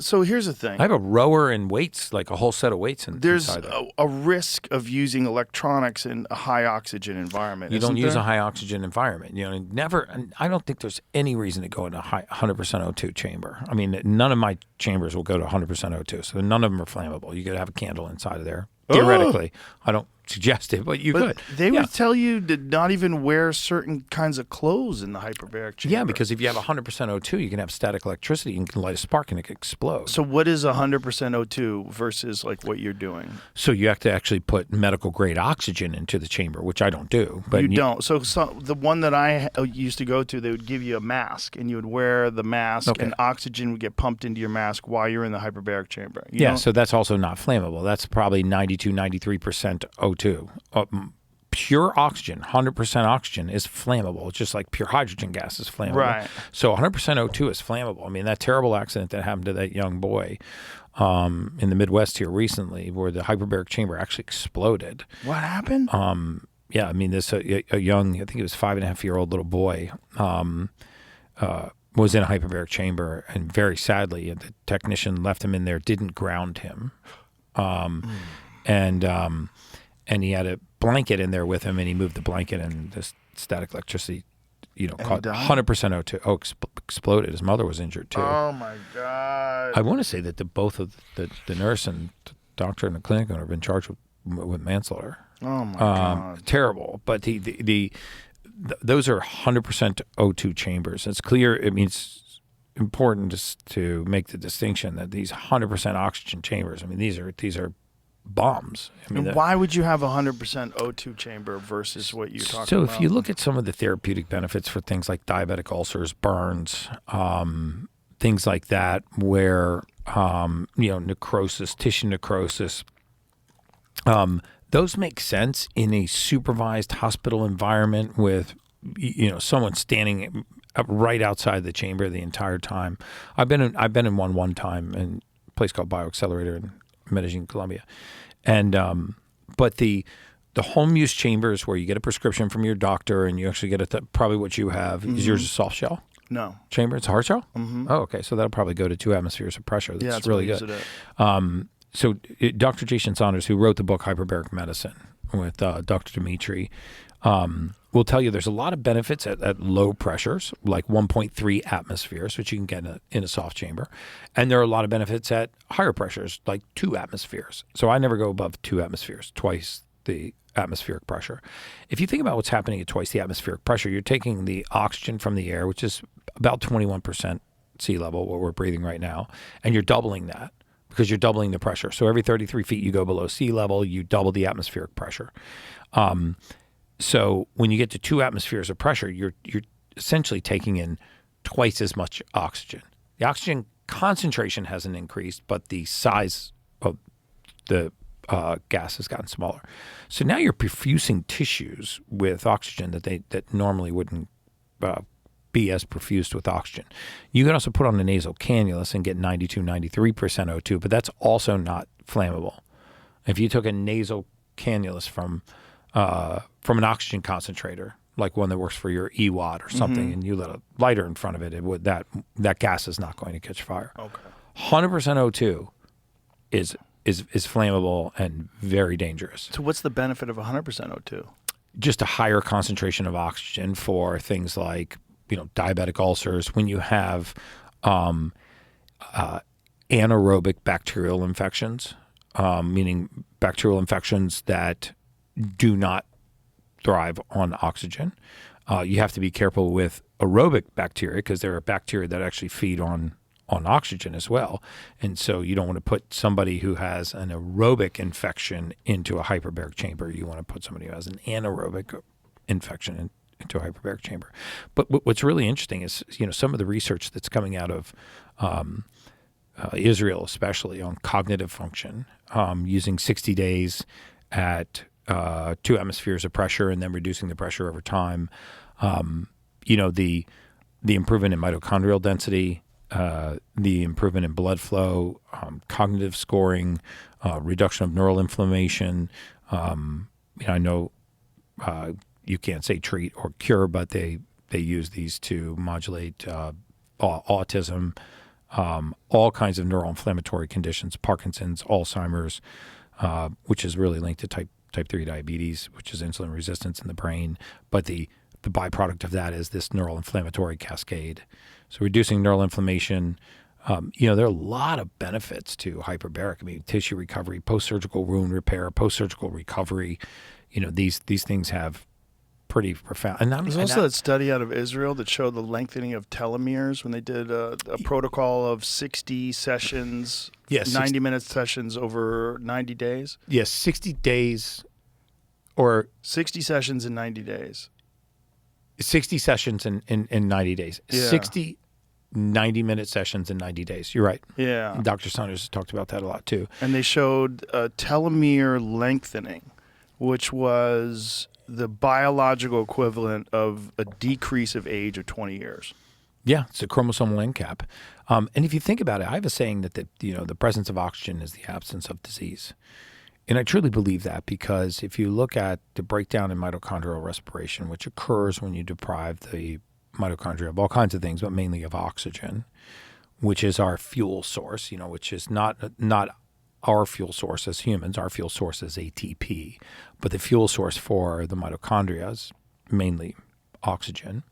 so here's the thing. I have a rower and weights, like a whole set of weights There's inside there. a risk of using electronics in a high oxygen environment. You don't isn't use there? a high oxygen environment. You know, never. And I don't think there's any reason to go in a 100% O2 chamber. I mean, none of my chambers will go to 100% O2, so none of them are flammable. You could have a candle inside of there. Theoretically, I don't suggest it, but you But could. they Yeah. would tell you to not even wear certain kinds of clothes in the hyperbaric chamber. Yeah, because if you have 100% O2, you can have static electricity. You can light a spark and it can explode. So what is 100% O2 versus like what you're doing? So you have to actually put medical grade oxygen into the chamber, which I don't do. But You don't. So the one that I used to go to, they would give you a mask, and you would wear the mask, Okay. and oxygen would get pumped into your mask while you're in the hyperbaric chamber. You Yeah, don't- so that's also not flammable. That's probably 93% O2. Pure oxygen, 100% oxygen is flammable. It's just like pure hydrogen gas is flammable. Right. So 100% O2 is flammable. I mean, that terrible accident that happened to that young boy in the Midwest here recently where the hyperbaric chamber actually exploded. What happened? Yeah, I mean, this a young, I think it was 5.5-year-old little boy was in a hyperbaric chamber, and very sadly, the technician left him in there, didn't ground him, and he had a blanket in there with him, and he moved the blanket, and this static electricity, caught died? 100% O2. Oh, exploded. His mother was injured too. Oh my God. I want to say that both of the nurse and the doctor in the clinic owner have been charged with manslaughter. Oh my God. Terrible. But those are 100% O2 chambers. It's clear. I mean, it's important to make the distinction that these 100% oxygen chambers. I mean, these are bombs. I mean, And why would you have a 100% O2 chamber versus what you're talking so about? if you look at some of the therapeutic benefits for things like diabetic ulcers, burns, things like that, where necrosis, tissue necrosis, those make sense in a supervised hospital environment with someone standing up right outside the chamber the entire time. I've been in one time in a place called Bioaccelerator in Medellin, Colombia, and but the home use chambers where you get a prescription from your doctor and you actually get probably what you have is yours a soft shell No. chamber. It's a hard shell. Mm-hmm. Oh, okay, so that'll probably go to 2 atmospheres of pressure. That's That's really what I good. use it at. So Dr. Jason Saunders, who wrote the book Hyperbaric Medicine with Dr. Dimitri, will tell you there's a lot of benefits at low pressures, like 1.3 atmospheres, which you can get in a soft chamber. And there are a lot of benefits at higher pressures, like 2 atmospheres. So I never go above 2 atmospheres, twice the atmospheric pressure. If you think about what's happening at twice the atmospheric pressure, you're taking the oxygen from the air, which is about 21% sea level, what we're breathing right now, and you're doubling that, because you're doubling the pressure. So every 33 feet you go below sea level, you double the atmospheric pressure. So when you get to 2 atmospheres of pressure, you're essentially taking in twice as much oxygen. The oxygen concentration hasn't increased, but the size of the gas has gotten smaller. So now you're perfusing tissues with oxygen that normally wouldn't be as perfused with oxygen. You can also put on a nasal cannulus and get 92, 93% O2, but that's also not flammable. If you took a nasal cannulus from an oxygen concentrator, like one that works for your EWAT or something, and you lit a lighter in front of it, that gas is not going to catch fire. Okay. 100% O2 is flammable and very dangerous. So what's the benefit of 100% O2? Just a higher concentration of oxygen for things like, diabetic ulcers. When you have anaerobic bacterial infections, meaning bacterial infections that do not thrive on oxygen. You have to be careful with aerobic bacteria because there are bacteria that actually feed on oxygen as well. And so you don't want to put somebody who has an aerobic infection into a hyperbaric chamber. You want to put somebody who has an anaerobic infection into a hyperbaric chamber. But what's really interesting is, some of the research that's coming out of Israel, especially on cognitive function, using 60 days at 2 atmospheres of pressure and then reducing the pressure over time. The improvement in mitochondrial density, the improvement in blood flow, cognitive scoring, reduction of neural inflammation. I know you can't say treat or cure, but they use these to modulate autism, all kinds of neuroinflammatory conditions, Parkinson's, Alzheimer's, which is really linked to type 3 diabetes, which is insulin resistance in the brain. But the byproduct of that is this neural inflammatory cascade. So reducing neural inflammation, there are a lot of benefits to hyperbaric. I mean, tissue recovery, post-surgical wound repair, post-surgical recovery. These things have pretty profound. And There's also that study out of Israel that showed the lengthening of telomeres when they did a protocol of 60 sessions, 90-minute sessions over 90 days. Yes, 60 days or 60 sessions in 90 days. 60 sessions in 90 days. Yeah. 60 90-minute sessions in 90 days. You're right. Yeah. Dr. Saunders has talked about that a lot too. And they showed telomere lengthening, which was the biological equivalent of a decrease of age of 20 years. Yeah, it's a chromosomal end cap. And if you think about it, I have a saying that the presence of oxygen is the absence of disease. And I truly believe that because if you look at the breakdown in mitochondrial respiration, which occurs when you deprive the mitochondria of all kinds of things, but mainly of oxygen, which is our fuel source, which is not our fuel source as humans. Our fuel source is ATP, but the fuel source for the mitochondria is mainly oxygen.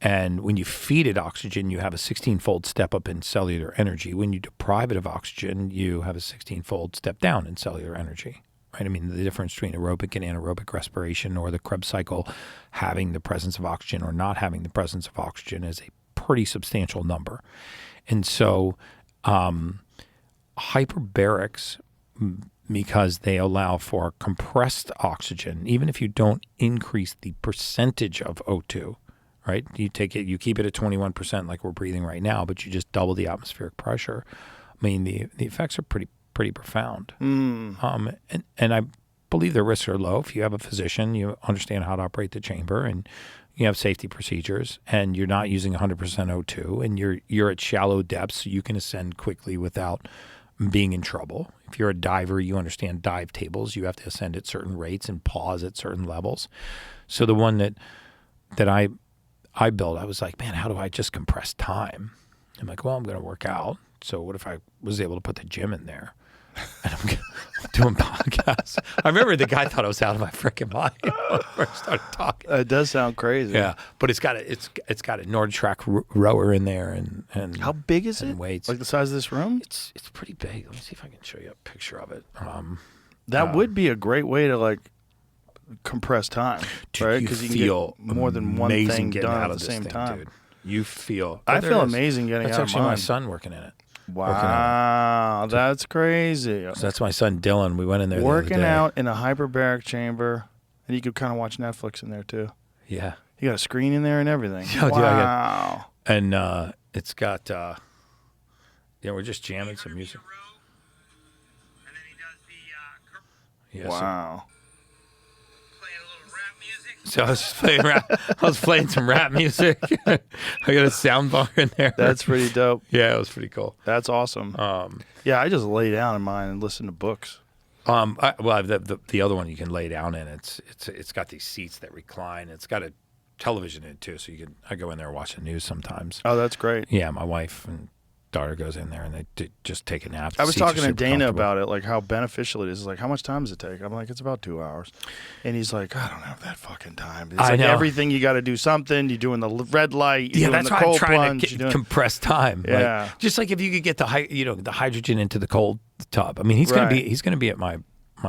And when you feed it oxygen, you have a 16-fold step up in cellular energy. When you deprive it of oxygen, you have a 16-fold step down in cellular energy, right? I mean, the difference between aerobic and anaerobic respiration or the Krebs cycle, having the presence of oxygen or not having the presence of oxygen is a pretty substantial number. And so hyperbarics, because they allow for compressed oxygen, even if you don't increase the percentage of O2, right? You take it, you keep it at 21% like we're breathing right now, but you just double the atmospheric pressure. I mean, the effects are pretty profound. And I believe the risks are low. If you have a physician, you understand how to operate the chamber, and you have safety procedures, and you're not using 100% O2, and you're at shallow depths, so you can ascend quickly without being in trouble. If you're a diver, you understand dive tables. You have to ascend at certain rates and pause at certain levels. So the one that I built, I was like, man, how do I just compress time? I'm like, well, I'm going to work out. So what if I was able to put the gym in there? And I'm doing podcasts. I remember the guy thought I was out of my freaking mind when I first started talking. It does sound crazy. Yeah, but it's got a Nordtrack rower in there and how big is and it? Weights. Like the size of this room? It's pretty big. Let me see if I can show you a picture of it. That would be a great way to compress time, right? Because you can get more than one thing done at the same time. Dude. You feel. I feel amazing getting that's out of actually mine. my son working in it. Wow, that's crazy. So that's my son Dylan. We went in there working out in a hyperbaric chamber And you could kind of watch Netflix in there too. Yeah. You got a screen in there and everything. Oh, dude, I Wow. And it's got, we're just jamming some music. And then he does the Yeah, so- Wow. playing a little rap music. So I was just playing rap. I was playing some rap music. I got a sound bar in there. That's pretty dope. Yeah, it was pretty cool. That's awesome. Yeah, I just lay down in mine and listen to books. The other one you can lay down in. It's got these seats that recline. It's got a television in it too, so I go in there and watch the news sometimes. Oh, that's great. Yeah, my wife and daughter goes in there and they just take a nap. I was Seats are talking to super Dana comfortable. about it, like how beneficial it is. He's like, how much time does it take? I'm like, it's about 2 hours. And he's like, I don't have that fucking time. It's I like know. everything you got to do something. You're doing the red light. You're doing That's the why cold I'm trying plunge. to you're doing- compress time. Yeah. Like, just like if you could get the hydrogen into the cold tub. I mean, he's Right. gonna be at my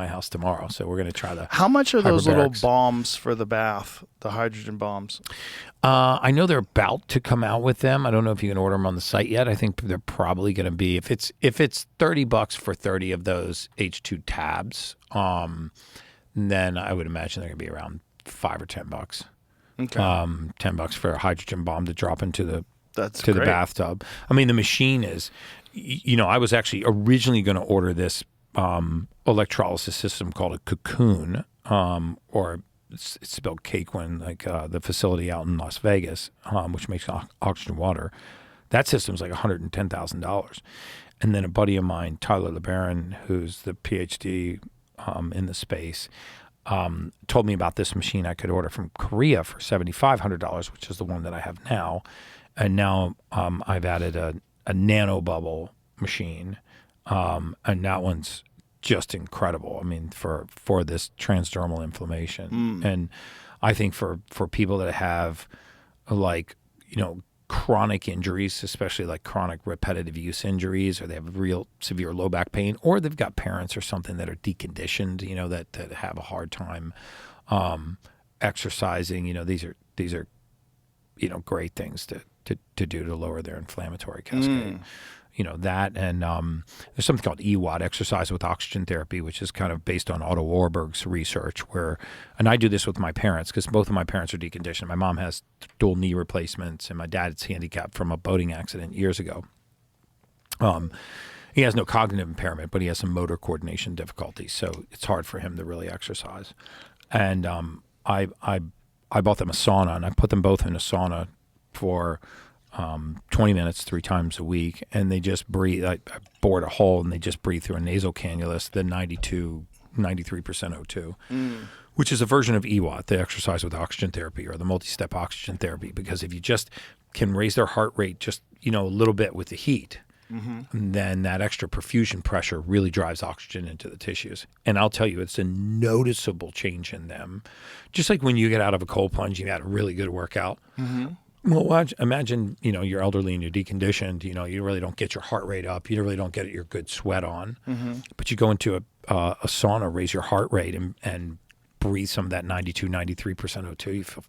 house tomorrow, so we're gonna try the. How much are those little hyperbarics. bombs for the bath? The hydrogen bombs. I know they're about to come out with them. I don't know if you can order them on the site yet. I think they're probably going to be if it's $30 for 30 of those H2 tabs. Then I would imagine they're going to be around $5 or $10. Okay. $10 for a hydrogen bomb to drop into the That's the great. bathtub. I mean, the machine is. I was actually originally going to order this electrolysis system called a Cocoon, or it's spelled Caquin, like the facility out in Las Vegas, which makes oxygen water. That system's like $110,000. And then a buddy of mine, Tyler LeBaron, who's the PhD in the space, told me about this machine I could order from Korea for $7,500, which is the one that I have now. And now I've added a nano bubble machine, and that one's just incredible. I mean, for this transdermal inflammation, and I think for people that have chronic injuries, especially like chronic repetitive use injuries, or they have real severe low back pain, or they've got parents or something that are deconditioned, that have a hard time exercising. These are great things to do to lower their inflammatory cascade. That, and there's something called EWOT, exercise with oxygen therapy, which is kind of based on Otto Warburg's research, and I do this with my parents because both of my parents are deconditioned. My mom has dual knee replacements, and my dad's handicapped from a boating accident years ago. He has no cognitive impairment, but he has some motor coordination difficulties, so it's hard for him to really exercise. And I bought them a sauna, and I put them both in a sauna for 20 minutes 3 times a week, and they just breathe. I bored a hole, and they just breathe through a nasal cannula, the 93% O2, which is a version of EWOT, the exercise with oxygen therapy, or the multi-step oxygen therapy, because if you just can raise their heart rate just a little bit with the heat, then that extra perfusion pressure really drives oxygen into the tissues. And I'll tell you, it's a noticeable change in them. Just like when you get out of a cold plunge, you had a really good workout. Well, imagine, you're elderly and you're deconditioned, you really don't get your heart rate up. You really don't get your good sweat on. But you go into a sauna, raise your heart rate, and breathe some of that 93% O2. You feel,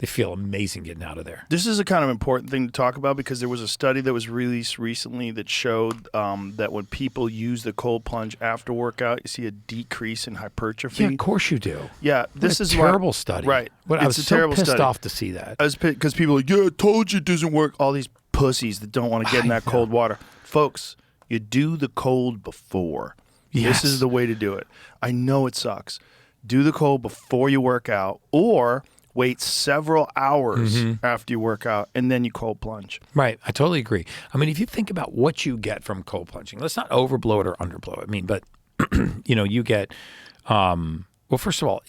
they feel amazing getting out of there. This is a kind of important thing to talk about because there was a study that was released recently that showed that when people use the cold plunge after workout, you see a decrease in hypertrophy. Yeah, of course you do. Yeah, this is a terrible study. Right. But I was a so terrible pissed study. off to see that. Because people are like, yeah, I told you it doesn't work. All these pussies that don't want to get in that cold water. Folks, you do the cold before. Yes. This is the way to do it. I know it sucks. Do the cold before you work out, or wait several hours after you work out, and then you cold plunge. Right. I totally agree. I mean, if you think about what you get from cold plunging, let's not overblow it or underblow it. I mean, but, you get, well, first of all,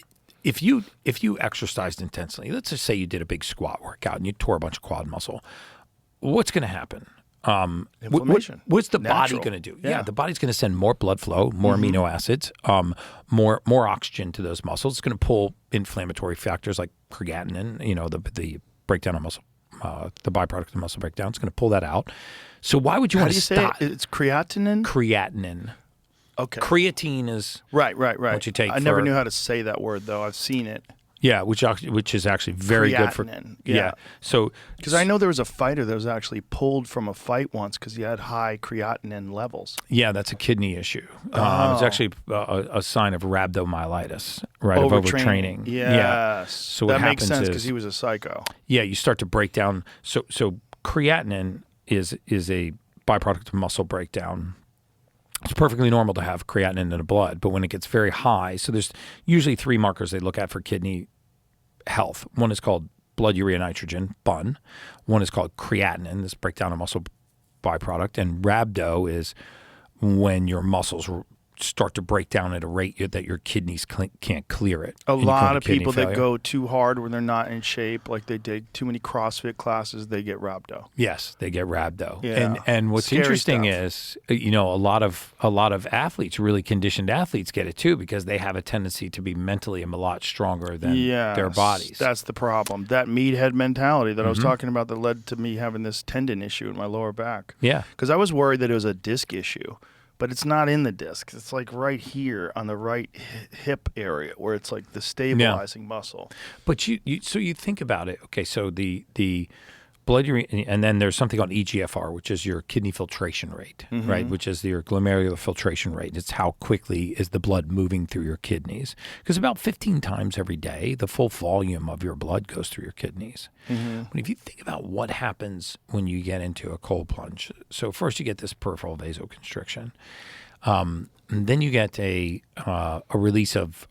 if you exercised intensely, let's just say you did a big squat workout and you tore a bunch of quad muscle, what's going to happen? Inflammation. What's the Natural. body going to do? Yeah. The body's going to send more blood flow, more amino acids, more oxygen to those muscles. It's going to pull inflammatory factors like creatinine, the breakdown of muscle, the byproduct of muscle breakdown. It's going to pull that out. So why would you How want do you to say stop? it? It's creatinine? Creatinine. Okay. Creatine is Right. what you take I never for- knew how to say that word, though. I've seen it. which is actually very good for Creatinine, yeah. yeah. So Because I know there was a fighter that was actually pulled from a fight once because he had high creatinine levels. yeah, that's a kidney issue. It's actually a sign of rhabdomyolysis. right, of overtraining. Yes. Yeah. So what that makes happens sense is, because he was a psycho. yeah, you start to break down. So creatinine is a byproduct of muscle breakdown. It's perfectly normal to have creatinine in the blood, but when it gets very high, so there's usually 3 markers they look at for kidney health. One is called blood urea nitrogen, BUN. One is called creatinine, this breakdown of muscle byproduct, and rhabdo is when your muscles start to break down at a rate that your kidneys can't clear it. A and you come lot to of kidney people failure. that go too hard when they're not in shape, like they did too many CrossFit classes, they get rhabdo. Yes, they get rhabdo. Yeah. And what's Scary interesting stuff. is, you know, a lot of athletes, really conditioned athletes, get it too because they have a tendency to be mentally a lot stronger than their bodies. That's the problem. That meathead mentality that I Mm-hmm. was talking about that led to me having this tendon issue in my lower back. Yeah. Because I was worried that it was a disc issue, but it's not in the disc. It's like right here on the right hip area where it's like the stabilizing muscle. But you think about it. Okay, so the blood urea, and then there's something called EGFR, which is your kidney filtration rate, right? Which is your glomerular filtration rate. It's how quickly is the blood moving through your kidneys. Because about 15 times every day, the full volume of your blood goes through your kidneys. But if you think about what happens when you get into a cold plunge, so first you get this peripheral vasoconstriction. And then you get a release of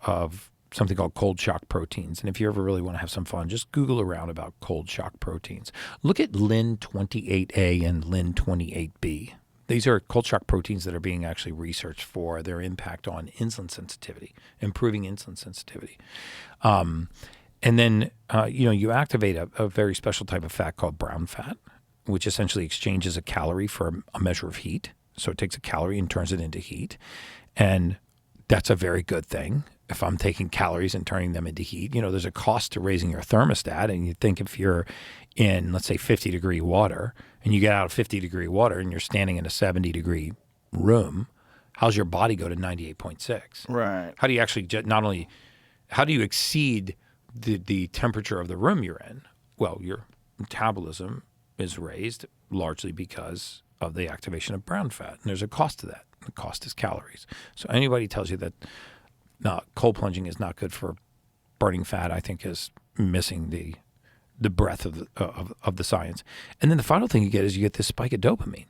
something called cold shock proteins. And if you ever really want to have some fun, just Google around about cold shock proteins. Look at Lin28A and Lin28B. These are cold shock proteins that are being actually researched for their impact on insulin sensitivity, improving insulin sensitivity. And then, you activate a very special type of fat called brown fat, which essentially exchanges a calorie for a measure of heat. So it takes a calorie and turns it into heat. And that's a very good thing. If I'm taking calories and turning them into heat, there's a cost to raising your thermostat. And you think if you're in, let's say, 50-degree water, and you get out of 50-degree water and you're standing in a 70-degree room, how's your body go to 98.6? Right. How do you actually how do you exceed the temperature of the room you're in? Well, your metabolism is raised largely because of the activation of brown fat. And there's a cost to that. The cost is calories. So anybody tells you that cold plunging is not good for burning fat, I think is missing the breadth of the science. And then the final thing you get is you get this spike of dopamine,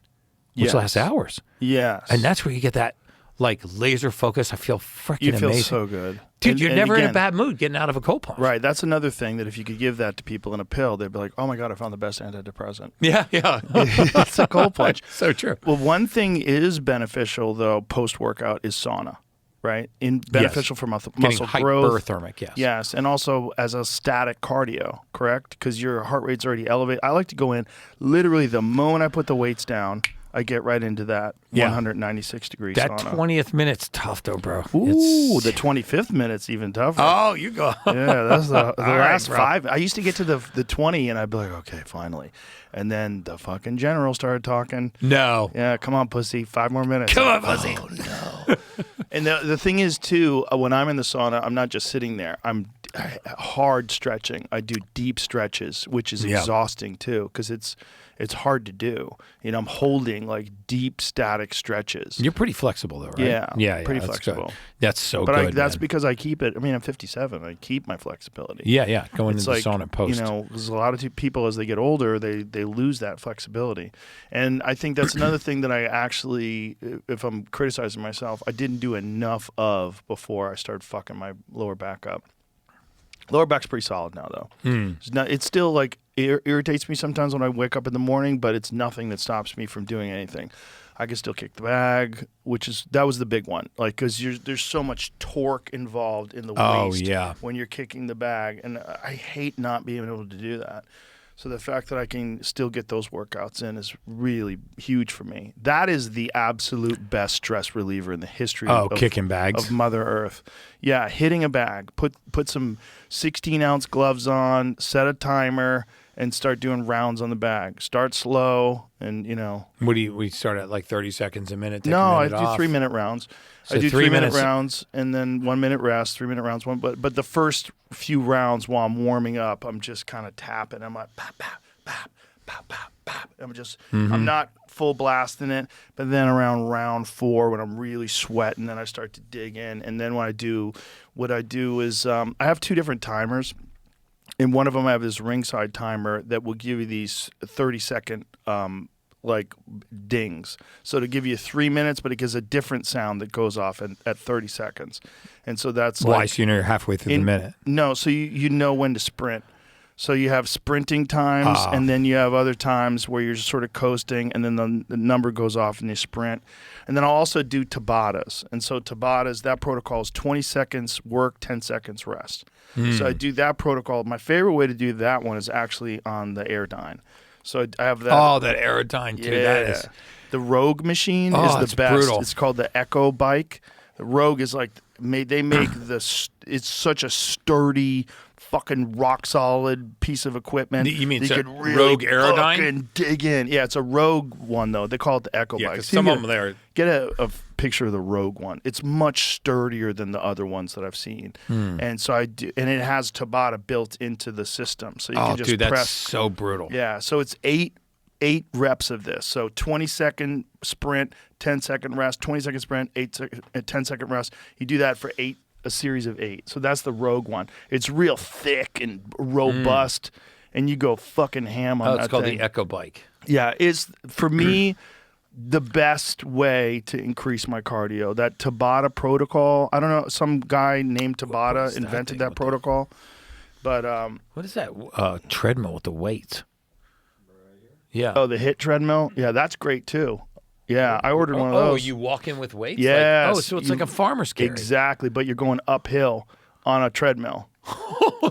which lasts hours. Yes. And that's where you get that like laser focus. I feel freaking amazing. You feel so good. Dude, you're never in a again, bad mood getting out of a cold plunge. Right. That's another thing that if you could give that to people in a pill, they'd be like, oh my God, I found the best antidepressant. Yeah. It's a cold plunge. So true. Well, one thing is beneficial, though, post-workout is sauna, right? Beneficial for muscle Getting growth. hyperthermic, yes. Yes, and also as a static cardio, correct? Because your heart rate's already elevated. I like to go in literally the moment I put the weights down, I get right into that 196-degree That sauna. 20th minute's tough, though, bro. Ooh, the 25th minute's even tougher. Oh, you go. Yeah, that's the right, last bro. 5. I used to get to the 20, and I'd be like, okay, finally. And then the fucking general started talking. No. Yeah, come on, pussy. 5 more minutes. Come on, pussy. Oh, no. And the thing is, too, when I'm in the sauna, I'm not just sitting there. I'm hard stretching. I do deep stretches, which is exhausting, too, because it's hard to do. I'm holding like deep static stretches. You're pretty flexible, though, right? Yeah, pretty that's flexible. Good. That's so But good. that's man. because I keep it. I mean, I'm 57. I keep my flexibility. Yeah. Going It's into like, the sauna post. There's a lot of people as they get older, they lose that flexibility. And I think that's another thing that I actually, if I'm criticizing myself, I didn't do enough of before I started fucking my lower back up. Lower back's pretty solid now, though. It's still like irritates me sometimes when I wake up in the morning, but it's nothing that stops me from doing anything. I can still kick the bag, that was the big one. Like, because there's so much torque involved in the waist when you're kicking the bag, and I hate not being able to do that. So the fact that I can still get those workouts in is really huge for me. That is the absolute best stress reliever in the history of kicking bags. of Mother Earth. Yeah, hitting a bag. Put some 16-ounce gloves on, set a timer, and start doing rounds on the bag. Start slow, and What do we start at like 30 seconds a minute? Take no, a I minute do off? 3-minute rounds. So I do 3 3-minute minutes. rounds and then 1 minute rest, 3-minute rounds. But the first few rounds while I'm warming up, I'm just kind of tapping. I'm like, pop, pop, pop, pop, pop, pop. I'm not full blasting it, but then around round 4 when I'm really sweating, then I start to dig in. And then what I do is I have 2 different timers. In one of them, I have this ringside timer that will give you these 30-second like dings. So to give you 3 minutes, but it gives a different sound that goes off at 30 seconds. And so that's Why? like... So you're halfway through the minute. No, so you know when to sprint. So you have sprinting times, and then you have other times where you're just sort of coasting, and then the number goes off and you sprint. And then I'll also do Tabatas. And so Tabatas, that protocol is 20 seconds work, 10 seconds rest. So I do that protocol. My favorite way to do that one is actually on the Airdyne. So I have that. Oh, that Airdyne too. Yeah. That is. The Rogue machine is it's the best. brutal. It's called the Echo Bike. The Rogue is like, they make it's such a sturdy, fucking rock solid piece of equipment. You mean that it's a could really Rogue Airdyne? fucking dig in. Yeah, it's a Rogue one though. They call it the Echo Yeah, Bike. 'cause So some you of them there. Get a picture of the Rogue one. It's much sturdier than the other ones that I've seen. And so I do, and it has Tabata built into the system, so you can just dude, that's press. so brutal. Yeah, so it's eight reps of this. So 20-second sprint, 10-second rest, 20-second sprint, 10-second rest. You do that for a series of 8. So that's the Rogue one. It's real thick and robust, and you go fucking ham on that It's called thing. the Echo Bike. Yeah, it's for me the best way to increase my cardio. That Tabata protocol. I don't know, some guy named Tabata that invented thing that with protocol. But What is that treadmill with the weights? Yeah. oh, the HIIT treadmill. Yeah, that's great too. Yeah, I ordered one of those. Oh, you walk in with weights? Yes, Like, so it's like a farmer's carry. Exactly, but you're going uphill on a treadmill.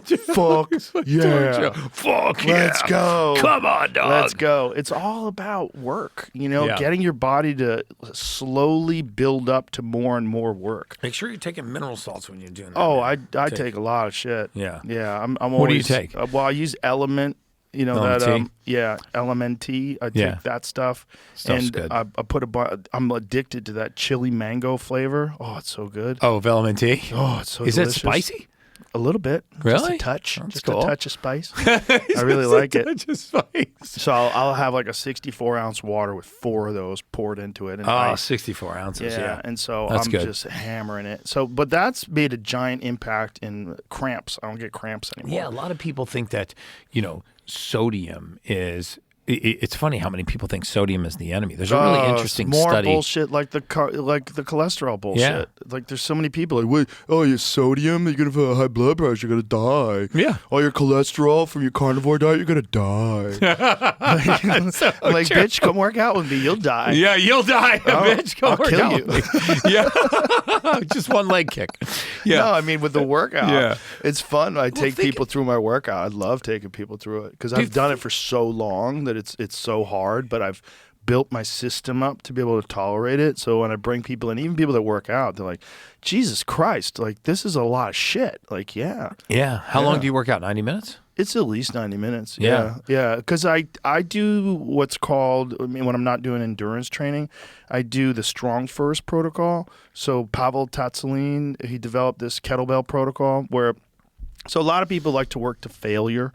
Dude, Fuck yeah. Fuck yeah. Let's go. Come on, dog. Let's go. It's all about work, getting your body to slowly build up to more and more work. Make sure you're taking mineral salts when you're doing that. Oh, man. I take a lot of shit. Yeah. Yeah, I'm always. What do you take? Well, I use Element. LMT? LMNT. I take Yeah. that stuff. Stuff's and good. I put I'm addicted to that chili mango flavor. Oh, it's so good. Oh, Velveteen. Oh, it's so Is delicious. that spicy? A little bit. Just Really? a touch. That's Just cool. a touch of spice. I really like it. Just spice. So I'll have like a 64-ounce water with 4 of those poured into it. And Oh, ice. 64 ounces. Yeah. And so That's I'm good. just hammering it. So, but that's made a giant impact in cramps. I don't get cramps anymore. Yeah, a lot of people think that, sodium is. It's funny how many people think sodium is the enemy. There's a really interesting more study. bullshit like the cholesterol bullshit. Yeah. Like there's so many people like, wait, oh, your sodium, you're gonna have high blood pressure, you're gonna die. Yeah. Oh, your cholesterol from your carnivore diet, you're gonna die. So I'm like, true. bitch, come work out with me, you'll die. Yeah, you'll die, bitch. Go I'll work kill out you. with me. Yeah, just one leg kick. Yeah, No, I mean with the workout, Yeah. it's fun. I take think- people through my workout. I love taking people through it because I've done it for so long that it's so hard. But I've built my system up to be able to tolerate it. So when I bring people in, even people that work out, they're like, "Jesus Christ, like this is a lot of shit." Like, yeah, yeah. How long do you work out? 90 minutes? it's at least 90 minutes. Yeah. Yeah. Because I do what's called, when I'm not doing endurance training, I do the Strong First protocol. So Pavel Tsatsouline, he developed this kettlebell protocol where, so a lot of people like to work to failure.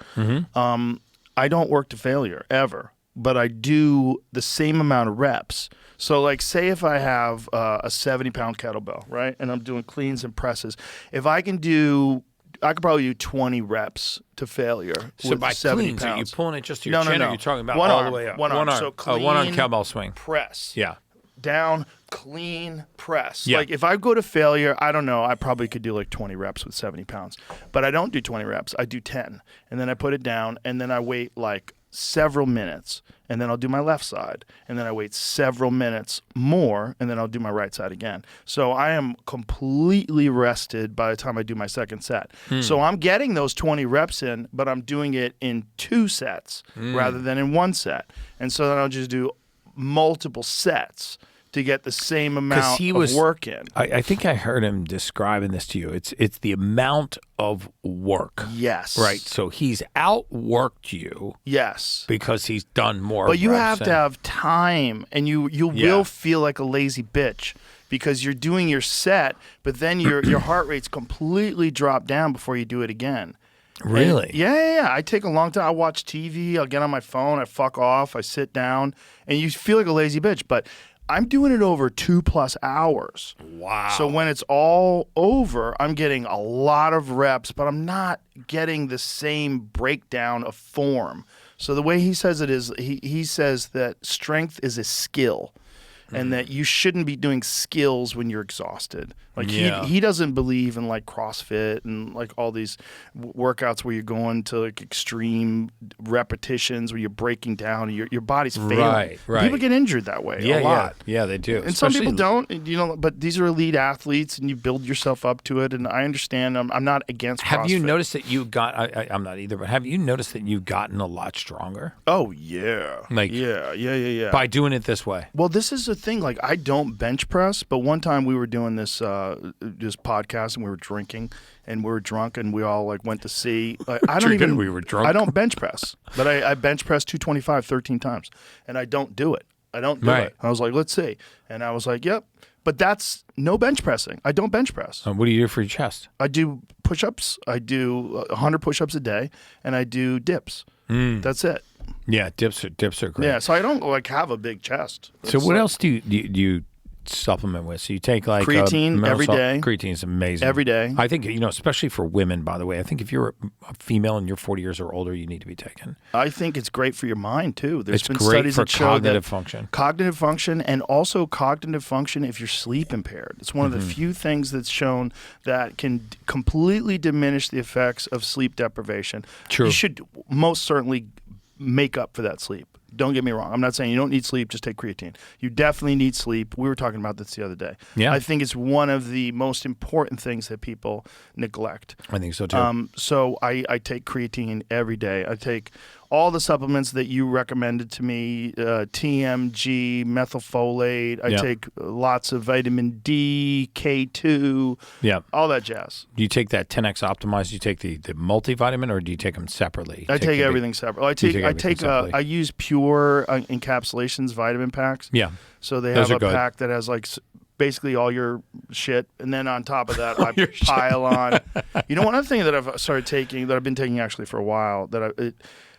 I don't work to failure ever, but I do the same amount of reps. So like say if I have a 70-pound kettlebell, right, and I'm doing cleans and presses, if I could probably do 20 reps to failure So with by 70 cleans, are you pounds. pulling it just to your chin, or are you talking about one all arm, the way up? One arm. So clean, one arm kettlebell swing. press. Yeah. Down, clean, press. Yeah. Like if I go to failure, I don't know, I probably could do like 20 reps with 70 pounds. But I don't do 20 reps. I do 10. And then I put it down, and then I wait like several minutes, and then I'll do my left side, and then I wait several minutes more, and then I'll do my right side again. So I am completely rested by the time I do my second set. So I'm getting those 20 reps in, but I'm doing it in 2 sets rather than in 1 set. And so then I'll just do multiple sets to get the same amount of work in. I think I heard him describing this to you. It's the amount of work. Yes. Right. So he's outworked you Yes. because he's done more. But you reps have to and- have time, and you Yeah. will feel like a lazy bitch because you're doing your set, but then your heart rate's completely dropped down before you do it again. Really? Yeah. I take a long time. I watch TV. I'll get on my phone. I fuck off. I sit down, and you feel like a lazy bitch. But I'm doing it over 2+ hours. Wow. So when it's all over, I'm getting a lot of reps, but I'm not getting the same breakdown of form. So the way he says it is, he says that strength is a skill. And that you shouldn't be doing skills when you're exhausted. Like he doesn't believe in like CrossFit and like all these workouts where you're going to like extreme repetitions where you're breaking down and your body's failing. Right. People get injured that way a lot. Yeah, they do. And some people don't, but these are elite athletes and you build yourself up to it. And I understand. I'm not against CrossFit. Have you noticed that you got? I'm not either. But have you noticed that you've gotten a lot stronger? Oh yeah. Yeah. By doing it this way. Well, this is the thing. Like I don't bench press, but one time we were doing this podcast and we were drinking and we were drunk and we all like went to see. Like, We were drunk. I don't bench press, but I bench press 225 13 times, and I don't do it. I don't do it. I was like, let's see, and I was like, yep. But that's no bench pressing. I don't bench press. What do you do for your chest? I do push-ups. I do 100 push-ups a day, and I do dips. That's it. Yeah, dips are great. Yeah, so I don't like have a big chest. So what else do you supplement with? So you take like creatine every day. Creatine is amazing. Every day. I think, especially for women, by the way, I think if you're a female and you're 40 years or older, you need to be taken. I think it's great for your mind too. There's It's been great studies for that show cognitive that function. Cognitive function and also cognitive function if you're sleep impaired. It's one of the few things that's shown that can completely diminish the effects of sleep deprivation. True. You should most certainly make up for that sleep. Don't get me wrong. I'm not saying you don't need sleep, just take creatine. You definitely need sleep. We were talking about this the other day. Yeah. I think it's one of the most important things that people neglect. I think so too. So I take creatine every day. I take all the supplements that you recommended to me, TMG, methylfolate. I take lots of vitamin D, K2, all that jazz. Do you take that 10x optimized? Do you take the multivitamin or do you take them separately? I take everything separate. I use pure encapsulations vitamin packs. Yeah. So they Those have are a good. pack that has like basically all your shit, and then on top of that, I pile on. One other thing that I've started taking, that I've been taking actually for a while, that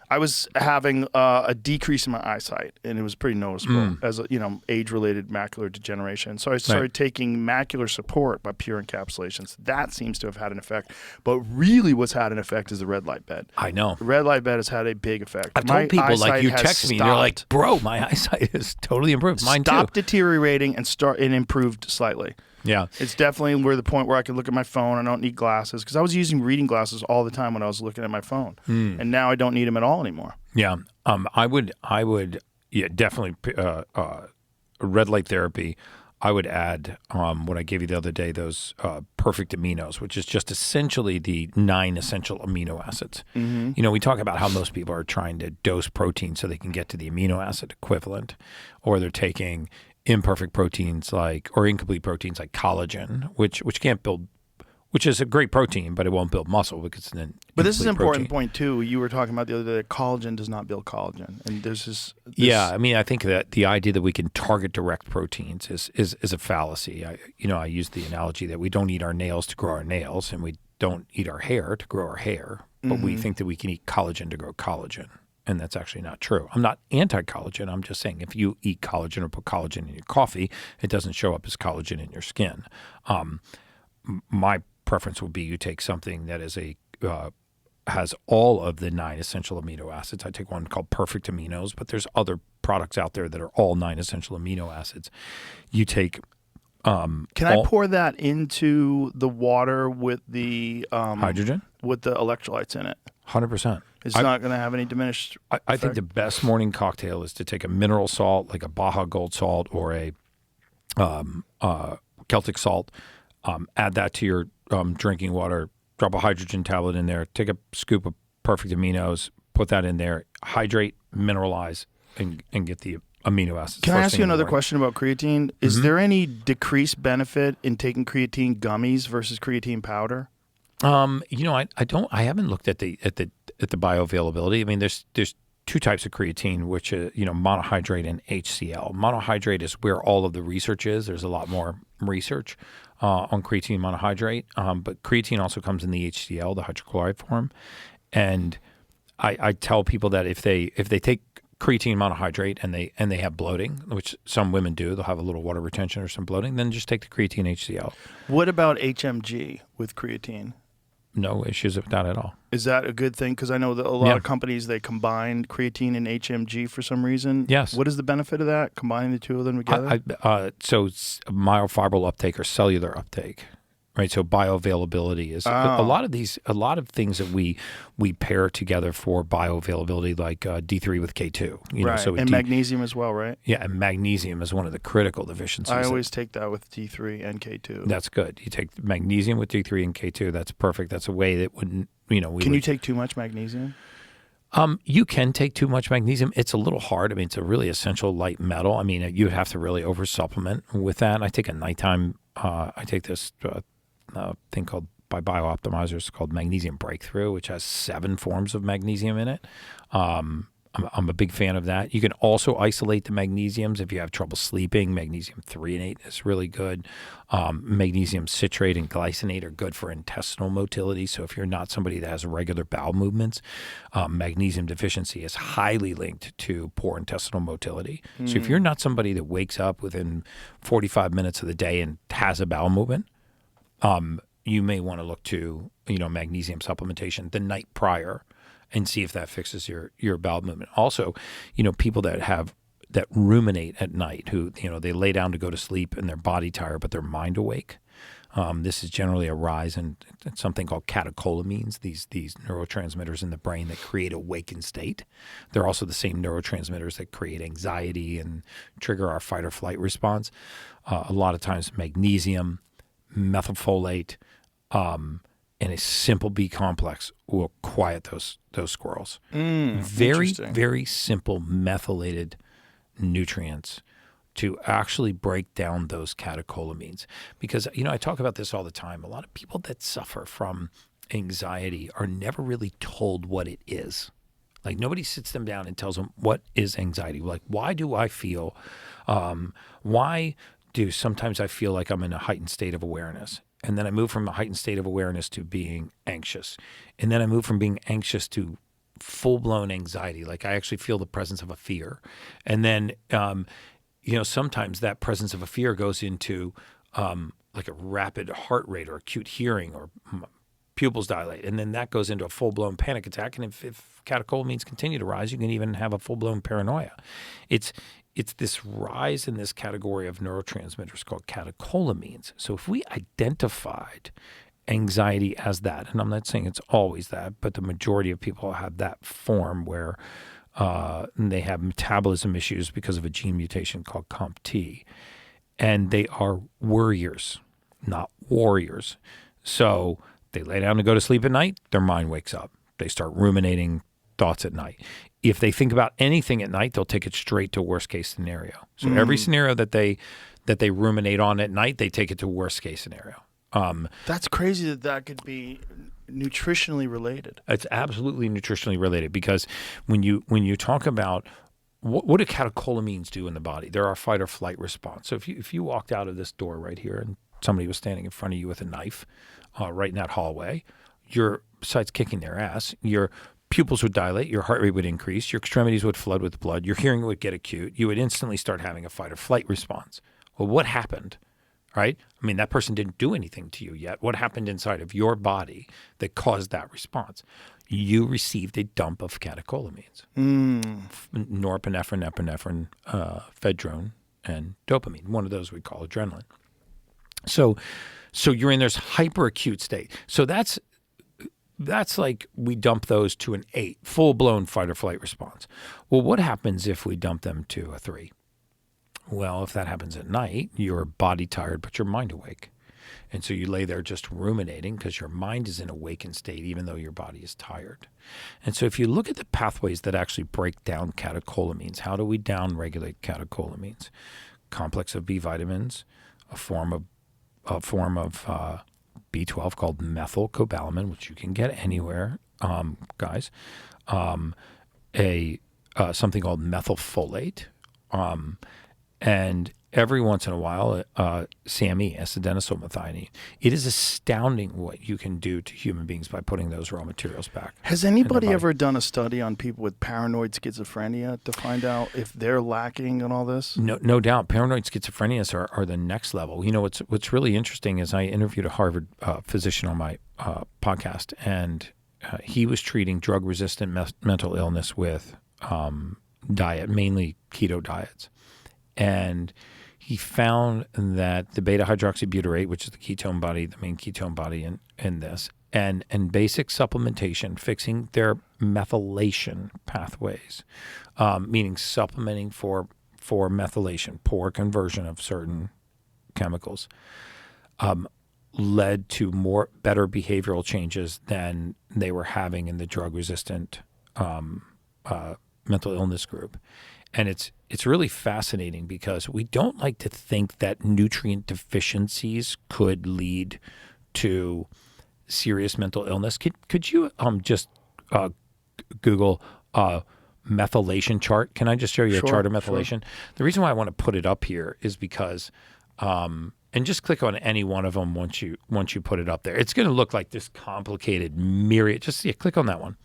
I was having a decrease in my eyesight, and it was pretty noticeable as age-related macular degeneration. So I started taking macular support by pure encapsulations. That seems to have had an effect. But really, what's had an effect is the red light bed. I know. The red light bed has had a big effect. I've told people, like, you text me and they're like, bro, my eyesight is totally improved. Mine stopped too. deteriorating and improved slightly. Yeah. It's definitely where the point where I can look at my phone. I don't need glasses because I was using reading glasses all the time when I was looking at my phone. And now I don't need them at all anymore. Yeah. I would definitely red light therapy. I would add what I gave you the other day, those perfect aminos, which is just essentially the 9 essential amino acids. We talk about how most people are trying to dose protein so they can get to the amino acid equivalent, or they're taking imperfect proteins or incomplete proteins like collagen, which can't build, which is a great protein, but it won't build muscle because it's an But this is an important protein. point too. You were talking about the other day that collagen does not build collagen, and there's this. Yeah, I mean, I think that the idea that we can target direct proteins is a fallacy. I use the analogy that we don't eat our nails to grow our nails, and we don't eat our hair to grow our hair, but we think that we can eat collagen to grow collagen. And that's actually not true. I'm not anti-collagen. I'm just saying if you eat collagen or put collagen in your coffee, it doesn't show up as collagen in your skin. My preference would be you take something that is has all of the 9 essential amino acids. I take one called Perfect Aminos, but there's other products out there that are all 9 essential amino acids. You take Can I pour that into the water with the hydrogen? with the electrolytes in it? 100%. It's not going to have any diminished I think the best morning cocktail is to take a mineral salt, like a Baja Gold salt or a Celtic salt, add that to your drinking water, drop a hydrogen tablet in there, take a scoop of Perfect Aminos, put that in there, hydrate, mineralize, and get the amino acids. Can I ask you another question about creatine? Is there any decreased benefit in taking creatine gummies versus creatine powder? I haven't looked at the bioavailability. I mean, there's two types of creatine, which monohydrate and HCl. Monohydrate is where all of the research is. There's a lot more research on creatine monohydrate, but creatine also comes in the HCl, the hydrochloride form. And I tell people that if they take creatine monohydrate and they have bloating, which some women do, they'll have a little water retention or some bloating, then just take the creatine HCl. What about HMG with creatine? No issues with that at all. Is that a good thing? Because I know that a lot Yeah. of companies, they combine creatine and HMG for some reason. Yes. What is the benefit of that, combining the two of them together? So it's myofibril uptake or cellular uptake, right? So bioavailability is a lot of things that we pair together for bioavailability, like D3 with K2. Right. So and magnesium as well, right? Yeah, and magnesium is one of the critical deficiencies. I always take that with D3 and K2. That's good. You take magnesium with D3 and K2. That's perfect. That's a way that wouldn't, Can you take too much magnesium? You can take too much magnesium. It's a little hard. I mean, it's a really essential light metal. I mean, you would have to really over supplement with that. I take a nighttime. I take this thing called by BioOptimizers called Magnesium Breakthrough, which has 7 forms of magnesium in it. I'm a big fan of that. You can also isolate the magnesiums if you have trouble sleeping. Magnesium threonate is really good. Magnesium citrate and glycinate are good for intestinal motility. So if you're not somebody that has regular bowel movements, magnesium deficiency is highly linked to poor intestinal motility. So if you're not somebody that wakes up within 45 minutes of the day and has a bowel movement, you may want to look to, magnesium supplementation the night prior and see if that fixes your bowel movement. Also, people that ruminate at night, who, they lay down to go to sleep and their body tired, but their mind awake. This is generally a rise in something called catecholamines, these neurotransmitters in the brain that create a wakened state. They're also the same neurotransmitters that create anxiety and trigger our fight or flight response. A lot of times magnesium, methylfolate, and a simple B complex will quiet those squirrels. Very, very simple methylated nutrients to actually break down those catecholamines. Because, I talk about this all the time. A lot of people that suffer from anxiety are never really told what it is. Like, nobody sits them down and tells them, what is anxiety? Like, why do I feel, sometimes I feel like I'm in a heightened state of awareness? And then I move from a heightened state of awareness to being anxious. And then I move from being anxious to full-blown anxiety. Like, I actually feel the presence of a fear. And then, sometimes that presence of a fear goes into like a rapid heart rate or acute hearing or pupils dilate. And then that goes into a full-blown panic attack. And if catecholamines continue to rise, you can even have a full-blown paranoia. It's this rise in this category of neurotransmitters called catecholamines. So if we identified anxiety as that, and I'm not saying it's always that, but the majority of people have that form where they have metabolism issues because of a gene mutation called COMT, and they are worriers, not warriors. So they lay down to go to sleep at night, their mind wakes up. They start ruminating thoughts at night. If they think about anything at night, they'll take it straight to worst case scenario. So every scenario that they ruminate on at night, they take it to worst case scenario. That's crazy that could be nutritionally related. It's absolutely nutritionally related, because when you talk about what do catecholamines do in the body, they're our fight or flight response. So if you walked out of this door right here and somebody was standing in front of you with a knife right in that hallway, besides kicking their ass, your pupils would dilate, your heart rate would increase, your extremities would flood with blood, your hearing would get acute, you would instantly start having a fight or flight response. Well, what happened, right? I mean, that person didn't do anything to you yet. What happened inside of your body that caused that response? You received a dump of catecholamines. Norepinephrine, epinephrine, ephedrine, and dopamine. One of those we call adrenaline. So you're in this hyperacute state. So that's like we dump those to an 8, full-blown fight or flight response. Well, what happens if we dump them to a 3? Well, if that happens at night, you're body tired, but your mind awake. And so you lay there just ruminating because your mind is in a awakened state, even though your body is tired. And so if you look at the pathways that actually break down catecholamines, how do we downregulate catecholamines? Complex of B vitamins, a form of B12 called methylcobalamin, which you can get anywhere, guys. A something called methylfolate, and every once in a while, SAMe, acetylmethionine. It is astounding what you can do to human beings by putting those raw materials back. Has anybody ever done a study on people with paranoid schizophrenia to find out if they're lacking in all this? No doubt. Paranoid schizophrenias are the next level. You know, what's really interesting is I interviewed a Harvard physician on my podcast, and he was treating drug-resistant mental illness with diet, mainly keto diets. And he found that the beta-hydroxybutyrate, which is the ketone body, the main ketone body in this, and basic supplementation, fixing their methylation pathways, meaning supplementing for methylation, poor conversion of certain chemicals, led to better behavioral changes than they were having in the drug-resistant mental illness group. And it's really fascinating because we don't like to think that nutrient deficiencies could lead to serious mental illness. Could you just Google methylation chart? Can I just show you a chart of methylation? Sure. The reason why I want to put it up here is because and just click on any one of them once you put it up there. It's going to look like this complicated myriad. Just click on that one.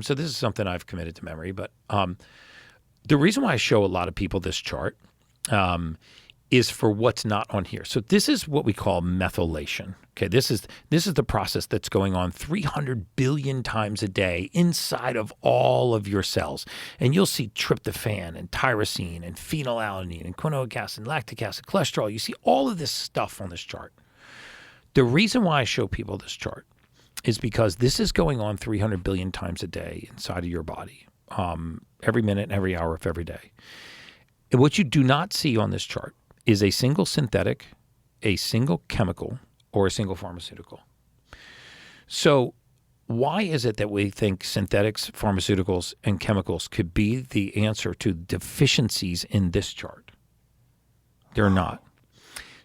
So this is something I've committed to memory, but the reason why I show a lot of people this chart is for what's not on here. So this is what we call methylation. Okay, this is the process that's going on 300 billion times a day inside of all of your cells. And you'll see tryptophan and tyrosine and phenylalanine and quinoic acid and lactic acid, cholesterol. You see all of this stuff on this chart. The reason why I show people this chart is because this is going on 300 billion times a day inside of your body. Every minute and every hour of every day. And what you do not see on this chart is a single synthetic, a single chemical, or a single pharmaceutical. So why is it that we think synthetics, pharmaceuticals, and chemicals could be the answer to deficiencies in this chart? They're not.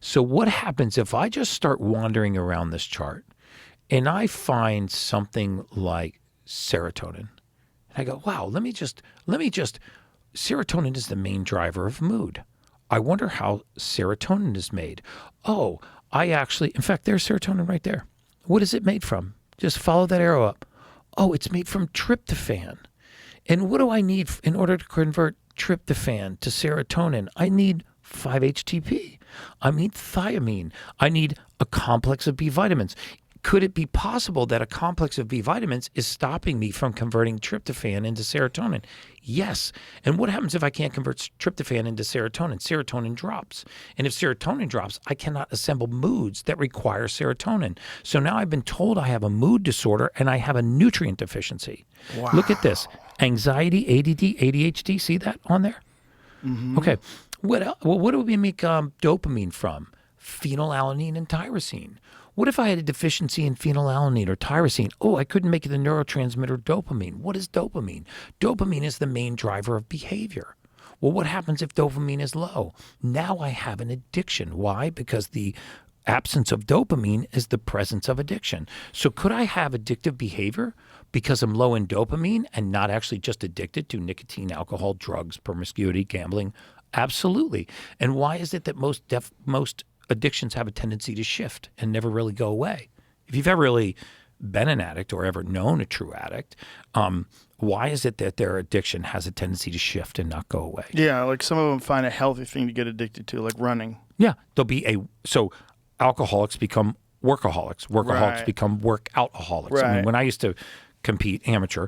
So what happens if I just start wandering around this chart and I find something like serotonin? And I go, wow, let me just, serotonin is the main driver of mood. I wonder how serotonin is made. Oh, in fact, there's serotonin right there. What is it made from? Just follow that arrow up. Oh, it's made from tryptophan. And what do I need in order to convert tryptophan to serotonin? I need 5-HTP. I need thiamine. I need a complex of B vitamins. Could it be possible that a complex of B vitamins is stopping me from converting tryptophan into serotonin? Yes. And what happens if I can't convert tryptophan into serotonin? Serotonin drops. And if serotonin drops, I cannot assemble moods that require serotonin. So now I've been told I have a mood disorder and I have a nutrient deficiency. Wow. Look at this. Anxiety, ADD, ADHD. See that on there? Mm-hmm. Okay. What do we make dopamine from? Phenylalanine and tyrosine. What if I had a deficiency in phenylalanine or tyrosine? Oh, I couldn't make the neurotransmitter dopamine. What is dopamine? Dopamine is the main driver of behavior. Well, what happens if dopamine is low? Now I have an addiction. Why? Because the absence of dopamine is the presence of addiction. So could I have addictive behavior because I'm low in dopamine and not actually just addicted to nicotine, alcohol, drugs, promiscuity, gambling? Absolutely. And why is it that most addictions have a tendency to shift and never really go away? If you've ever really been an addict or ever known a true addict, why is it that their addiction has a tendency to shift and not go away? Yeah, like some of them find a healthy thing to get addicted to, like running. Yeah, so alcoholics become workaholics. Workaholics become workoutaholics. Right. I mean, when I used to compete amateur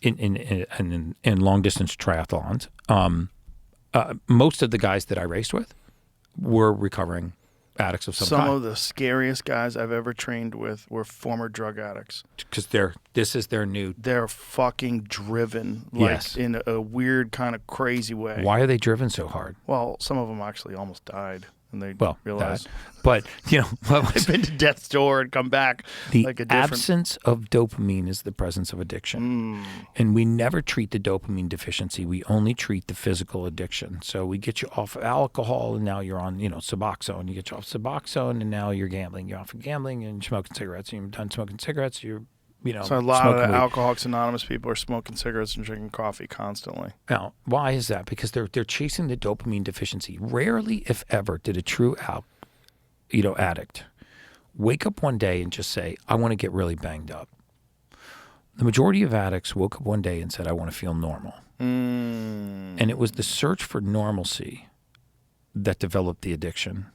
in long distance triathlons, most of the guys that I raced with were recovering addicts of some kind. Some of the scariest guys I've ever trained with were former drug addicts. Because this is their new... They're fucking driven, like in a weird kind of crazy way. Why are they driven so hard? Well, some of them actually almost died. And they realized. But, I've been to death's door and come back. The like a different... absence of dopamine is the presence of addiction. And we never treat the dopamine deficiency. We only treat the physical addiction. So we get you off of alcohol, and now you're on, Suboxone. You get you off Suboxone, and now you're gambling. You're off of gambling and smoking cigarettes. And you're done smoking cigarettes. You're So a lot smoking of the weed. Alcoholics Anonymous people are smoking cigarettes and drinking coffee constantly. Now, why is that? Because they're chasing the dopamine deficiency. Rarely, if ever, did a true addict wake up one day and just say, I want to get really banged up. The majority of addicts woke up one day and said, I want to feel normal. And it was the search for normalcy that developed the addiction.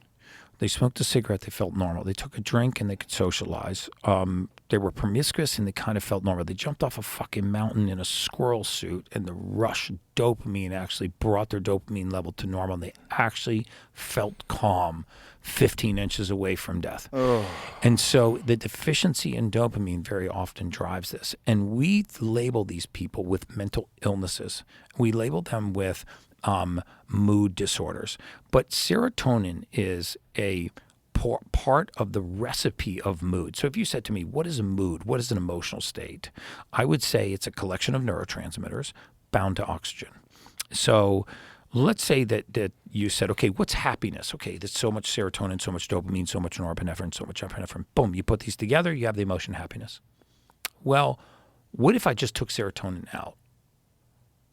They smoked a cigarette, they felt normal. They took a drink and they could socialize. They were promiscuous and they kind of felt normal. They jumped off a fucking mountain in a squirrel suit, and the rush of dopamine actually brought their dopamine level to normal. And they actually felt calm 15 inches away from death. And so the deficiency in dopamine very often drives this. And we label these people with mental illnesses. We label them with mood disorders. But serotonin is a part of the recipe of mood. So if you said to me, what is a mood? What is an emotional state? I would say it's a collection of neurotransmitters bound to oxygen. So let's say that you said, okay, what's happiness? Okay, there's so much serotonin, so much dopamine, so much norepinephrine, so much epinephrine. Boom, you put these together, you have the emotion happiness. Well, what if I just took serotonin out?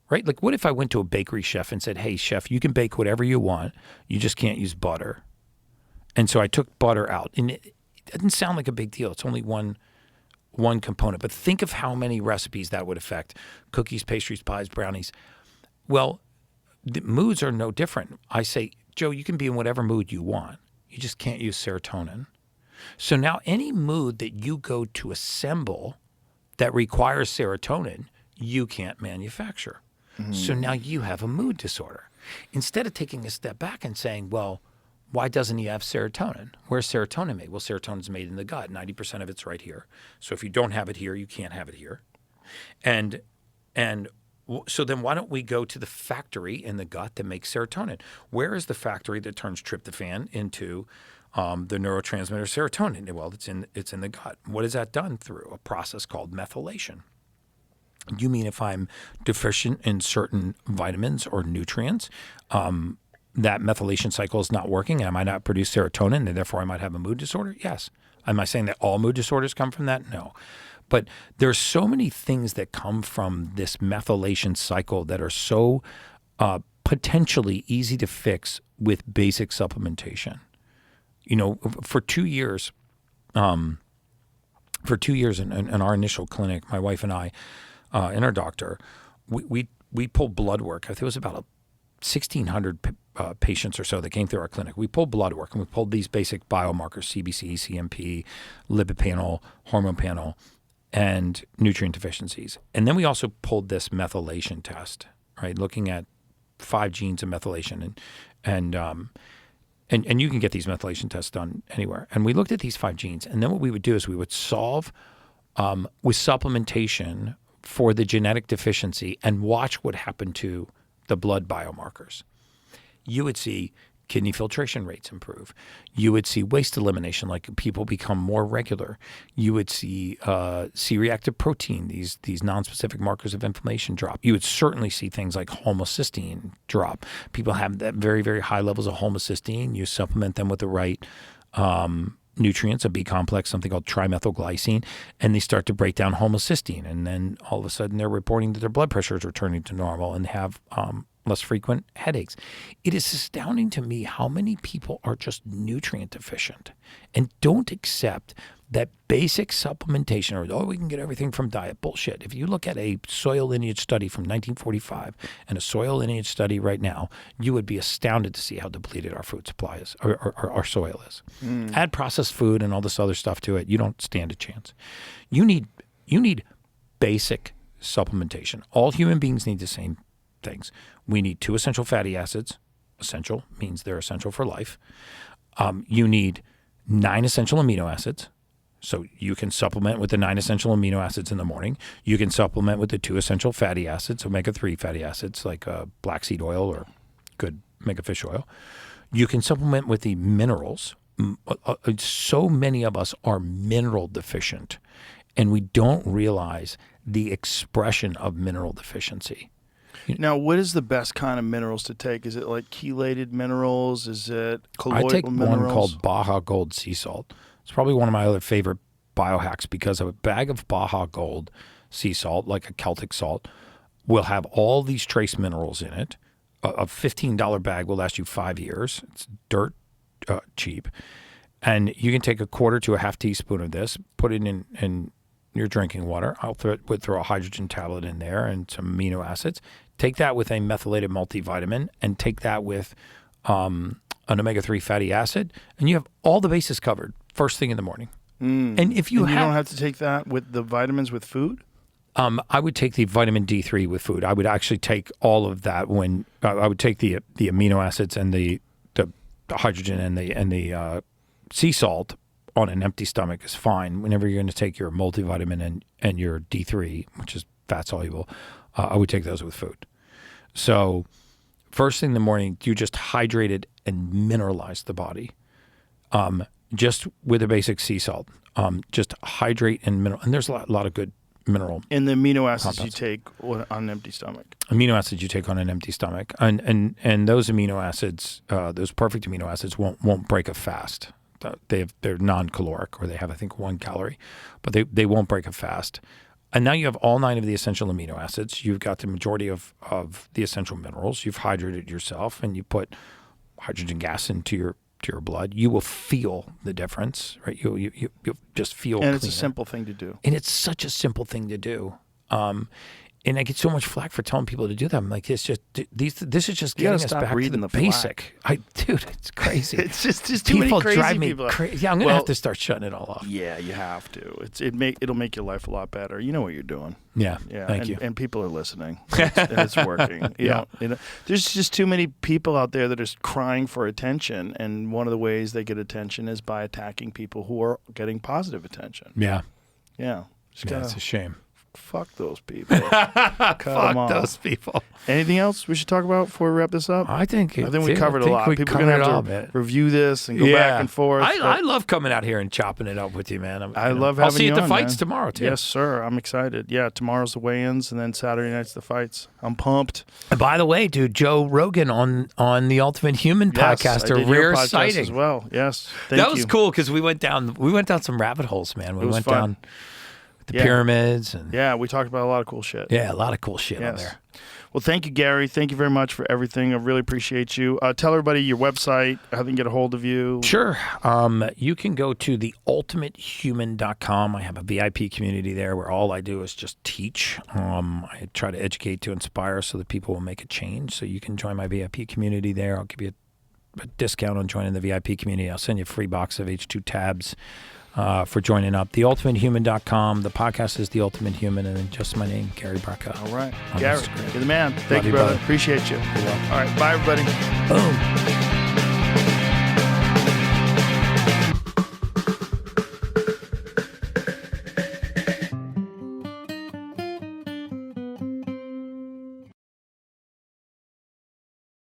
Right? Like, what if I went to a bakery chef and said, hey, chef, you can bake whatever you want. You just can't use butter. And so I took butter out. And it doesn't sound like a big deal. It's only one component. But think of how many recipes that would affect. Cookies, pastries, pies, brownies. Well, the moods are no different. I say, Joe, you can be in whatever mood you want. You just can't use serotonin. So now any mood that you go to assemble that requires serotonin, you can't manufacture. So now you have a mood disorder. Instead of taking a step back and saying, well, why doesn't he have serotonin? Where's serotonin made? Well, serotonin's made in the gut. 90% of it's right here. So if you don't have it here, you can't have it here. And so then why don't we go to the factory in the gut that makes serotonin? Where is the factory that turns tryptophan into the neurotransmitter serotonin? Well, it's in the gut. What is that done through? A process called methylation. You mean if I'm deficient in certain vitamins or nutrients, that methylation cycle is not working and I might not produce serotonin and therefore I might have a mood disorder? Yes. Am I saying that all mood disorders come from that? No. But there's so many things that come from this methylation cycle that are so potentially easy to fix with basic supplementation. For 2 years, in our initial clinic, my wife and I, and our doctor, we pulled blood work. I think it was about 1,600 patients or so that came through our clinic. We pulled blood work, and we pulled these basic biomarkers: CBC, CMP, lipid panel, hormone panel, and nutrient deficiencies. And then we also pulled this methylation test, right, looking at 5 genes of methylation, and you can get these methylation tests done anywhere. And we looked at these 5 genes, and then what we would do is we would solve with supplementation for the genetic deficiency and watch what happened to the blood biomarkers. You would see kidney filtration rates improve. You would see waste elimination, like people become more regular. You would see C-reactive protein, these nonspecific markers of inflammation drop. You would certainly see things like homocysteine drop. People have that very, very high levels of homocysteine. You supplement them with the right nutrients, a B complex, something called trimethylglycine, and they start to break down homocysteine. And then all of a sudden they're reporting that their blood pressure is returning to normal and have less frequent headaches. It is astounding to me how many people are just nutrient deficient and don't accept that basic supplementation, or we can get everything from diet. Bullshit. If you look at a soil lineage study from 1945 and a soil lineage study right now, you would be astounded to see how depleted our food supply is, or our soil is. Add processed food and all this other stuff to it, you don't stand a chance. You need basic supplementation. All human beings need the same things. We need 2 essential fatty acids. Essential means they're essential for life. You need 9 essential amino acids. So you can supplement with the 9 essential amino acids in the morning. You can supplement with the 2 essential fatty acids, omega-3 fatty acids like black seed oil or good mega fish oil. You can supplement with the minerals. So many of us are mineral deficient, and we don't realize the expression of mineral deficiency. Now, what is the best kind of minerals to take? Is it like chelated minerals? Is it colloidal I take minerals? one called Baja Gold Sea Salt. It's probably one of my other favorite biohacks because a bag of Baja Gold sea salt, like a Celtic salt, will have all these trace minerals in it. A $15 bag will last you 5 years. It's dirt cheap. And you can take a quarter to a half teaspoon of this, put it in your drinking water. I'll throw a hydrogen tablet in there and some amino acids. Take that with a methylated multivitamin and take that with an omega-3 fatty acid, and you have all the bases covered first thing in the morning. And if you don't have to take that with the vitamins with food? I would take the vitamin D3 with food. I would actually take all of that when I would take the amino acids and the hydrogen and the sea salt on an empty stomach is fine. Whenever you're going to take your multivitamin and your D3, which is fat soluble, I would take those with food. So first thing in the morning, you just hydrate it and mineralize the body, just with a basic sea salt. Just hydrate and mineral, and there's a lot of good mineral. And the amino acids compounds. you take on an empty stomach. Amino acids you take on an empty stomach, and those amino acids, those perfect amino acids, won't break a fast. They're non-caloric, or they have, I think, 1 calorie, but they won't break a fast. And now you have all 9 of the essential amino acids. You've got the majority of the essential minerals. You've hydrated yourself, and you put hydrogen gas into your blood. You will feel the difference, right? You'll just feel. And it's a cleaner. simple thing to do. And it's such a simple thing to do. And I get so much flack for telling people to do that. I'm like, this is just getting us stop back to reading the the basic. Dude, it's crazy. It's just too many people crazy drive me people. crazy. Yeah, I'm gonna have to start shutting it all off. Yeah, you have to. It'll make your life a lot better. You know what you're doing. Yeah. Yeah, Thank you. And people are listening. And it's working. You know, there's just too many people out there that are crying for attention, and one of the ways they get attention is by attacking people who are getting positive attention. Yeah. Yeah, just Yeah, gotta it's a shame. fuck those people. Cut them off. those people. Anything else we should talk about before we wrap this up? I think we covered a lot. We People are going to have to review this and go back and forth. I love coming out here and chopping it up with you, man. I love I'll having see you you at the on, fights man. tomorrow, too. Yes, sir. I'm excited. Yeah, tomorrow's the weigh-ins, and then Saturday night's the fights. I'm pumped. And by the way, dude, Joe Rogan on the Ultimate Human podcast, I a did your rare podcast sighting as well. Yes, thank that you. was cool because we went down some rabbit holes, man. We was went fun. down the pyramids and Yeah, we talked about a lot of cool shit. a lot of cool shit on Yes. there. Well, thank you, Gary. Thank you very much for everything. I really appreciate you. Tell everybody your website, how they can get a hold of you. Sure. You can go to theultimatehuman.com. I have a VIP community there where all I do is just teach. I try to educate to inspire so that people will make a change. So you can join my VIP community there. I'll give you a discount on joining the VIP community. I'll send you a free box of H2 tabs for joining up. Theultimatehuman.com. The podcast is The Ultimate Human, and then just my name, Gary Brecka. All right. On Gary, Instagram. you're the man. Thank Love you, you, brother. brother. Appreciate you. All right. Bye, everybody. Boom.